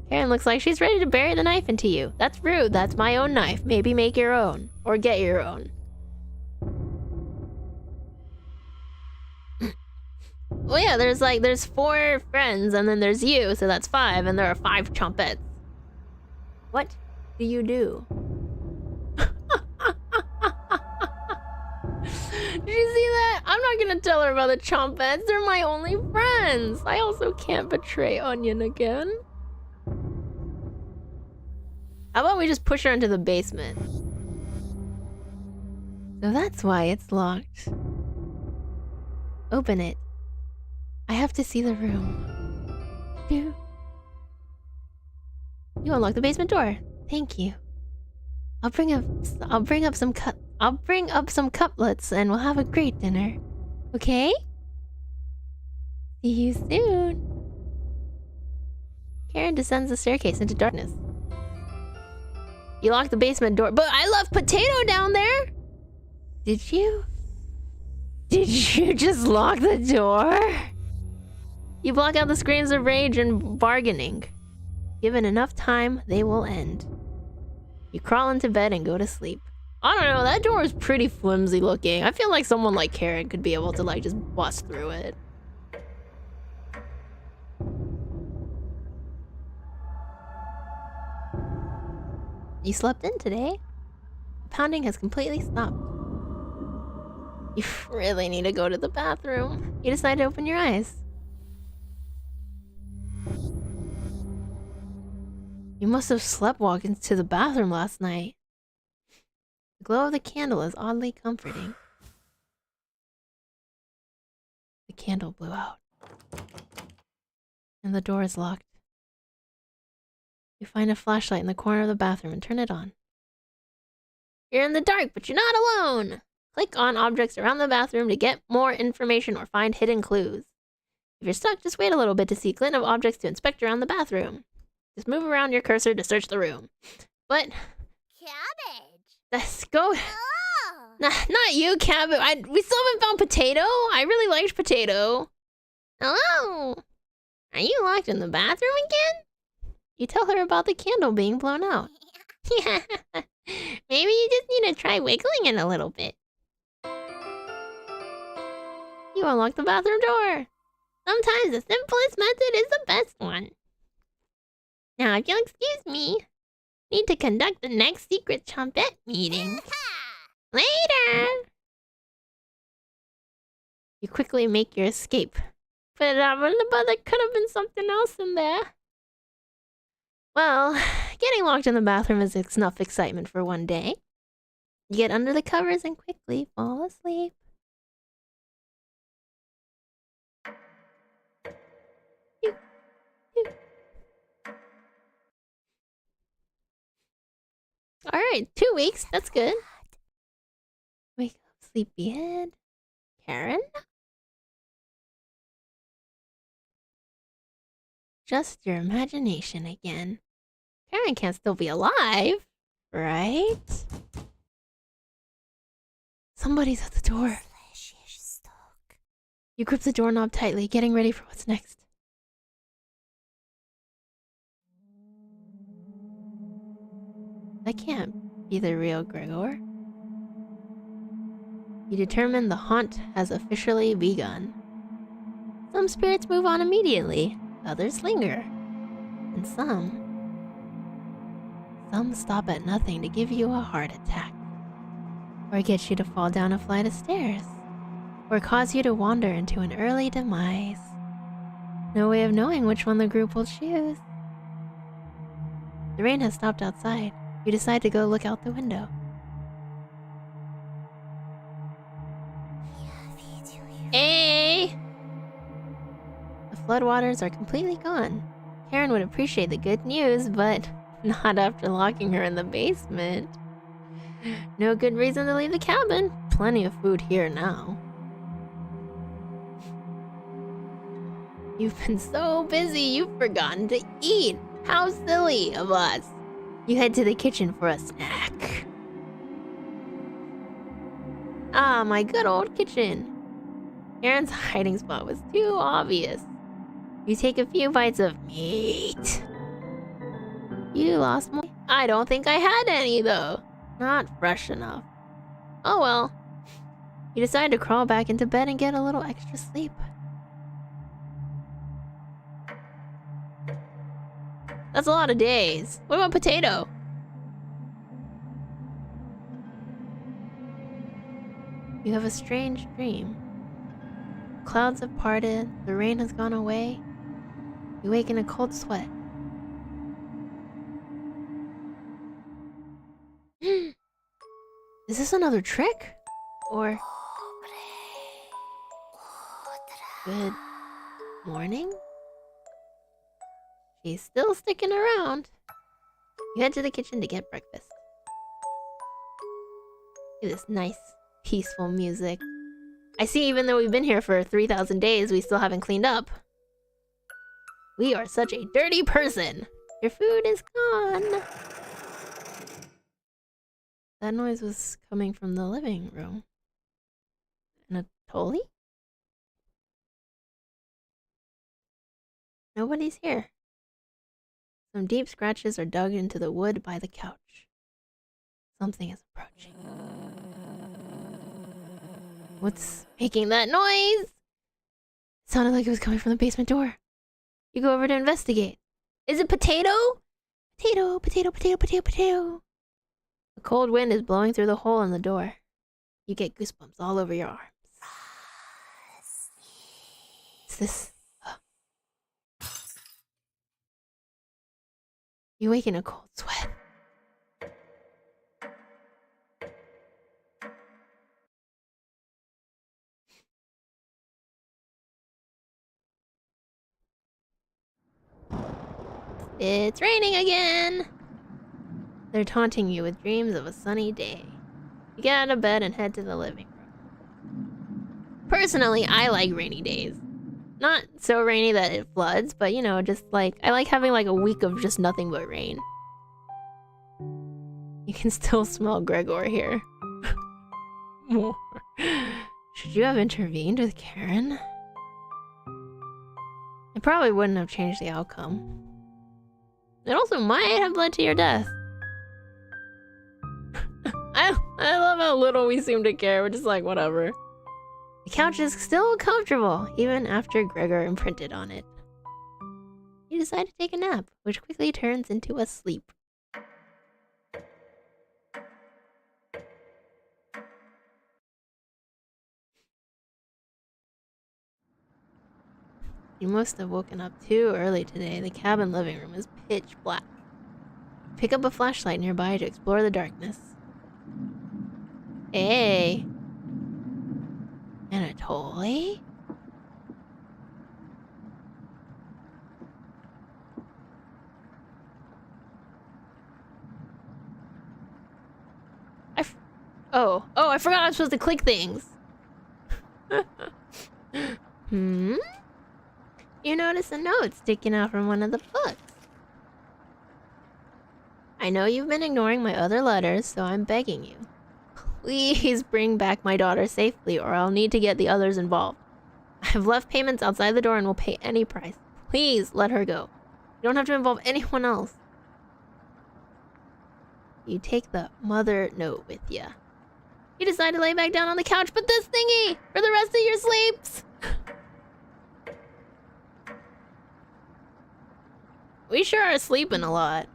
Speaker 1: Karen looks like she's ready to bury the knife into you. That's rude. That's my own knife. Maybe make your own. Or get your own. Well, yeah, there's 4 friends, and then there's you, so that's 5, and there are 5 Chompets. What do you do? Did you see that? I'm not gonna tell her about the Chompets. They're my only friends. I also can't betray Onion again. How about we just push her into the basement? So that's why it's locked. Open it. I have to see the room. You unlock the basement door. Thank you. I'll bring up some cutlets and we'll have a great dinner. Okay? See you soon. Karen descends the staircase into darkness. You lock the basement door, but I left Potato down there. Did you? Did you just lock the door? You block out the screams of rage and bargaining. Given enough time, they will end. You crawl into bed and go to sleep. I don't know, that door is pretty flimsy looking. I feel like someone like Karen could be able to like just bust through it. You slept in today. The pounding has completely stopped. You really need to go to the bathroom. You decide to open your eyes. You must have sleptwalked into the bathroom last night. The glow of the candle is oddly comforting. The candle blew out. And the door is locked. You find a flashlight in the corner of the bathroom and turn it on. You're in the dark, but you're not alone! Click on objects around the bathroom to get more information or find hidden clues. If you're stuck, just wait a little bit to see a glint of objects to inspect around the bathroom. Just move around your cursor to search the room. But...
Speaker 2: Cabbage!
Speaker 1: Let's go...
Speaker 2: Oh!
Speaker 1: Not you, Cabbage. We still haven't found Potato. I really liked Potato. Hello? Are you locked in the bathroom again? You tell her about the candle being blown out. Yeah. Maybe you just need to try wiggling it a little bit. You unlock the bathroom door. Sometimes the simplest method is the best one. Now, if you'll excuse me, need to conduct the next secret trumpet meeting. Later! You quickly make your escape. But there could have been something else in there. Well, getting locked in the bathroom is enough excitement for one day. You get under the covers and quickly fall asleep. Alright, 2 weeks. That's good. Wake up, sleepyhead. Karen? Just your imagination again. Karen can't still be alive, right? Somebody's at the door. You grip the doorknob tightly, getting ready for what's next. That can't be the real Gregor. You determine the haunt has officially begun. Some spirits move on immediately, others linger, and some stop at nothing to give you a heart attack, or get you to fall down a flight of stairs, or cause you to wander into an early demise. No way of knowing which one the group will choose. The rain has stopped outside. You decide to go look out the window. Hey! The floodwaters are completely gone. Karen would appreciate the good news, but not after locking her in the basement. No good reason to leave the cabin. Plenty of food here now. You've been so busy, you've forgotten to eat. How silly of us. You head to the kitchen for a snack. Ah, my good old kitchen. Karen's hiding spot was too obvious. You take a few bites of meat. You lost more. I don't think I had any, though. Not fresh enough. Oh well. You decide to crawl back into bed and get a little extra sleep. That's a lot of days. What about Potato? You have a strange dream. Clouds have parted, the rain has gone away. You wake in a cold sweat. Is this another trick? Or... Good morning? She's still sticking around. You head to the kitchen to get breakfast. Hear this nice, peaceful music. I see even though we've been here for 3,000 days, we still haven't cleaned up. We are such a dirty person. Your food is gone. That noise was coming from the living room. Anatoly? Nobody's here. Some deep scratches are dug into the wood by the couch. Something is approaching. What's making that noise? It sounded like it was coming from the basement door. You go over to investigate. Is it Potato? Potato, potato, potato, potato, potato. A cold wind is blowing through the hole in the door. You get goosebumps all over your arms. Is this... You wake in a cold sweat. It's raining again! They're taunting you with dreams of a sunny day. You get out of bed and head to the living room. Personally, I like rainy days. Not so rainy that it floods, but you know, just like, I like having like a week of just nothing but rain. You can still smell Gregor here. More. Should you have intervened with Karen? It probably wouldn't have changed the outcome. It also might have led to your death. I love how little we seem to care. We're just like, whatever. The couch is still comfortable, even after Gregor imprinted on it. You decide to take a nap, which quickly turns into a sleep. You must have woken up too early today. The cabin living room is pitch black. Pick up a flashlight nearby to explore the darkness. Hey! And a toy? Oh, I forgot I was supposed to click things. You notice a note sticking out from one of the books. I know you've been ignoring my other letters, so I'm begging you. Please bring back my daughter safely, or I'll need to get the others involved. I have left payments outside the door and will pay any price. Please let her go. You don't have to involve anyone else. You take the mother note with you. You decide to lay back down on the couch, but this thingy for the rest of your sleeps. We sure are sleeping a lot.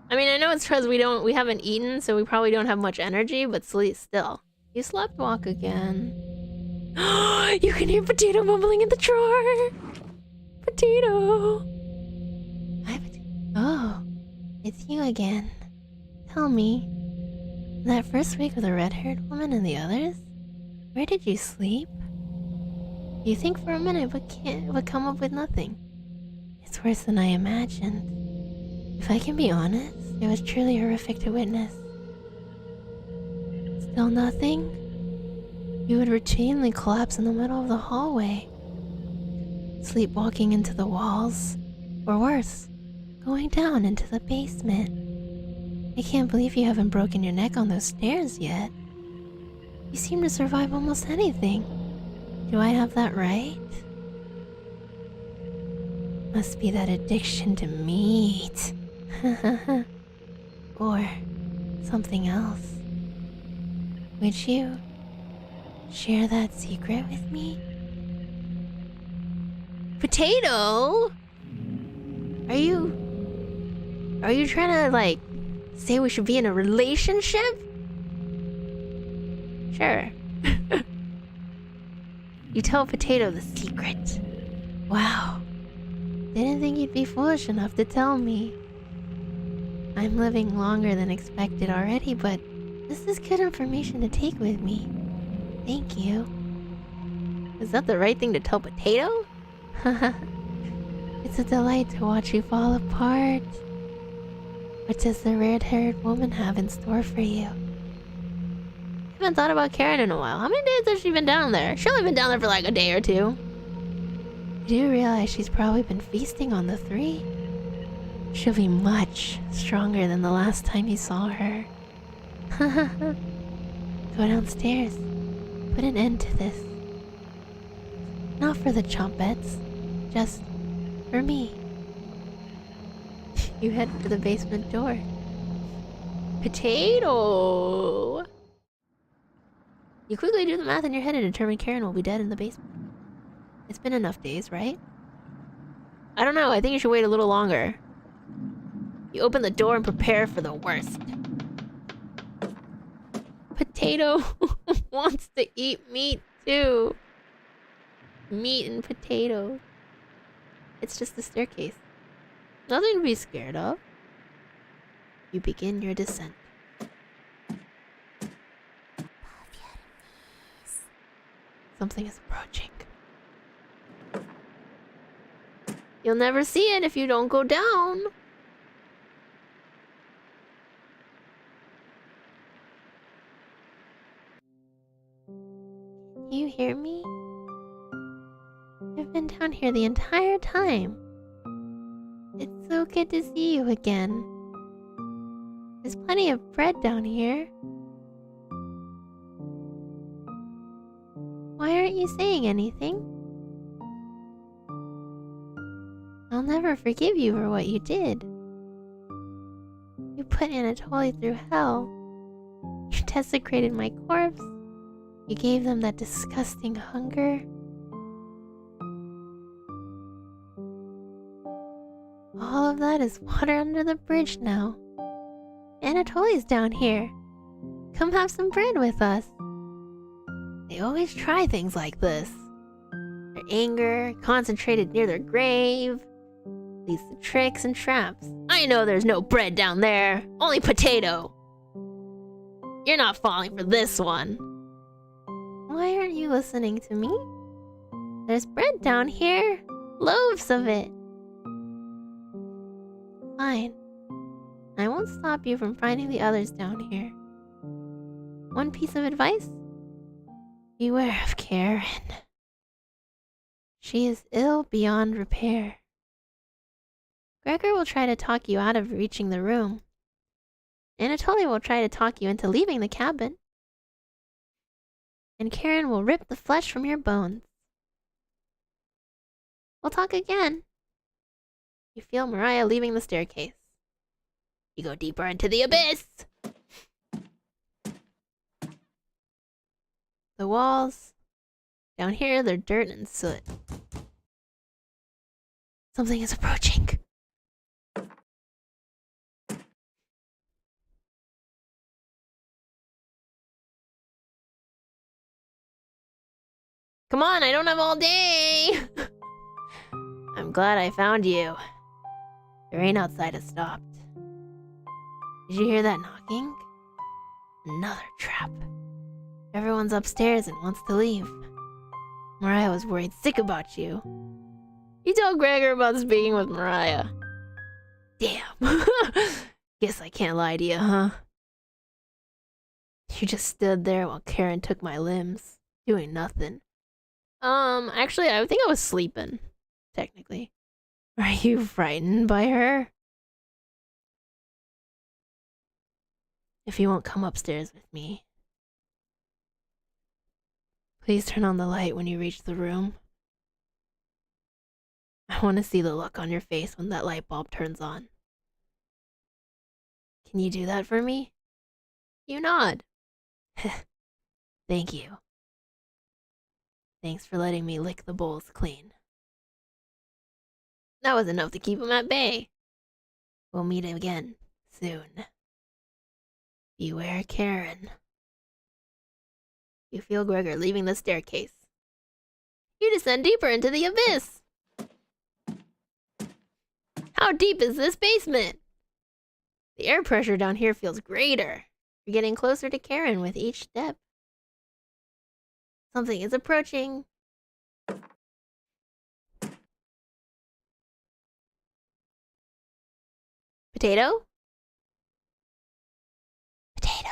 Speaker 1: I mean, I know it's because we haven't eaten, so we probably don't have much energy, but sleep still. You slept walk again. You can hear Potato mumbling in the drawer. Potato. Hi, Potato. Oh, it's you again. Tell me, that first week with the red-haired woman and the others, where did you sleep? You think for a minute, but come up with nothing. It's worse than I imagined. If I can be honest, it was truly horrific to witness. Still nothing? You would routinely collapse in the middle of the hallway, sleepwalking into the walls, or worse, going down into the basement. I can't believe you haven't broken your neck on those stairs yet. You seem to survive almost anything. Do I have that right? Must be that addiction to meat. Or something else. Would you share that secret with me? Potato? Are you trying to, like, say we should be in a relationship? Sure. You tell Potato the secret. Wow. Didn't think you'd be foolish enough to tell me. I'm living longer than expected already, but this is good information to take with me. Thank you. Is that the right thing to tell Potato? It's a delight to watch you fall apart. What does the red-haired woman have in store for you? I haven't thought about Karen in a while. How many days has she been down there? She's only been down there for like a day or two. You do realize she's probably been feasting on the three? She'll be much stronger than the last time you saw her. Go downstairs. Put an end to this. Not for the Chompets, just for me. You head for the basement door. Potato! You quickly do the math in your head and determine Karen will be dead in the basement. It's been enough days, right? I don't know, I think you should wait a little longer. You open the door and prepare for the worst. Potato wants to eat meat too. Meat and potato. It's just the staircase. Nothing to be scared of. You begin your descent. Something is approaching. You'll never see it if you don't go down. You hear me? I've been down here the entire time. It's so good to see you again. There's plenty of bread down here. Why aren't you saying anything? I'll never forgive you for what you did. You put Anatoly through hell. You desecrated my corpse. You gave them that disgusting hunger. All of that is water under the bridge now. Anatoly's down here. Come have some bread with us. They always try things like this. Their anger, concentrated near their grave, leads to tricks and traps. I know there's no bread down there, only potato. You're not falling for this one. Why aren't you listening to me? There's bread down here, loaves of it. Fine. I won't stop you from finding the others down here. One piece of advice? Beware of Karen. She is ill beyond repair. Gregor will try to talk you out of reaching the room. Anatoly will try to talk you into leaving the cabin. And Karen will rip the flesh from your bones. We'll talk again. You feel Mariah leaving the staircase. You go deeper into the abyss. The walls. Down here, they're dirt and soot. Something is approaching. Come on, I don't have all day! I'm glad I found you. The rain outside has stopped. Did you hear that knocking? Another trap. Everyone's upstairs and wants to leave. Mariah was worried sick about you. You told Gregor about speaking with Mariah. Damn. Guess I can't lie to you, huh? You just stood there while Karen took my limbs, doing nothing. Actually, I think I was sleeping, technically. Are you frightened by her? If you won't come upstairs with me, please turn on the light when you reach the room. I want to see the look on your face when that light bulb turns on. Can you do that for me? You nod. Thank you. Thanks for letting me lick the bowls clean. That was enough to keep him at bay. We'll meet again soon. Beware Karen. You feel Gregor leaving the staircase. You descend deeper into the abyss. How deep is this basement? The air pressure down here feels greater. You're getting closer to Karen with each step. Something is approaching. Potato? Potato.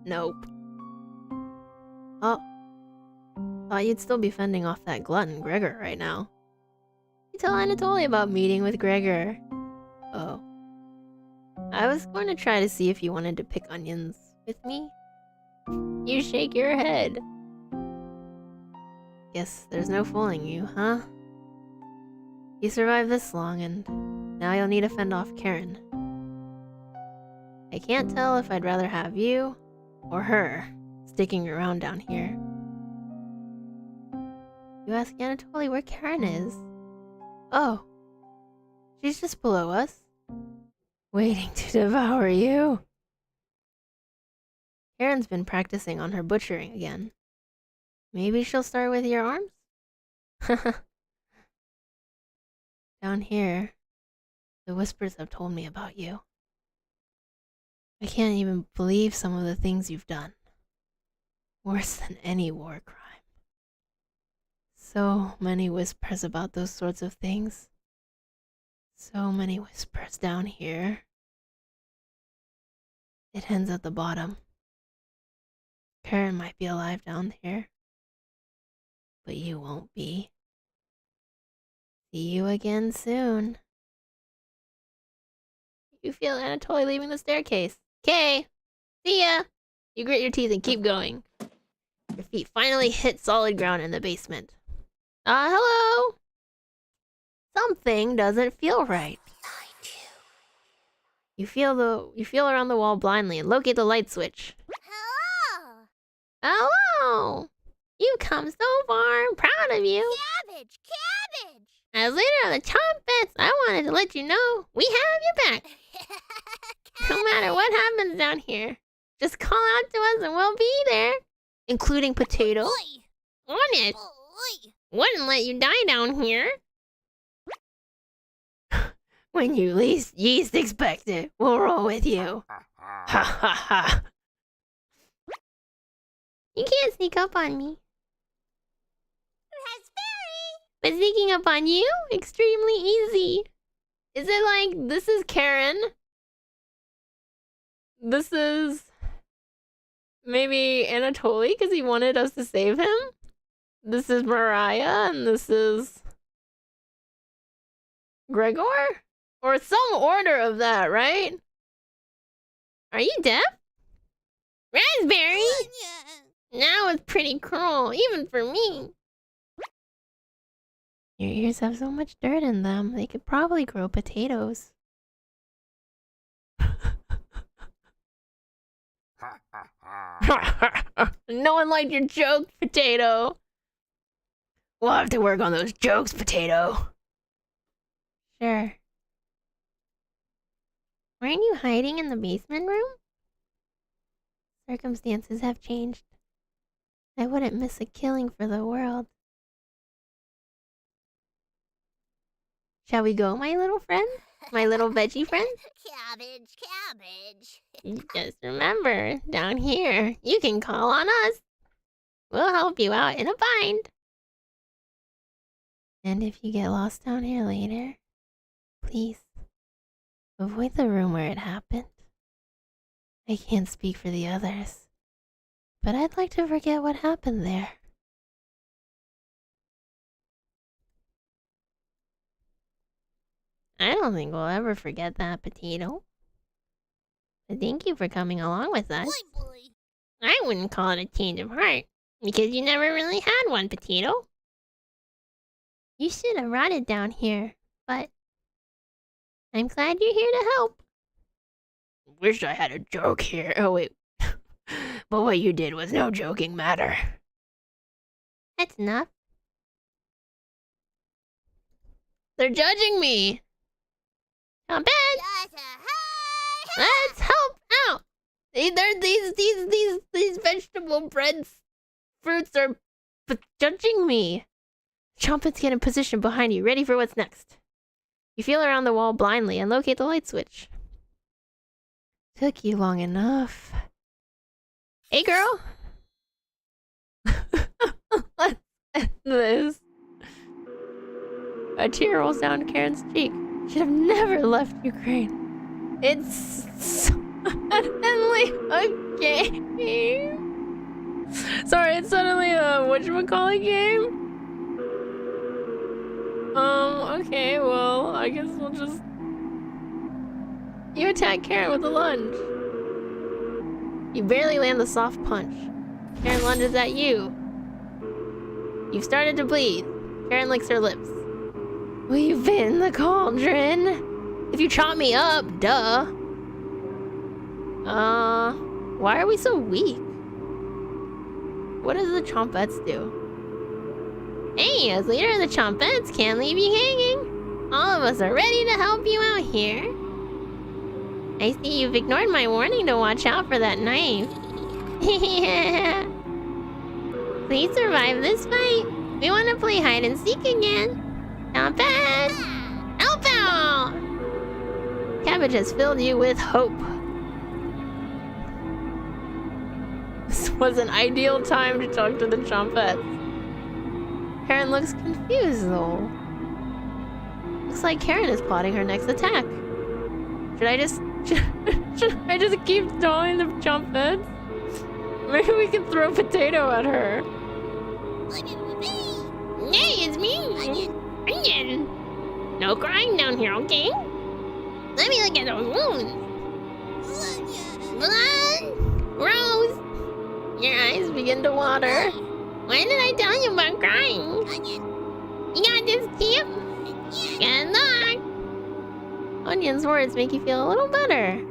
Speaker 1: Nope. Oh. Thought you'd still be fending off that glutton Gregor right now. You tell Anatoly about meeting with Gregor. Oh. I was going to try to see if you wanted to pick onions with me. You shake your head. Guess there's no fooling you, huh? You survived this long, and now you'll need to fend off Karen. I can't tell if I'd rather have you or her sticking around down here. You ask Anatoly where Karen is. Oh, she's just below us, waiting to devour you. Karen's been practicing on her butchering again. Maybe she'll start with your arms? Down here, the whispers have told me about you. I can't even believe some of the things you've done. Worse than any war crime. So many whispers about those sorts of things. So many whispers down here. It ends at the bottom. Karen might be alive down here. But you won't be. See you again soon. You feel Anatoly leaving the staircase. Okay. See ya. You grit your teeth and keep going. Your feet finally hit solid ground in the basement. Hello? Something doesn't feel right. You feel around the wall blindly and locate the light switch.
Speaker 2: Hello!
Speaker 1: Hello! You've come so far. I'm proud of you.
Speaker 2: Cabbage! Cabbage!
Speaker 1: As leader of the Trumpets, I wanted to let you know we have your back. No matter what happens down here, just call out to us and we'll be there. Including Potato.
Speaker 2: Boy!
Speaker 1: On it.
Speaker 2: Boy!
Speaker 1: Wouldn't let you die down here. When you least expect it, we'll roll with you. Ha ha ha. You can't sneak up on me. But sneaking up on you? Extremely easy. Is it like, this is Karen? This is maybe Anatoly because he wanted us to save him? This is Mariah and this is Gregor? Or some order of that, right? Are you deaf? Raspberry? Now it's pretty cruel, even for me. Your ears have so much dirt in them, they could probably grow potatoes. No one liked your joke, Potato. We'll have to work on those jokes, Potato. Sure. Weren't you hiding in the basement room? Circumstances have changed. I wouldn't miss a killing for the world. Shall we go, my little friend? My little veggie friend?
Speaker 2: Cabbage! Cabbage!
Speaker 1: Just remember, down here, you can call on us. We'll help you out in a bind. And if you get lost down here later, please, avoid the room where it happened. I can't speak for the others, but I'd like to forget what happened there. I don't think we'll ever forget that, Potato. But thank you for coming along with us.
Speaker 2: Boy, boy!
Speaker 1: I wouldn't call it a change of heart, because you never really had one, Potato. You should have rotted down here, but I'm glad you're here to help. Wish I had a joke here. Oh, wait. But what you did was no joking matter. That's enough. They're judging me. Come back. Let's help out. These vegetable breads, fruits are judging me. Chompets get in position behind you, ready for what's next. You feel around the wall blindly and locate the light switch. Took you long enough. Hey, girl. Let's end this. A tear rolls down Karen's cheek. Should have never left Ukraine. It's suddenly a game. Sorry, it's suddenly a whatchamacallit game? Okay, well, I guess we'll just... You attack Karen with a lunge. You barely land the soft punch. Karen lunges at you. You've started to bleed. Karen licks her lips. We've been the cauldron. If you chop me up, duh. Why are we so weak? What does the Chompettes do? Hey, as leader of the Chompettes, can't leave you hanging. All of us are ready to help you out here. I see you've ignored my warning to watch out for that knife. Please survive this fight. We want to play hide and seek again. Not bad. Help out! Cabbage has filled you with hope. This was an ideal time to talk to the Chompettes. Karen looks confused though. Looks like Karen is plotting her next attack. Should I just keep stalling the Chompettes? Maybe we can throw a potato at her. Hey, it's me! Onion! No crying down here, okay? Let me look at those wounds. Blood! Rose! Your eyes begin to water. When did I tell you about crying? You got this, Kip? Good luck! Onion's words make you feel a little better.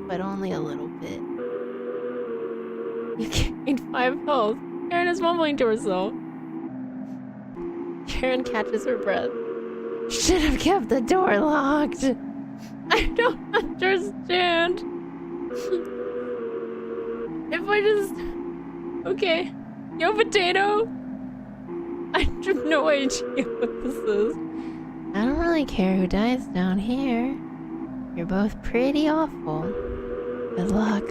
Speaker 1: But only a little bit. You gained 5 health. Karen is mumbling to herself. Karen catches her breath. Should have kept the door locked. I don't understand. If I just... Okay. Yo, potato? I have no idea what this is. I don't really care who dies down here. You're both pretty awful. Good luck.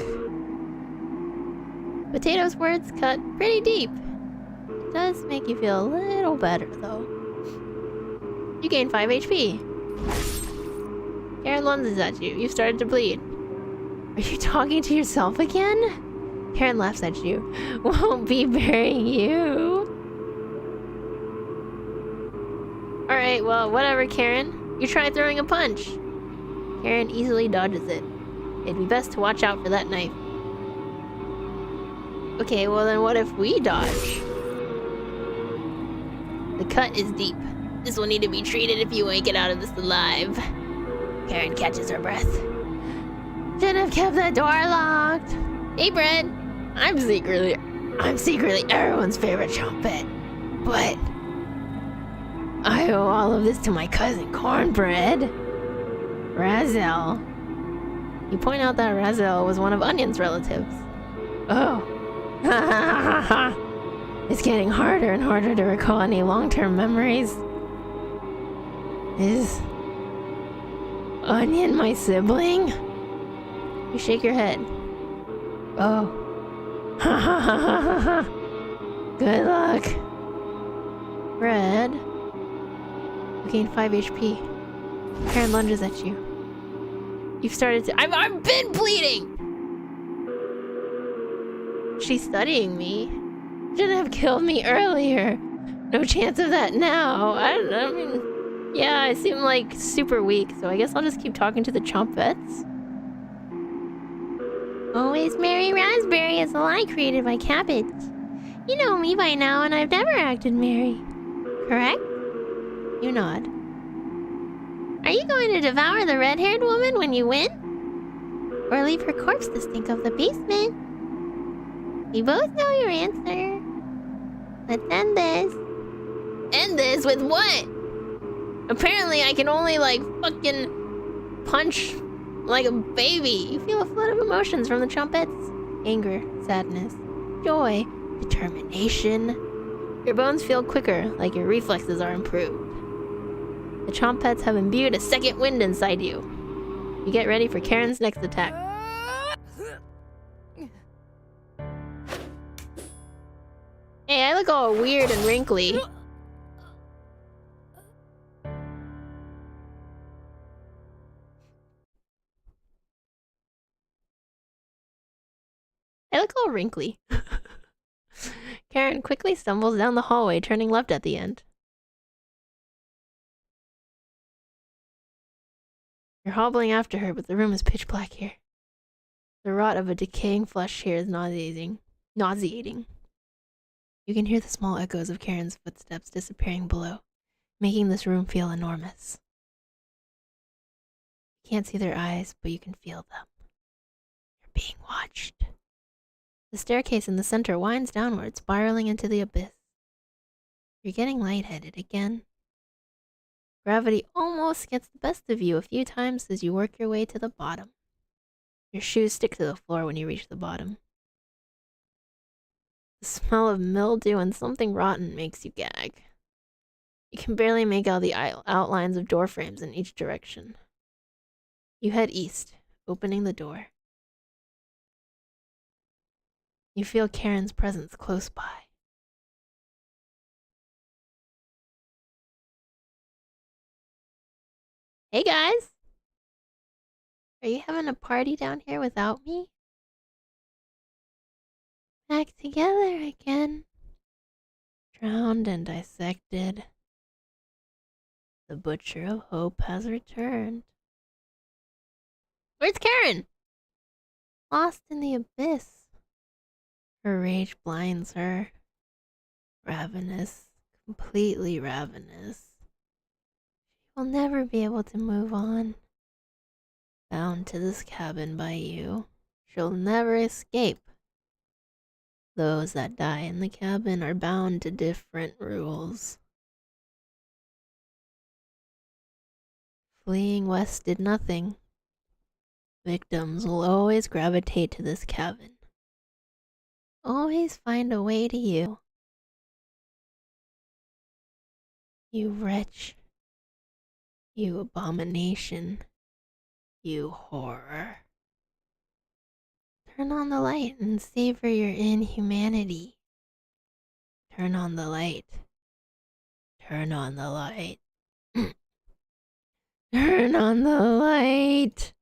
Speaker 1: Potato's words cut pretty deep. It does make you feel a little better, though. You gain 5 HP. Karen lunges at you. You started to bleed. Are you talking to yourself again? Karen laughs at you. Won't be burying you. Alright, well, whatever, Karen. You try throwing a punch. Karen easily dodges it. It'd be best to watch out for that knife. Okay, well then what if we dodge? The cut is deep. This will need to be treated if you ain't get out of this alive. Karen catches her breath. Should have kept the door locked. Hey, Bread. I'm secretly everyone's favorite Chompette. But I owe all of this to my cousin Cornbread. Razel. You point out that Razel was one of Onion's relatives. Oh. It's getting harder and harder to recall any long-term memories. Is Onion my sibling? You shake your head. Oh. Good luck. Red. You gain 5 HP. Karen lunges at you. You've started to- I've been bleeding! She's studying me. Shouldn't have killed me earlier. No chance of that now. I mean... Yeah, I seem like super weak, so I guess I'll just keep talking to the Chompettes. Always Mary Raspberry is a lie created by Cabbage. You know me by now, and I've never acted merry. Correct? You nod. Are you going to devour the red-haired woman when you win? Or leave her corpse to stink of the basement? We both know your answer. Let's end this. End this with what? Apparently I can only, like, fucking punch like a baby. You feel a flood of emotions from the Chompettes. Anger, sadness, joy, determination. Your bones feel quicker, like your reflexes are improved. The Chompettes have imbued a second wind inside you. You get ready for Karen's next attack. Hey, I look all weird and wrinkly. I look all wrinkly. Karen quickly stumbles down the hallway, turning left at the end. You're hobbling after her, but the room is pitch black here. The rot of a decaying flesh here is nauseating. You can hear the small echoes of Karen's footsteps disappearing below, making this room feel enormous. You can't see their eyes, but you can feel them. You're being watched. The staircase in the center winds downward, spiraling into the abyss. You're getting lightheaded again. Gravity almost gets the best of you a few times as you work your way to the bottom. Your shoes stick to the floor when you reach the bottom. The smell of mildew and something rotten makes you gag. You can barely make out the outlines of door frames in each direction. You head east, opening the door. You feel Karen's presence close by. Hey guys! Are you having a party down here without me? Back together again. Drowned and dissected. The Butcher of Hope has returned. Where's Karen? Lost in the abyss. Her rage blinds her. Ravenous. Completely ravenous. She will never be able to move on. Bound to this cabin by you. She'll never escape. Those that die in the cabin are bound to different rules. Fleeing west did nothing. Victims will always gravitate to this cabin. Always find a way to you. You wretch. You abomination. You horror. Turn on the light and savor your inhumanity. Turn on the light. Turn on the light. Turn on the light.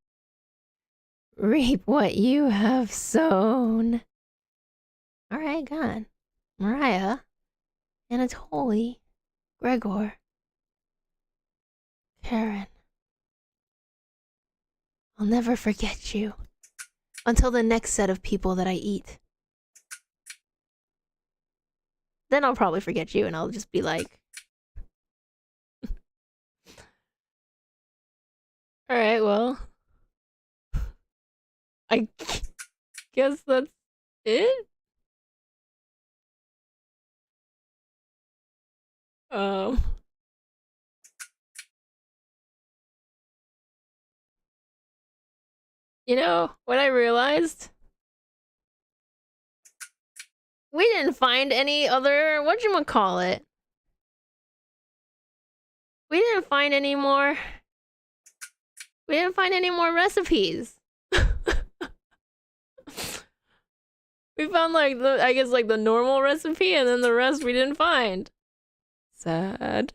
Speaker 1: Reap what you have sown. Alright, God. Mariah. Anatoly. Gregor. Karen. I'll never forget you. Until the next set of people that I eat. Then I'll probably forget you and I'll just be like... Alright, well... I guess that's it? You know, what I realized? We didn't find any other whatchamacallit. We didn't find any more... We didn't find any more recipes. We found like I guess like the normal recipe and then the rest we didn't find. Sad.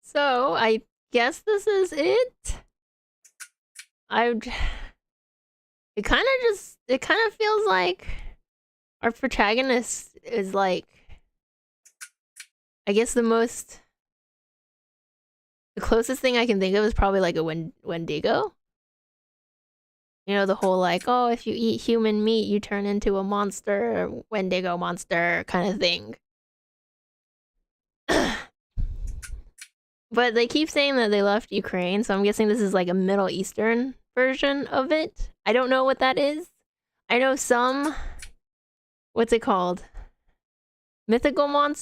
Speaker 1: So, I guess this is it. It kind of feels like our protagonist is like, I guess the closest thing I can think of is probably like a Wendigo. You know, the whole like, oh, if you eat human meat, you turn into a monster, or Wendigo monster kind of thing. But they keep saying that they left Ukraine, so I'm guessing this is like a Middle Eastern version of it. I don't know what that is. I know some... What's it called? Mythical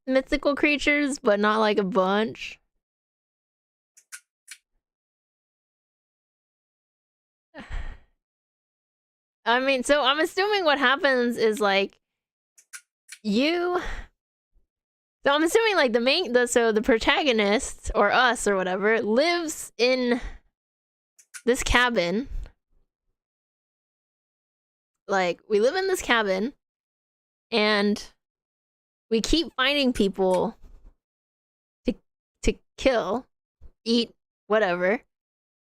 Speaker 1: mythical creatures, but not like a bunch. I mean, so I'm assuming what happens is like... So I'm assuming like the protagonist, or us or whatever, lives in this cabin. Like, we live in this cabin, and we keep finding people to kill, eat, whatever.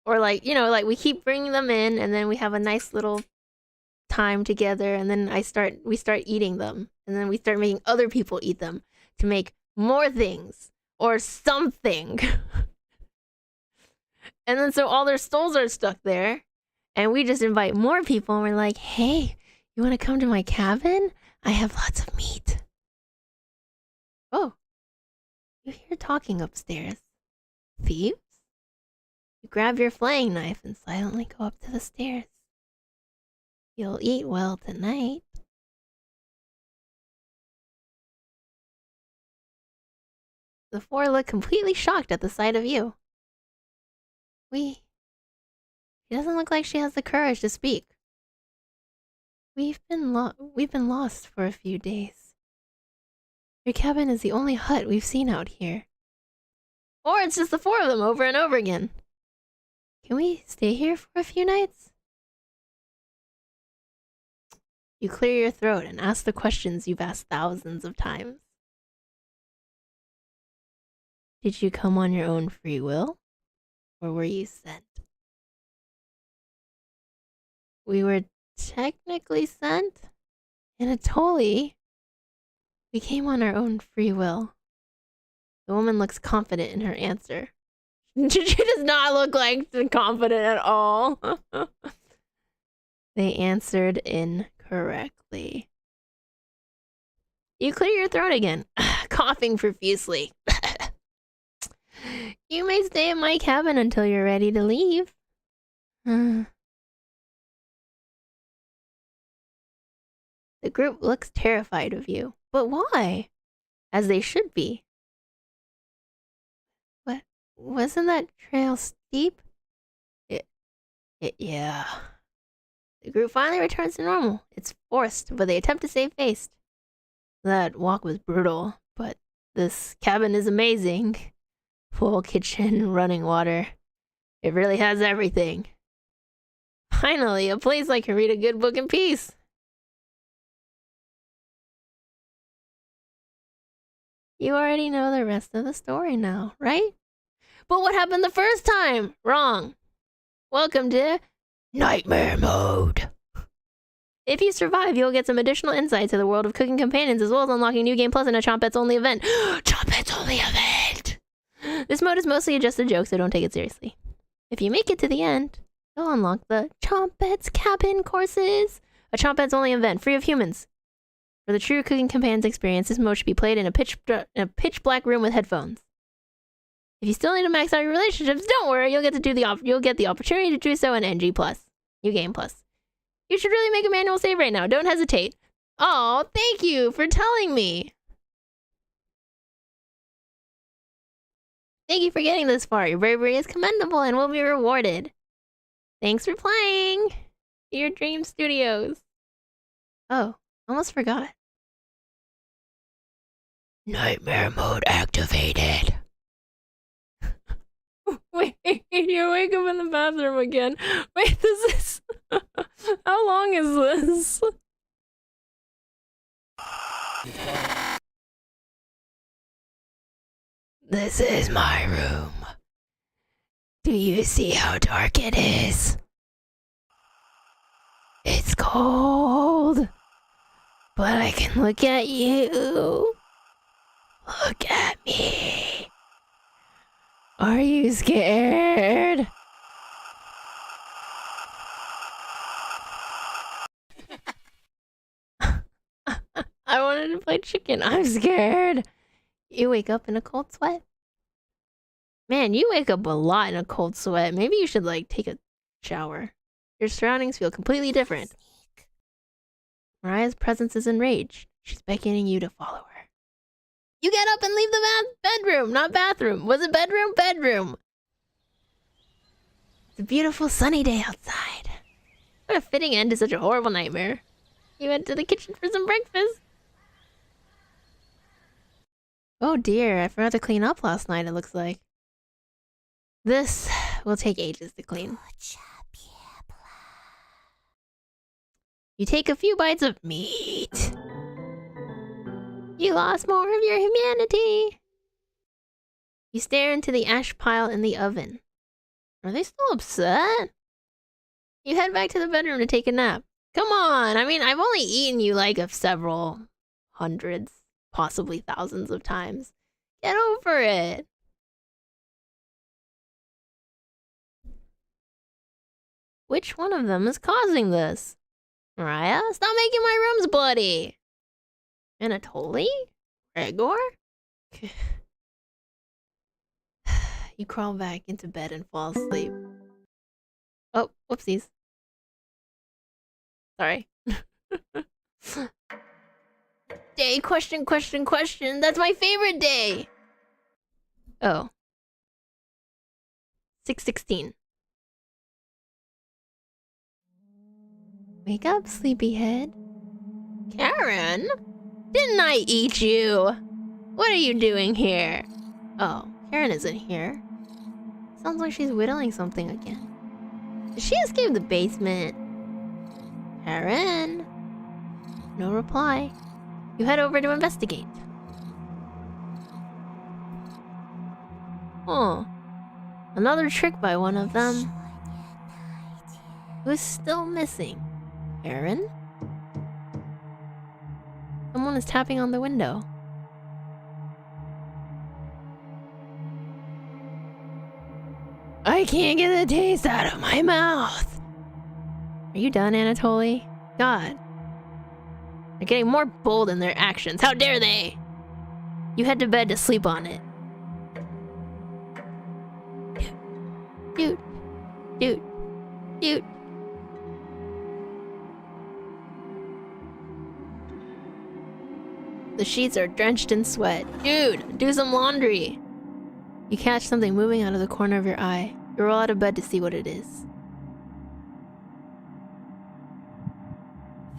Speaker 1: Or like, you know, like we keep bringing them in, and then we have a nice little time together, and then we start eating them, and then we start making other people eat them. To make more things or something. And then so all their souls are stuck there, and we just invite more people, and we're like, hey, you want to come to my cabin? I have lots of meat. Oh, you hear talking upstairs. Thieves? You grab your flaying knife and silently go up to the stairs. You'll eat well tonight. The four look completely shocked at the sight of you. She doesn't look like she has the courage to speak. We've been lost for a few days. Your cabin is the only hut we've seen out here. Or it's just the four of them over and over again. Can we stay here for a few nights? You clear your throat and ask the questions you've asked thousands of times. Did you come on your own free will? Or were you sent? We were technically sent. Anatoly. We came on our own free will. The woman looks confident in her answer. She does not look like confident at all. They answered incorrectly. You clear your throat again, coughing profusely. You may stay in my cabin until you're ready to leave. The group looks terrified of you. But why? As they should be. What? Wasn't that trail steep? Yeah. The group finally returns to normal. It's forced, but they attempt to save face. That walk was brutal, but this cabin is amazing. Full kitchen, running water. It really has everything. Finally, a place I can read a good book in peace. You already know the rest of the story now, right? But what happened the first time? Wrong. Welcome to Nightmare Mode. If you survive, you'll get some additional insight to the world of cooking companions, as well as unlocking new game plus and a Chompets only event. Chompets only event! This mode is mostly just a joke, so don't take it seriously. If you make it to the end, you'll unlock the Chompets Cabin courses, a Chompets only event, free of humans. For the true cooking companions experience, this mode should be played in a pitch black room with headphones. If you still need to max out your relationships, don't worry, you'll get the opportunity to do so in NG Plus, New Game Plus. You should really make a manual save right now. Don't hesitate. Oh, thank you for telling me. Thank you for getting this far. Your bravery is commendable and will be rewarded. Thanks for playing. Your Dream Studios. Oh, almost forgot. Nightmare mode activated. Wait, you wake up in the bathroom again. Wait, this is... How long is this? This is my room. Do you see how dark it is? It's cold. But I can look at you. Look at me. Are you scared? I wanted to play chicken. I'm scared. You wake up in a cold sweat. Man, you wake up a lot in a cold sweat. Maybe you should, like, take a shower. Your surroundings feel completely different. Mariah's presence is enraged. She's beckoning you to follow her. You get up and leave the bedroom, not bathroom. Was it bedroom? Bedroom. It's a beautiful sunny day outside. What a fitting end to such a horrible nightmare. You went to the kitchen for some breakfast. Oh dear, I forgot to clean up last night, it looks like. This will take ages to clean. You take a few bites of meat. You lost more of your humanity. You stare into the ash pile in the oven. Are they still upset? You head back to the bedroom to take a nap. Come on, I mean, I've only eaten you like of several hundreds, possibly thousands of times. Get over it. Which one of them is causing this? Mariah, stop making my rooms bloody. Anatoly? Gregor? You crawl back into bed and fall asleep. Oh, whoopsies. Sorry. Day question. That's my favorite day. Oh. 6:16. Wake up, sleepyhead. Karen? Didn't I eat you? What are you doing here? Oh, Karen isn't here. Sounds like she's whittling something again. Did she escape the basement? Karen? No reply. You head over to investigate. Oh. Another trick by one of them. Who's still missing? Karen? Someone is tapping on the window. I can't get the taste out of my mouth. Are you done, Anatoly? God. They're getting more bold in their actions. How dare they? You head to bed to sleep on it. Dude. Dude. Dude. The sheets are drenched in sweat. Dude, do some laundry. You catch something moving out of the corner of your eye. You roll out of bed to see what it is.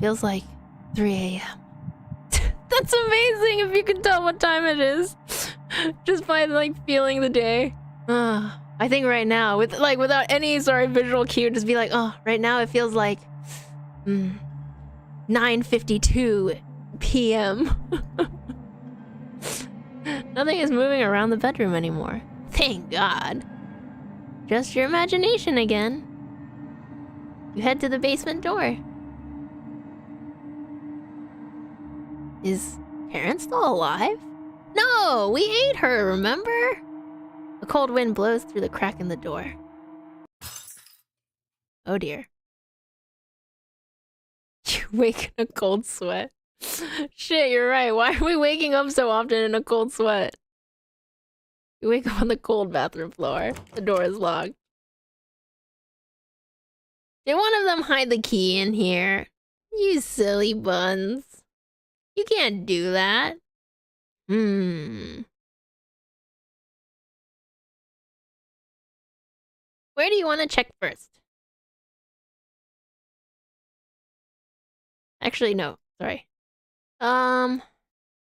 Speaker 1: Feels like 3 a.m. That's amazing if you can tell what time it is. Just by like feeling the day. I think right now, without any sort of visual cue, just be like, oh, right now it feels like 9:52 p.m. Nothing is moving around the bedroom anymore. Thank God. Just your imagination again. You head to the basement door. Is Karen still alive? No, we ate her, remember? A cold wind blows through the crack in the door. Oh dear. You wake in a cold sweat. Shit, you're right. Why are we waking up so often in a cold sweat? You wake up on the cold bathroom floor. The door is locked. Did one of them hide the key in here? You silly buns. You can't do that. Where do you want to check first? Actually, no. Sorry. In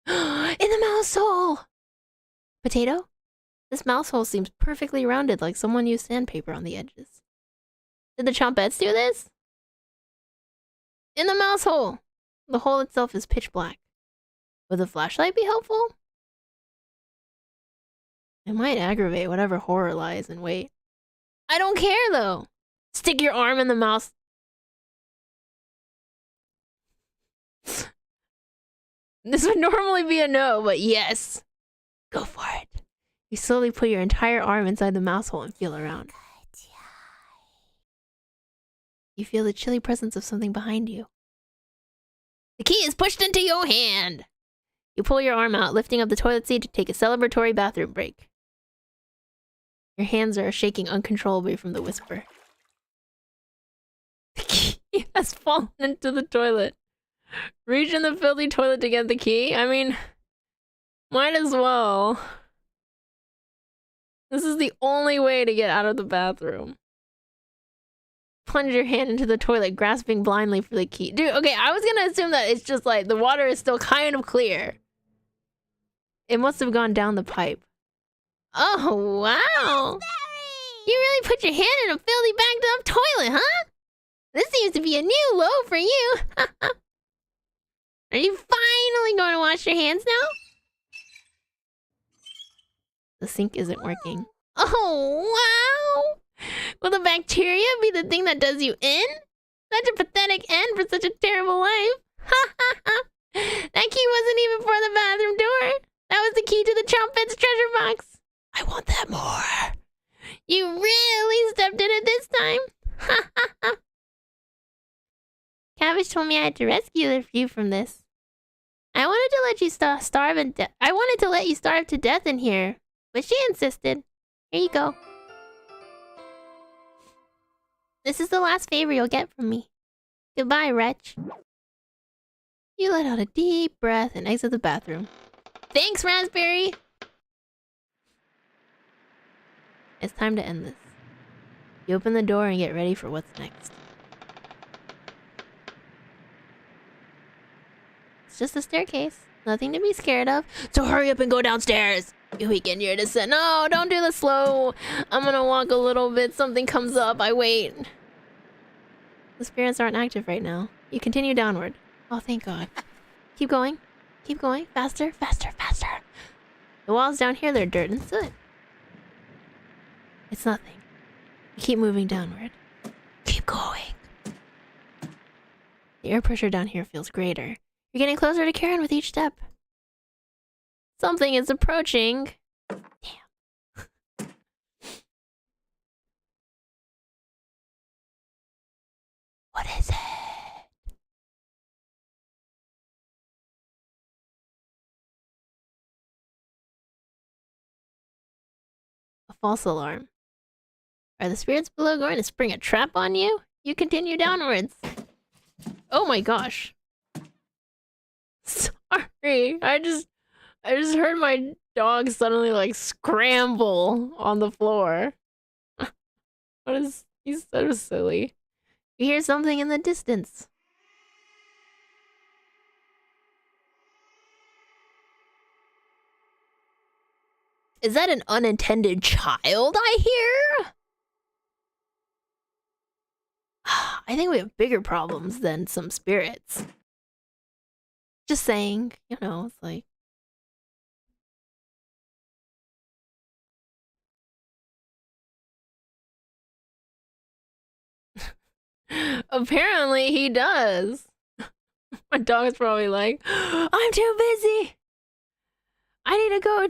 Speaker 1: the mouse hole! Potato? This mouse hole seems perfectly rounded, like someone used sandpaper on the edges. Did the chompettes do this? In the mouse hole! The hole itself is pitch black. Would the flashlight be helpful? It might aggravate whatever horror lies in wait. I don't care, though! Stick your arm in the mouse... This would normally be a no, but yes. Go for it. You slowly put your entire arm inside the mouse hole and feel around. You feel the chilly presence of something behind you. The key is pushed into your hand. You pull your arm out, lifting up the toilet seat to take a celebratory bathroom break. Your hands are shaking uncontrollably from the whisper. The key has fallen into the toilet. Reach in the filthy toilet to get the key? I mean, might as well. This is the only way to get out of the bathroom. Plunge your hand into the toilet, grasping blindly for the key. Dude, okay, I was gonna assume that it's just like the water is still kind of clear. It must have gone down the pipe. Oh, wow. You really put your hand in a filthy backed up toilet, huh? This seems to be a new low for you. Are you finally going to wash your hands now? The sink isn't working. Oh, wow! Will the bacteria be the thing that does you in? Such a pathetic end for such a terrible life. Ha ha ha! That key wasn't even for the bathroom door. That was the key to the Trumpet's treasure box. I want that more. You really stepped in it this time. Ha ha ha! Cabbage told me I had to rescue you from this. I wanted to let you starve and I wanted to let you starve to death in here, but she insisted. Here you go. This is the last favor you'll get from me. Goodbye, wretch. You let out a deep breath and exit the bathroom. Thanks, Raspberry! It's time to end this. You open the door and get ready for what's next. It's just a staircase. Nothing to be scared of. So hurry up and go downstairs. You weaken your descent. No, don't do the slow. I'm gonna walk a little bit. Something comes up. I wait. The spirits aren't active right now. You continue downward. Oh, thank God. Keep going. Keep going. Faster, faster, faster. The walls down here, they're dirt and soot. It's nothing. You keep moving downward. Keep going. The air pressure down here feels greater. You're getting closer to Karen with each step. Something is approaching. Damn. What is it? A false alarm. Are the spirits below going to spring a trap on you? You continue downwards. Oh my gosh. Sorry. I just heard my dog suddenly like scramble on the floor. What is... He's so silly. You hear something in the distance. Is that an unintended child I hear? I think we have bigger problems than some spirits. Just saying, you know, it's like... Apparently he does. My dog is probably like, I'm too busy. I need to go.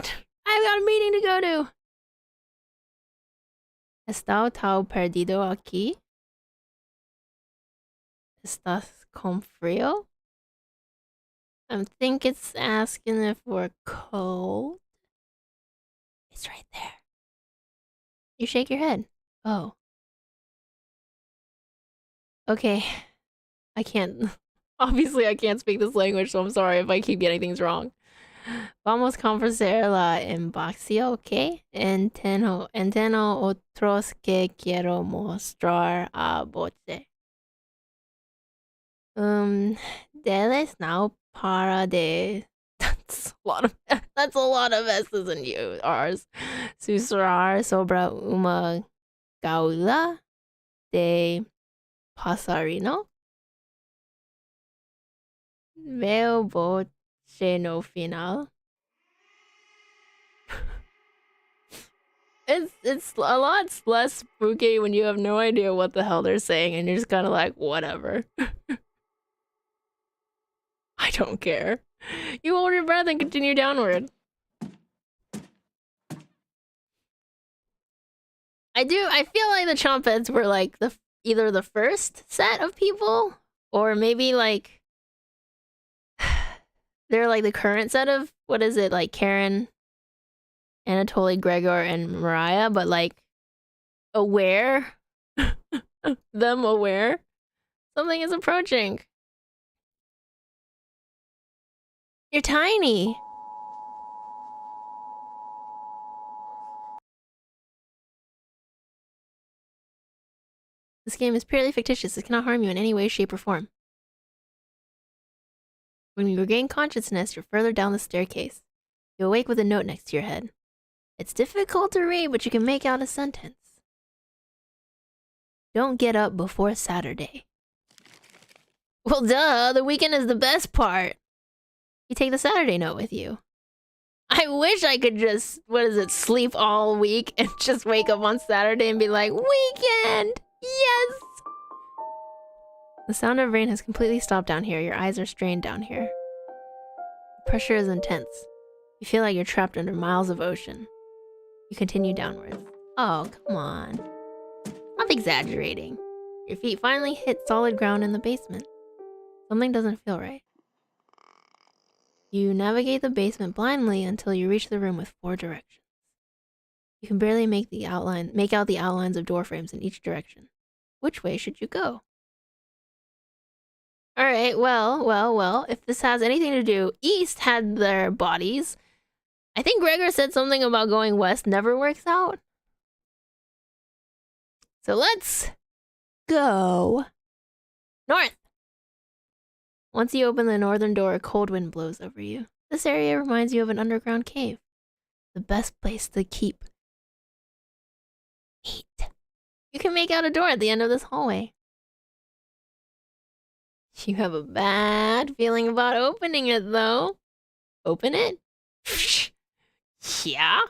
Speaker 1: I've got a meeting to go to. ¿Estás perdido aquí? ¿Estás con frío? I think it's asking if we're cold. It's right there. You shake your head. Oh. Okay. I can't... Obviously, I can't speak this language, so I'm sorry if I keep getting things wrong. Vamos a conversar la embaxio, ¿ok? Entiendo otros que quiero mostrar a voce. Deles now para de... That's a lot of S's and R's. Susurrar sobre una gaula de pasarino. Veo voce no final. It's a lot less spooky when you have no idea what the hell they're saying and you're just kind of like, whatever. I don't care. You hold your breath and continue downward. I feel like the Chompets were like either the first set of people or maybe like they're like the current set of, what is it, like Karen, Anatoly, Gregor, and Mariah, but like aware, them aware, something is approaching. You're tiny. This game is purely fictitious. It cannot harm you in any way, shape, or form. When you regain consciousness, you're further down the staircase. You awake with a note next to your head. It's difficult to read, but you can make out a sentence. Don't get up before Saturday. Well, duh, the weekend is the best part. You take the Saturday note with you. I wish I could just, sleep all week and just wake up on Saturday and be like, weekend! Yes! The sound of rain has completely stopped down here. Your eyes are strained down here. The pressure is intense. You feel like you're trapped under miles of ocean. You continue downwards. Oh, come on. I'm exaggerating. Your feet finally hit solid ground in the basement. Something doesn't feel right. You navigate the basement blindly until you reach the room with 4 directions. You can barely make out the outlines of door frames in each direction. Which way should you go? Alright, well, if this has anything to do, East had their bodies. I think Gregor said something about going west never works out. So let's go north. Once you open the northern door, a cold wind blows over you. This area reminds you of an underground cave. The best place to keep heat. You can make out a door at the end of this hallway. You have a bad feeling about opening it, though. Open it? Yeah?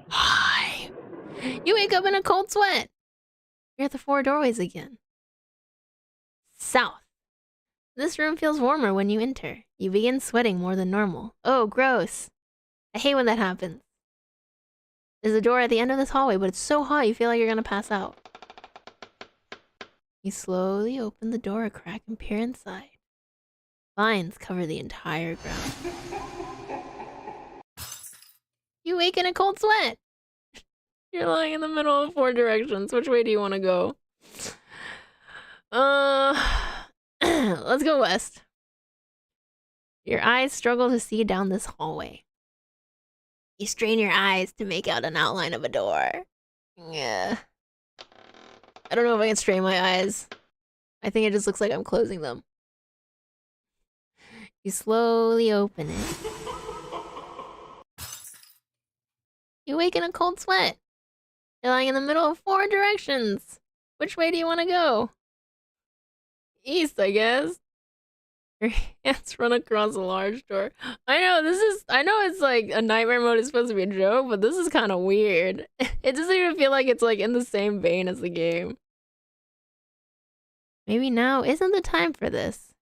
Speaker 1: Hi. You wake up in a cold sweat. You're at the 4 doorways again. South. This room feels warmer when you enter. You begin sweating more than normal. Oh, gross. I hate when that happens. There's a door at the end of this hallway, but it's so hot you feel like you're gonna pass out. You slowly open the door a crack and peer inside. Vines cover the entire ground. You wake in a cold sweat. You're lying in the middle of 4 directions. Which way do you want to go? Let's go west. Your eyes struggle to see down this hallway. You strain your eyes to make out an outline of a door. Yeah. I don't know if I can strain my eyes. I think it just looks like I'm closing them. You slowly open it. You wake in a cold sweat. You're lying in the middle of 4 directions. Which way do you want to go? East, I guess. Your hands run across a large door. I know it's like a nightmare mode is supposed to be a joke, but this is kind of weird. It doesn't even feel like it's like in the same vein as the game. Maybe now isn't the time for this.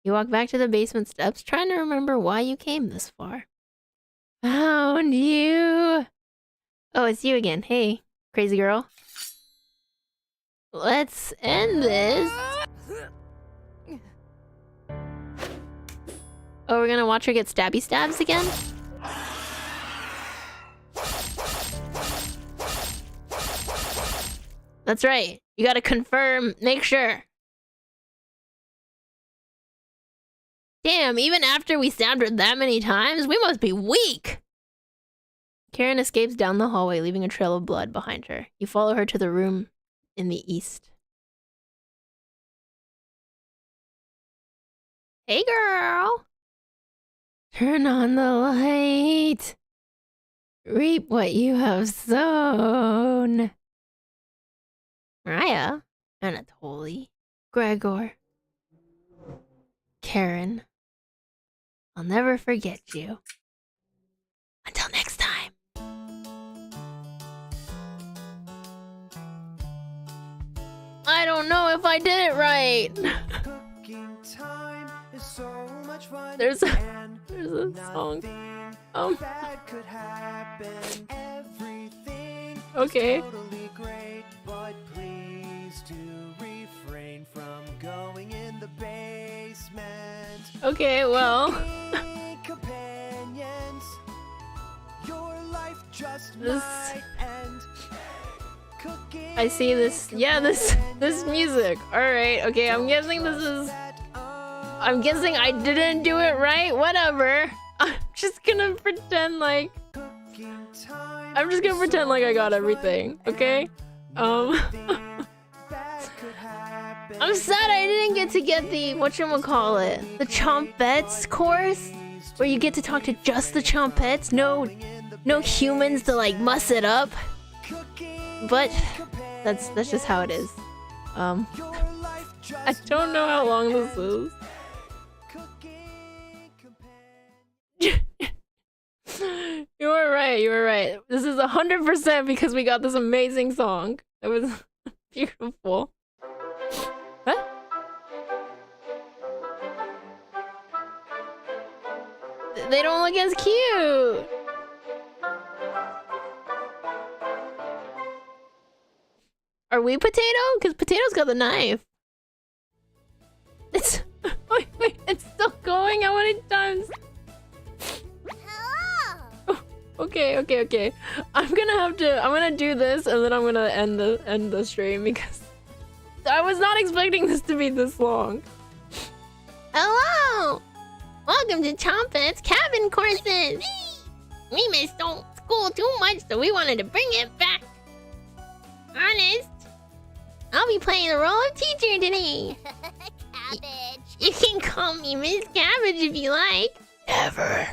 Speaker 1: You walk back to the basement steps, trying to remember why you came this far. Found you! Oh, it's you again. Hey, crazy girl. Let's end this. Oh, we're gonna watch her get stabby stabs again? That's right. You gotta confirm, make sure. Damn, even after we stabbed her that many times, we must be weak! Karen escapes down the hallway, leaving a trail of blood behind her. You follow her to the room in the east. Hey, girl! Turn on the light! Reap what you have sown! Mariah, Anatoly, Gregor, Karen. I'll never forget you. Until next time. I don't know if I did it right. There's a song. Okay. Okay, well. This. I see this. Yeah, this music. All right. Okay, I'm guessing this is. I'm guessing I didn't do it right. Whatever. I'm just gonna pretend like. I'm just gonna pretend like I got everything. Okay. I'm sad I didn't get to get the whatchamacallit, the Chompettes course, where you get to talk to just the Chompettes. No humans to like muss it up. But that's just how it is. I don't know how long this is. You were right. This is 100% because we got this amazing song. It was beautiful. What? They don't look as cute. Are we Potato? Because Potato's got the knife. It's... wait, it's still going? How many times? Oh, okay. I'm gonna do this and then I'm gonna end the stream because I was not expecting this to be this long. Hello! Welcome to Chompet's cabin courses! We missed school too much, so we wanted to bring it back. Honest. I'll be playing the role of teacher today.
Speaker 2: Cabbage.
Speaker 1: You can call me Miss Cabbage if you like. Never.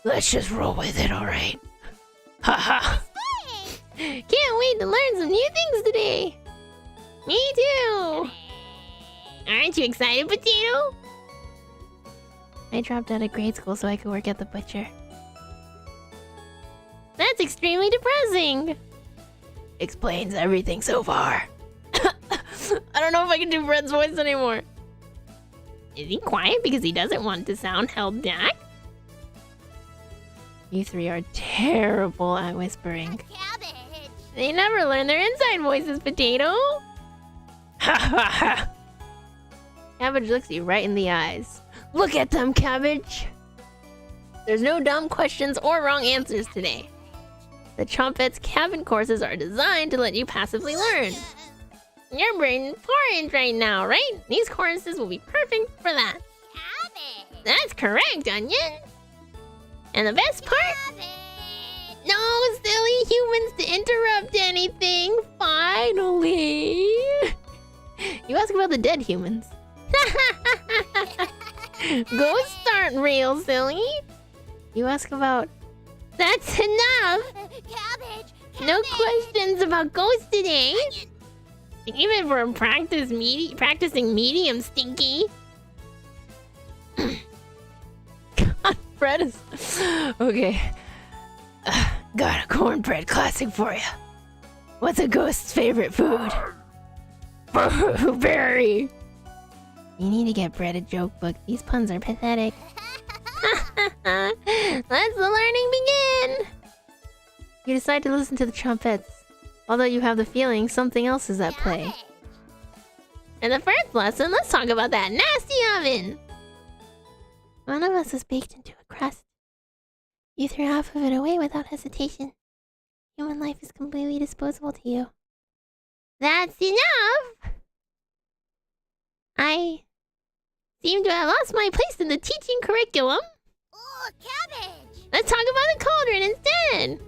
Speaker 1: Let's just roll with it, alright? Haha.
Speaker 2: Hey.
Speaker 1: Can't wait to learn some new things today. Me too. Aren't you excited, Potato? I dropped out of grade school so I could work at the butcher. That's extremely depressing. Explains everything so far. I don't know if I can do Fred's voice anymore. Is he quiet because he doesn't want to sound held back? You three are terrible at whispering.
Speaker 2: Cabbage.
Speaker 1: They never learn their inside voices, Potato. Ha ha ha. Cabbage looks you right in the eyes. Look at them, Cabbage. There's no dumb questions or wrong answers today. The Trumpet's cabin courses are designed to let you passively learn. You're brain porridge right now, right? These courses will be perfect for that.
Speaker 2: Cabbage.
Speaker 1: That's correct, Onion. And the best part?
Speaker 2: Cabbage.
Speaker 1: No silly humans to interrupt anything. Finally. You ask about the dead humans. Ghosts aren't real, silly. You ask about... That's enough.
Speaker 2: Cabbage.
Speaker 1: No questions about ghosts today. Even for a practicing medium, Stinky. God, Fred is... Okay. Got a cornbread classic for you. What's a ghost's favorite food? Berry. You need to get Brett a joke book. These puns are pathetic. Let the learning begin. You decide to listen to the trumpets, although you have the feeling something else is at play.
Speaker 2: Cabbage.
Speaker 1: In the first lesson, let's talk about that nasty oven. One of us is baked into a crust. You threw half of it away without hesitation. Human life is completely disposable to you. That's enough! I seem to have lost my place in the teaching curriculum.
Speaker 2: Oh, cabbage.
Speaker 1: Let's talk about the cauldron instead.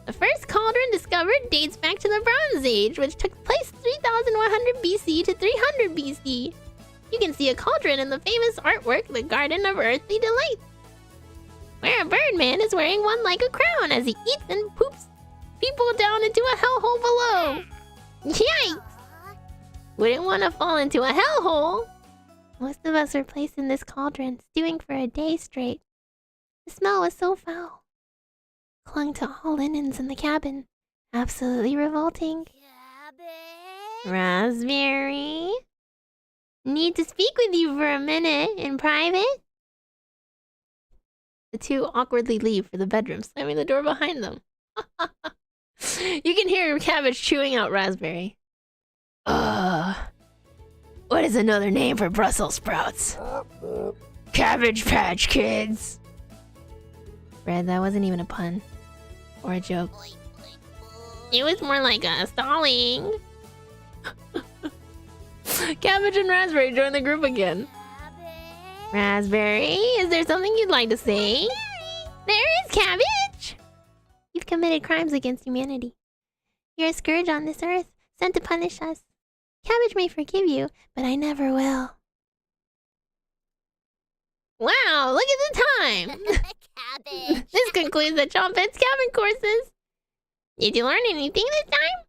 Speaker 1: The first cauldron discovered dates back to the Bronze Age, which took place 3100 BC to 300 BC. You can see a cauldron in the famous artwork, The Garden of Earthly Delights, where a birdman is wearing one like a crown as he eats and poops people down into a hellhole below. Yikes! Wouldn't want to fall into a hellhole. Most of us were placed in this cauldron, stewing for a day straight. The smell was so foul. Clung to all linens in the cabin. Absolutely revolting.
Speaker 2: Cabbage.
Speaker 1: Raspberry? Need to speak with you for a minute in private? The two awkwardly leave for the bedroom, slamming the door behind them. You can hear Cabbage chewing out Raspberry. What is another name for Brussels sprouts? Cabbage Patch Kids. Fred, that wasn't even a pun. Or a joke.
Speaker 2: Boing, boing, boing.
Speaker 1: It was more like a stalling. Cabbage and Raspberry join the group again.
Speaker 2: Cabbage.
Speaker 1: Raspberry, is there something you'd like to say? There is, Cabbage! You've committed crimes against humanity. You're a scourge on this earth, sent to punish us. Cabbage may forgive you, but I never will. Wow, look at the time!
Speaker 2: Cabbage.
Speaker 1: This concludes the Trumpet's cabin courses. Did you learn anything this time?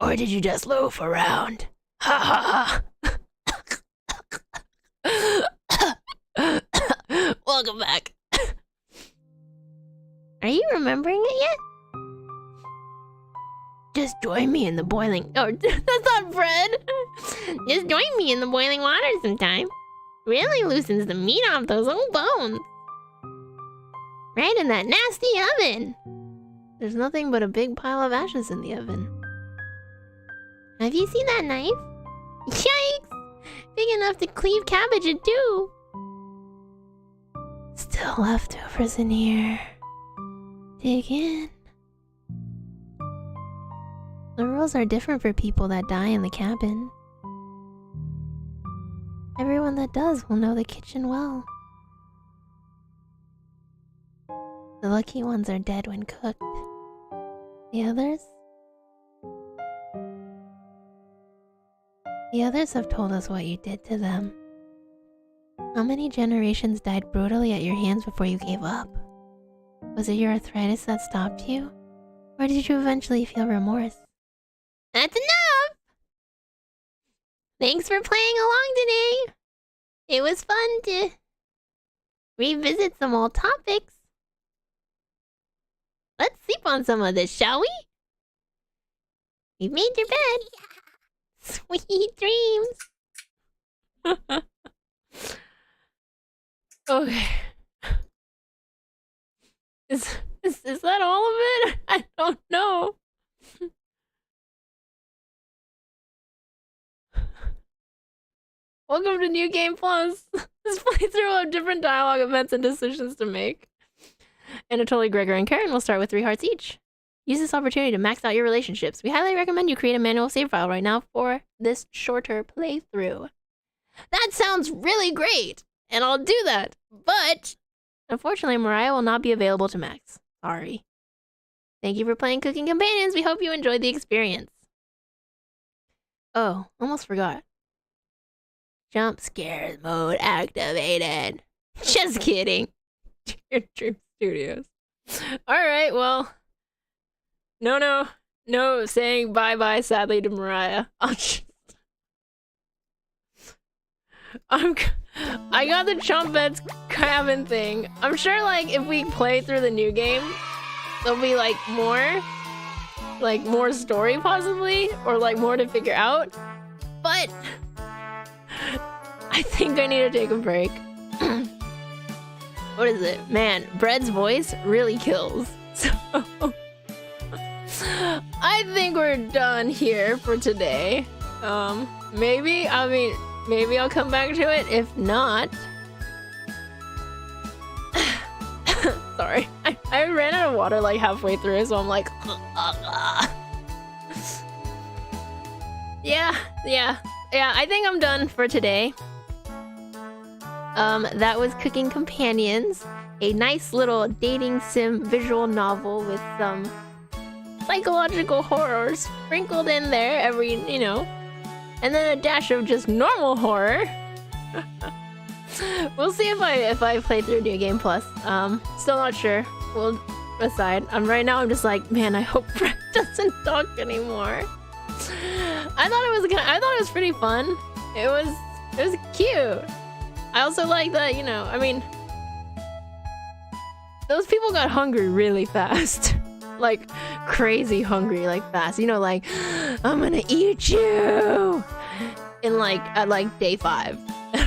Speaker 1: Or did you just loaf around? Ha ha ha! Welcome back. Are you remembering it yet? Just join me in the boiling... Oh, that's not bread! Just join me in the boiling water sometime. Really loosens the meat off those old bones. Right in that nasty oven. There's nothing but a big pile of ashes in the oven. Have you seen that knife? Yikes! Big enough to cleave cabbage in two. Still leftovers in here. Dig in. The rules are different for people that die in the cabin. Everyone that does will know the kitchen well. The lucky ones are dead when cooked. The others? The others have told us what you did to them. How many generations died brutally at your hands before you gave up? Was it your arthritis that stopped you? Or did you eventually feel remorse? That's enough! Thanks for playing along today! It was fun to revisit some old topics. Let's sleep on some of this, shall we? We've made your bed. Sweet dreams. Okay. Is that all of it? I don't know. Welcome to New Game Plus. This playthrough will have different dialogue, events, and decisions to make. Anatoly, Gregor, and Karen will start with 3 hearts each. Use this opportunity to max out your relationships. We highly recommend you create a manual save file right now for this shorter playthrough. That sounds really great, and I'll do that. But unfortunately, Mariah will not be available to max. Sorry. Thank you for playing Cooking Companions. We hope you enjoyed the experience. Oh, almost forgot. Jump scares mode activated. Just kidding. Dear Dream Studios. Alright, well. No saying bye-bye sadly to Mariah. I got the Chumpets cabin thing. I'm sure, like, if we play through the new game, there'll be, like, more story, possibly, or, like, more to figure out. But I think I need to take a break. What is it? Man, Bread's voice really kills. So I think we're done here for today. Maybe I'll come back to it. If not, sorry, I ran out of water like halfway through, so I'm like, yeah. I think I'm done for today. That was Cooking Companions, a nice little dating sim visual novel with some psychological horror sprinkled in there every, and then a dash of just normal horror. We'll see if I play through New Game Plus. Still not sure. We'll decide. Right now I'm just like, man, I hope Brett doesn't talk anymore. I thought it was pretty fun. It was cute. I also like that, those people got hungry really fast. Like, crazy hungry, like, fast. Like, I'm gonna eat you! At day 5.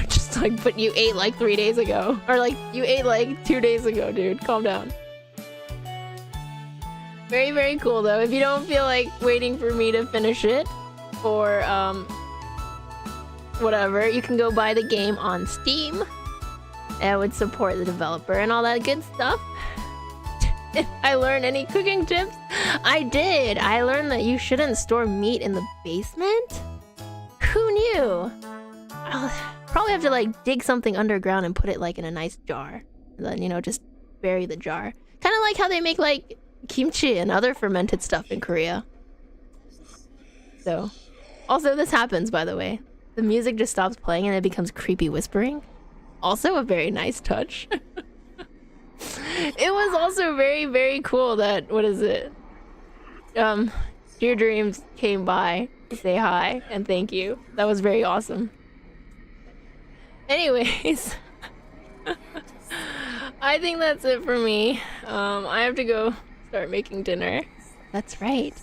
Speaker 1: Just like, but you ate like 3 days ago. Or like, you ate like 2 days ago, dude. Calm down. Very, very cool, though. If you don't feel like waiting for me to finish it, or, whatever, you can go buy the game on Steam. That would support the developer and all that good stuff. Did I learn any cooking tips? I did! I learned that you shouldn't store meat in the basement? Who knew? I'll probably have to, like, dig something underground and put it, like, in a nice jar. And then, just bury the jar. Kind of like how they make, like, kimchi and other fermented stuff in Korea. So, also, this happens, by the way. The music just stops playing and it becomes creepy whispering. Also a very nice touch. It was also very, very cool that, what is it? Dear Dreams came by to say hi and thank you. That was very awesome. Anyways, I think that's it for me. I have to go start making dinner. That's right.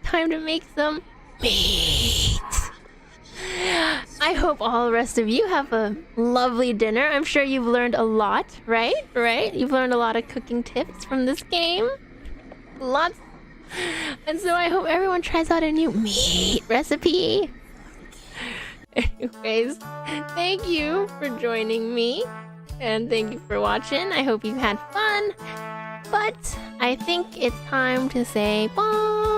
Speaker 1: Time to make some meat. I hope all the rest of you have a lovely dinner. I'm sure you've learned a lot, right? You've learned a lot of cooking tips from this game. Lots. And so I hope everyone tries out a new meat recipe. Anyways, thank you for joining me. And thank you for watching. I hope you had fun. But I think it's time to say bye.